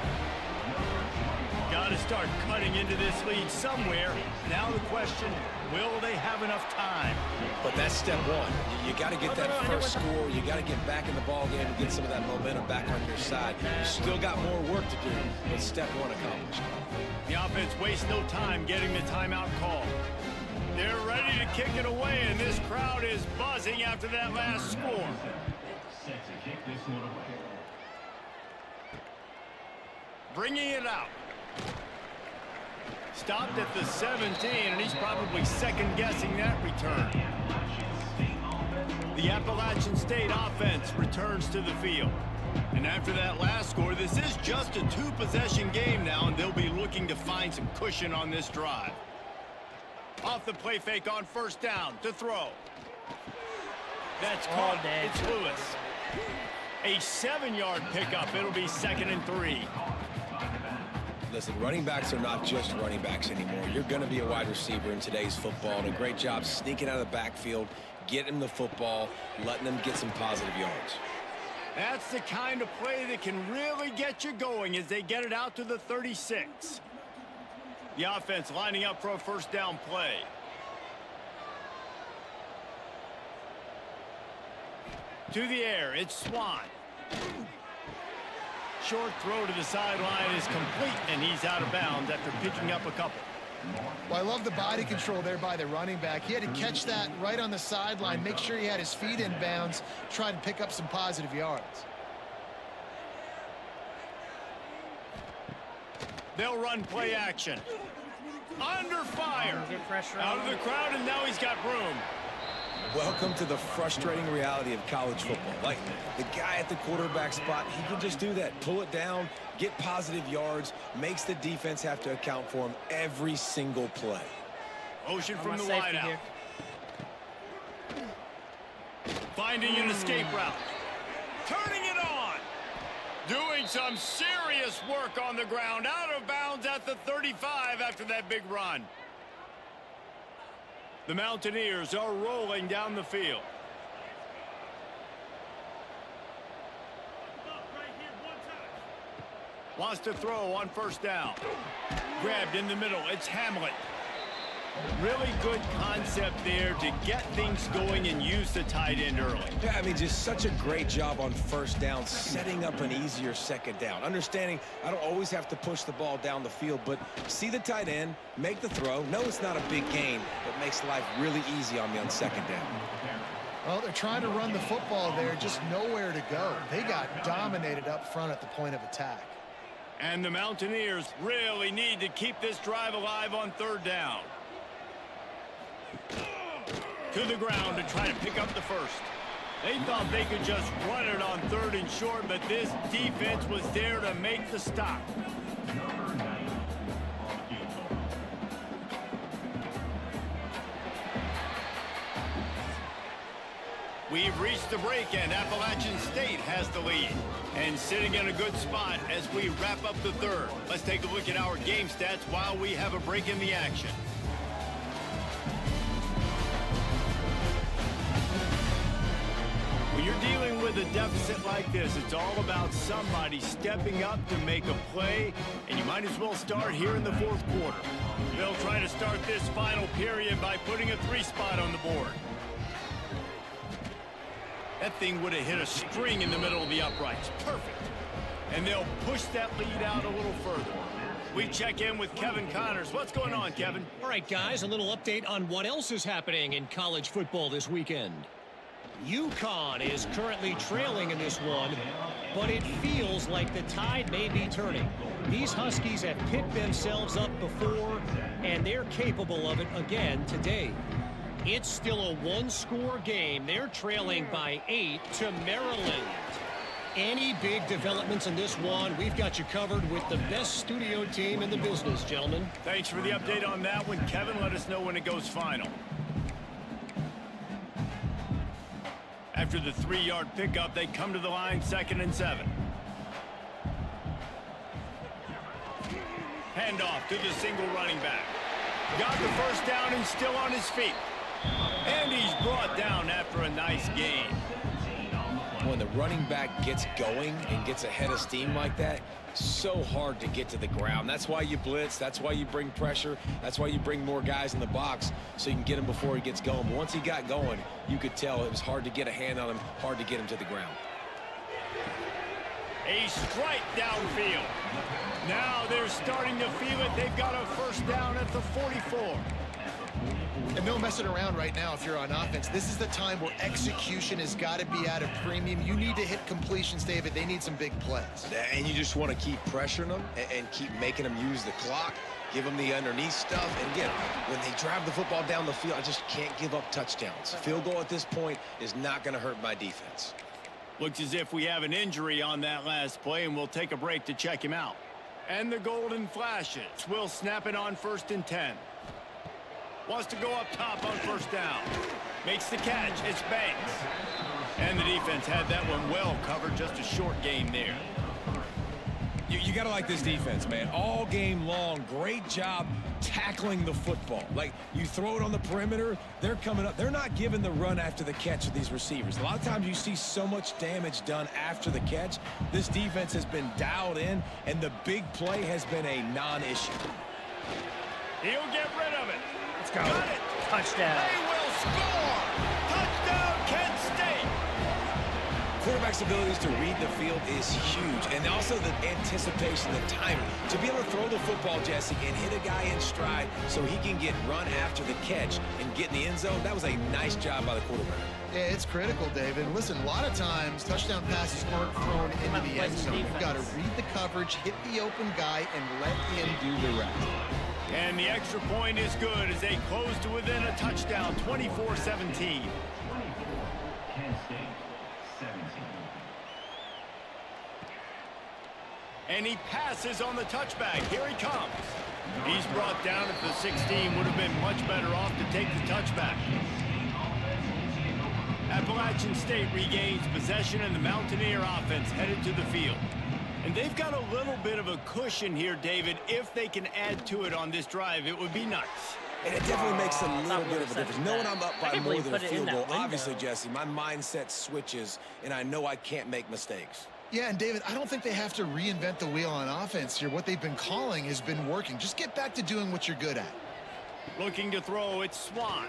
Got to start cutting into this lead somewhere. Now the question, will they have enough time? But that's step one. You got to get that first score. You got to get back in the ball game and get some of that momentum back on your side. You still got more work to do, but step one accomplished. The offense wastes no time getting the timeout call. They're ready to kick it away, and this crowd is buzzing after that last score. Set to kick this one away. Bringing it out. Stopped at the 17, and he's probably second-guessing that return. The Appalachian State offense returns to the field. And after that last score, this is just a 2-possession game now, and they'll be looking to find some cushion on this drive. Off the play fake on first down to throw. That's caught. It's Lewis. A 7-yard pickup. It'll be 2nd and 3. Listen, running backs are not just running backs anymore. You're going to be a wide receiver in today's football, and a great job sneaking out of the backfield, getting the football, letting them get some positive yards. That's the kind of play that can really get you going as they get it out to the 36. The offense lining up for a first down play. To the air, it's Swan. Short throw to the sideline is complete, and he's out of bounds after picking up a couple. Well, I love the body control there by the running back. He had to catch that right on the sideline, make sure he had his feet in bounds, try to pick up some positive yards. They'll run play action. Under fire. Get pressure Out on of the him. crowd, and now he's got room. Welcome to the frustrating reality of college football. Like, the guy at the quarterback spot, he can just do that. Pull it down, get positive yards, makes the defense have to account for him every single play. Motion from the safety wideout. here. Finding an escape route. Turning it on. Doing some serious work on the ground. Out of bounds at the 35 after that big run. The Mountaineers are rolling down the field. Wants to throw on first down. Grabbed in the middle. It's Hamlet. Really good concept there to get things going and use the tight end early. Yeah, I mean, just such a great job on first down, setting up an easier second down. Understanding I don't always have to push the ball down the field, but see the tight end, make the throw. No, it's not a big gain, but makes life really easy on me on second down. Well, they're trying to run the football there, just nowhere to go. They got dominated up front at the point of attack. And the Mountaineers really need to keep this drive alive on third down. To the ground to try to pick up the first. They thought they could just run it on third and short, but this defense was there to make the stop. Number 90 on the field goal. We've reached the break, and Appalachian State has the lead. And sitting in a good spot as we wrap up the third. Let's take a look at our game stats while we have a break in the action. When you're dealing with a deficit like this, it's all about somebody stepping up to make a play, and you might as well start here in the fourth quarter. They'll try to start this final period by putting a 3-spot on the board. That thing would have hit a string in the middle of the uprights. Perfect. And they'll push that lead out a little further. We check in with Kevin Connors. What's going on, Kevin? All right, guys, a little update on what else is happening in college football this weekend. UConn is currently trailing in this one, but it feels like the tide may be turning. These Huskies have picked themselves up before, and they're capable of it again today. It's still a one-score game. They're trailing by 8 to Maryland. Any big developments in this one, we've got you covered with the best studio team in the business, gentlemen. Thanks for the update on that one, Kevin. Let us know when it goes final. After the 3-yard pickup, they come to the line, 2nd and 7. Handoff to the single running back. Got the first down and still on his feet. And he's brought down after a nice gain. When the running back gets going and gets ahead of steam like that, so hard to get to the ground. That's why you blitz. That's why you bring pressure. That's why you bring more guys in the box so you can get him before he gets going. But once he got going, you could tell it was hard to get a hand on him, hard to get him to the ground. A strike downfield. Now they're starting to feel it. They've got a first down at the 44. And no messing around right now if you're on offense. This is the time where execution has got to be at a premium. You need to hit completions, David. They need some big plays. And you just want to keep pressuring them and keep making them use the clock, give them the underneath stuff. And again, when they drive the football down the field, I just can't give up touchdowns. Field goal at this point is not going to hurt my defense. Looks as if we have an injury on that last play, and we'll take a break to check him out. And the golden flashes will snap it on 1st and 10. Wants to go up top on first down. Makes the catch. It's Banks. And the defense had that one well covered. Just a short game there. You got to like this defense, man. All game long, great job tackling the football. Like, you throw it on the perimeter, they're coming up. They're not giving the run after the catch of these receivers. A lot of times you see so much damage done after the catch. This defense has been dialed in, and the big play has been a non-issue. He'll get rid of it. Let's go. Got it. Touchdown. They will score. Touchdown, Kent State. Quarterback's abilities to read the field is huge, and also the anticipation, the timing. To be able to throw the football, Jesse, and hit a guy in stride so he can get run after the catch and get in the end zone, that was a nice job by the quarterback. Yeah, it's critical, David. Listen, a lot of times touchdown passes aren't thrown into the end zone. You've got to read the coverage, hit the open guy, and let him do the rest. And the extra point is good as they close to within a touchdown, 24-17. 24, Kent State, 17. And he passes on the touchback. Here he comes. He's brought down at the 16. Would have been much better off to take the touchback. Appalachian State regains possession, and the Mountaineer offense headed to the field. And they've got a little bit of a cushion here, David. If they can add to it on this drive, it would be nice. And it definitely makes a little bit of a such difference. a Knowing bad- I'm up I by can't more believe than a put it in field that goal, window. obviously, Jesse, my mindset switches, and I know I can't make mistakes. Yeah, and David, I don't think they have to reinvent the wheel on offense here. What they've been calling has been working. Just get back to doing what you're good at. Looking to throw, it's Swan.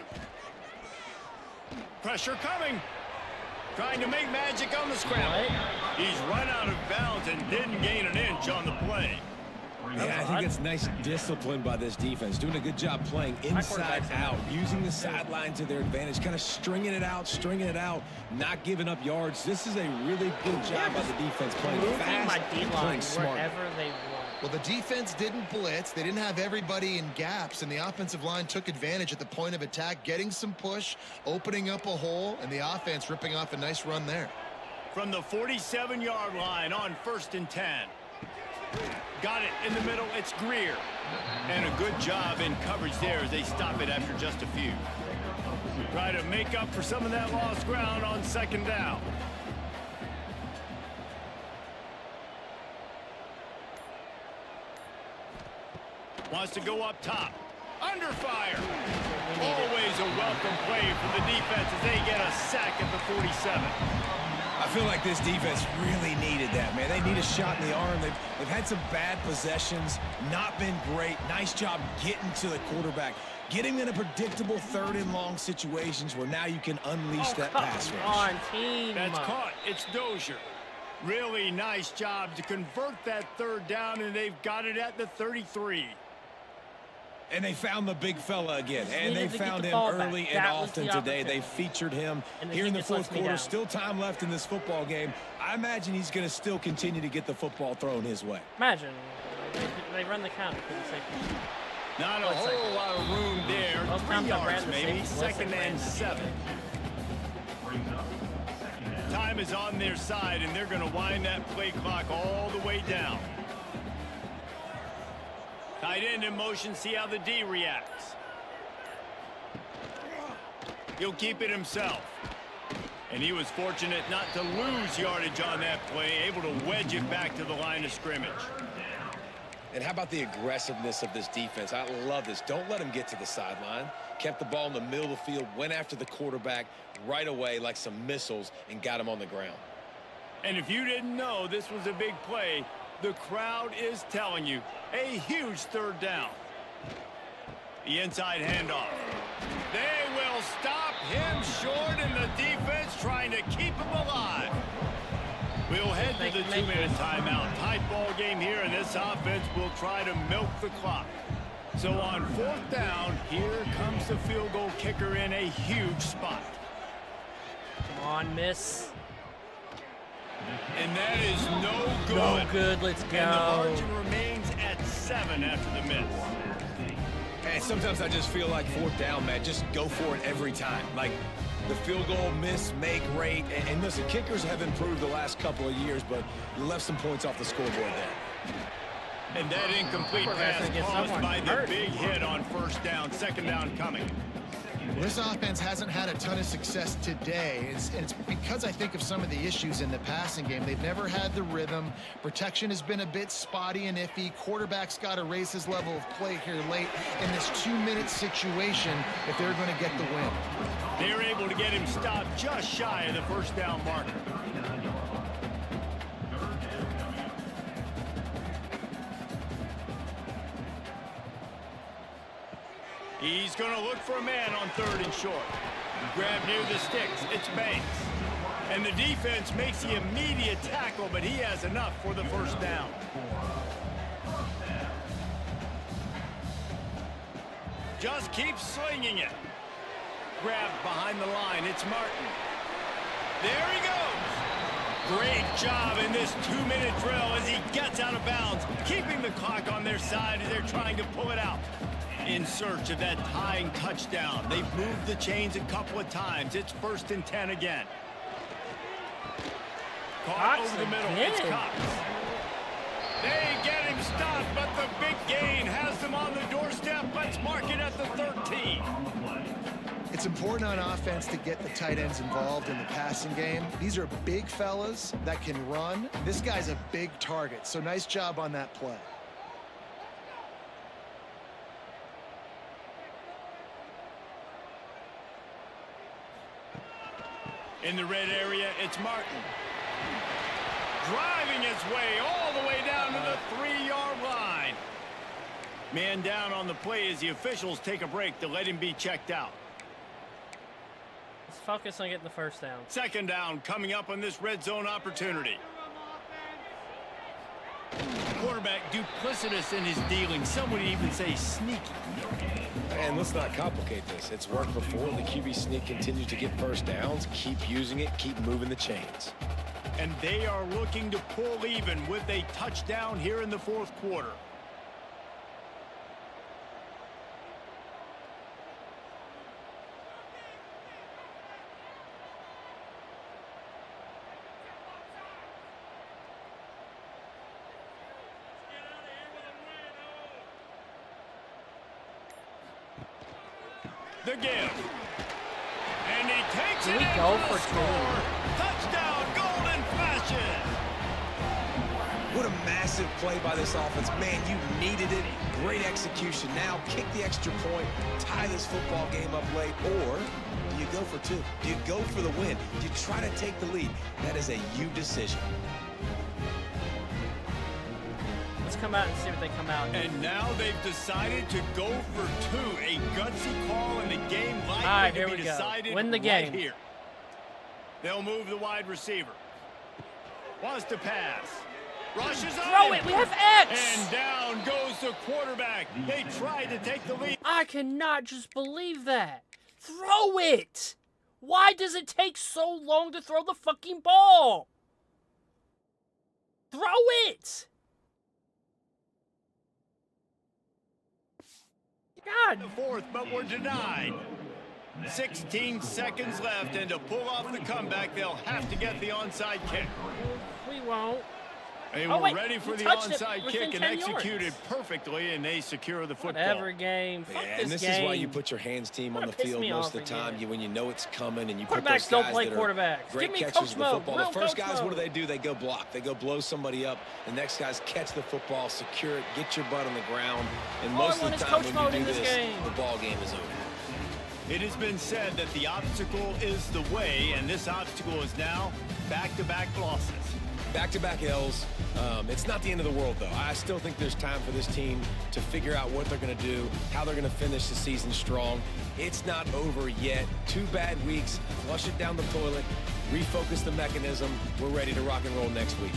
Pressure coming. Trying to make magic on the scramble. He's run out of bounds and didn't gain an inch on the play. Yeah, I think it's nice discipline by this defense. Doing a good job playing inside quarterback's out, using the sideline to their advantage, kind of stringing it out, not giving up yards. This is a really good job by the defense, playing Moving fast my and D-line playing smart. wherever they want. Well, the defense didn't blitz. They didn't have everybody in gaps, and the offensive line took advantage at the point of attack, getting some push, opening up a hole, and the offense ripping off a nice run there. From the 47-yard line on 1st and 10. Got it in the middle. It's Greer. And a good job in coverage there as they stop it after just a few. Try to make up for some of that lost ground on 2nd down. Wants to go up top. Under fire. Always a welcome play for the defense as they get a sack at the 47. I feel like this defense really needed that, man. They need a shot in the arm. They've had some bad possessions, not been great. Nice job getting to the quarterback, getting in a predictable 3rd and long situations where now you can unleash that pass rush. On team. That's caught. It's Dozier. Really nice job to convert that 3rd down, and they've got it at the 33. And they found the big fella again, and they needed to get found the him ball back. early and That was often the today. opportunity. They featured him And here he in the just 4th lets me quarter. down. Still time left in this football game. I imagine he's going to still continue to get the football thrown his way. Imagine. They run the counter for the safety. Not a One whole second. lot of room there. Most 3 times I yards ran the maybe. safety. Less than 2nd and ran. 7. Brings up 2nd down. Time is on their side, and they're going to wind that play clock all the way down. Tight end in motion. See how the D reacts. He'll keep it himself. And he was fortunate not to lose yardage on that play, able to wedge it back to the line of scrimmage. And how about the aggressiveness of this defense? I love this. Don't let him get to the sideline. Kept the ball in the middle of the field, went after the quarterback right away like some missiles and got him on the ground. And if you didn't know this was a big play, the crowd is telling you a huge 3rd down. The inside handoff. They will stop him short, and the defense trying to keep him alive. We'll head to the 2-minute timeout. Tight ball game here, and this offense will try to milk the clock. So on 4th down, here comes the field goal kicker in a huge spot. Come on, miss. And that is no good. No good. Let's And the go. margin remains at 7 after the miss. And sometimes I just feel like 4th down, man, just go for it every time. Like the field goal, miss, make, rate. And listen, kickers have improved the last couple of years, but you left some points off the scoreboard there. And that incomplete Quarterback's pass gonna get caused someone by the hurt. big hit on 1st down. 2nd down coming. This offense hasn't had a ton of success today. It's because I think of some of the issues in the passing game. They've never had the rhythm. Protection has been a bit spotty and iffy. Quarterback's got to raise his level of play here late in this 2-minute situation if they're going to get the win. They're able to get him stopped just shy of the 1st down marker. He's going to look for a man on 3rd and short. Grab near the sticks. It's Banks. And the defense makes the immediate tackle, but he has enough for the 1st down. Just keep slinging it. Grabbed behind the line. It's Martin. There he goes. Great job in this 2-minute drill as he gets out of bounds, keeping the clock on their side as they're trying to pull it out. In search of that tying touchdown. They've moved the chains a couple of times. It's 1st and 10 again. Caught over the middle. It's Cox. They get him stopped, but the big gain has them on the doorstep. Let's mark it at the 13. It's important on offense to get the tight ends involved in the passing game. These are big fellas that can run. This guy's a big target, so nice job on that play. In the red area, it's Martin. Driving his way all the way down to the 3-yard line. Man down on the play as the officials take a break to let him be checked out. Let's focus on getting the first down. 2nd down coming up on this red zone opportunity. Quarterback duplicitous in his dealing. Some would even say sneaky. And let's not complicate this. It's worked before. The QB sneak continues to get first downs. Keep using it. Keep moving the chains. And they are looking to pull even with a touchdown here in the 4th quarter. The give. And he takes it in go for a for score. Touchdown, Golden Flashes. What a massive play by this offense. Man, you needed it. Great execution. Now kick the extra point, tie this football game up late, or do you go for 2? Do you go for the win? Do you try to take the lead? That is a you decision. Let's come out and see what they come out. And now they've decided to go for 2. A gutsy call in the game likely All right, to here be we go. decided Win the right game. here. They'll move the wide receiver. Wants to pass. Rushes Throw on it. him. We have X. And down goes the quarterback. They tried to take the lead. I cannot just believe that. Throw it. Why does it take so long to throw the fucking ball? Throw it. God. The 4th, but we're denied. 16 seconds left, and to pull off the comeback, they'll have to get the onside kick. We won't. They Oh, were wait, ready for he the touched it onside within kick and 10 yards. executed perfectly, and they secure the football. Whatever game. Fuck Yeah, this and this game. is why you put your hands team on the Wanna piss field me most off of the time. again. When you know it's coming and you put those Quarterbacks don't guys play that are quarterbacks. great Give me catchers coach of the mode. football. Real The first coach guys, what mode. do? They go block. They go blow somebody up. The next guys catch the football, secure it, get your butt on the ground. And All I most of want the is time coach when mode you in do this this, game. the ball game is over. It has been said that the obstacle is the way, and this obstacle is now back-to-back losses. Back-to-back L's. It's not the end of the world, though. I still think there's time for this team to figure out what they're going to do, how they're going to finish the season strong. It's not over yet. 2 bad weeks. Flush it down the toilet. Refocus the mechanism. We're ready to rock and roll next week.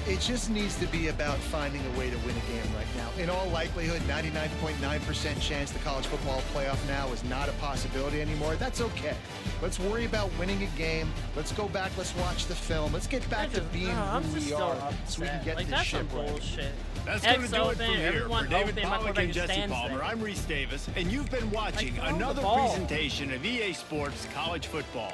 It just needs to be about finding a way to win a game right now. In all likelihood, 99.9% chance the college football playoff now is not a possibility anymore. That's okay. Let's worry about winning a game. Let's go back. Let's watch the film. Let's get back to being I'm who just we so are upset. so we can get like, this that's ship some right. bullshit. That's going to X do it open, from here. everyone For David open, my Pollack quarterback and Jesse stands Palmer, there. I'm Reese Davis, and you've been watching throw the another ball. presentation of EA Sports College Football.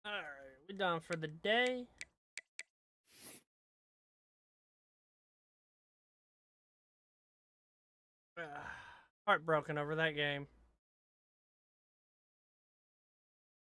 Alright, we're done for the day. Heartbroken over that game.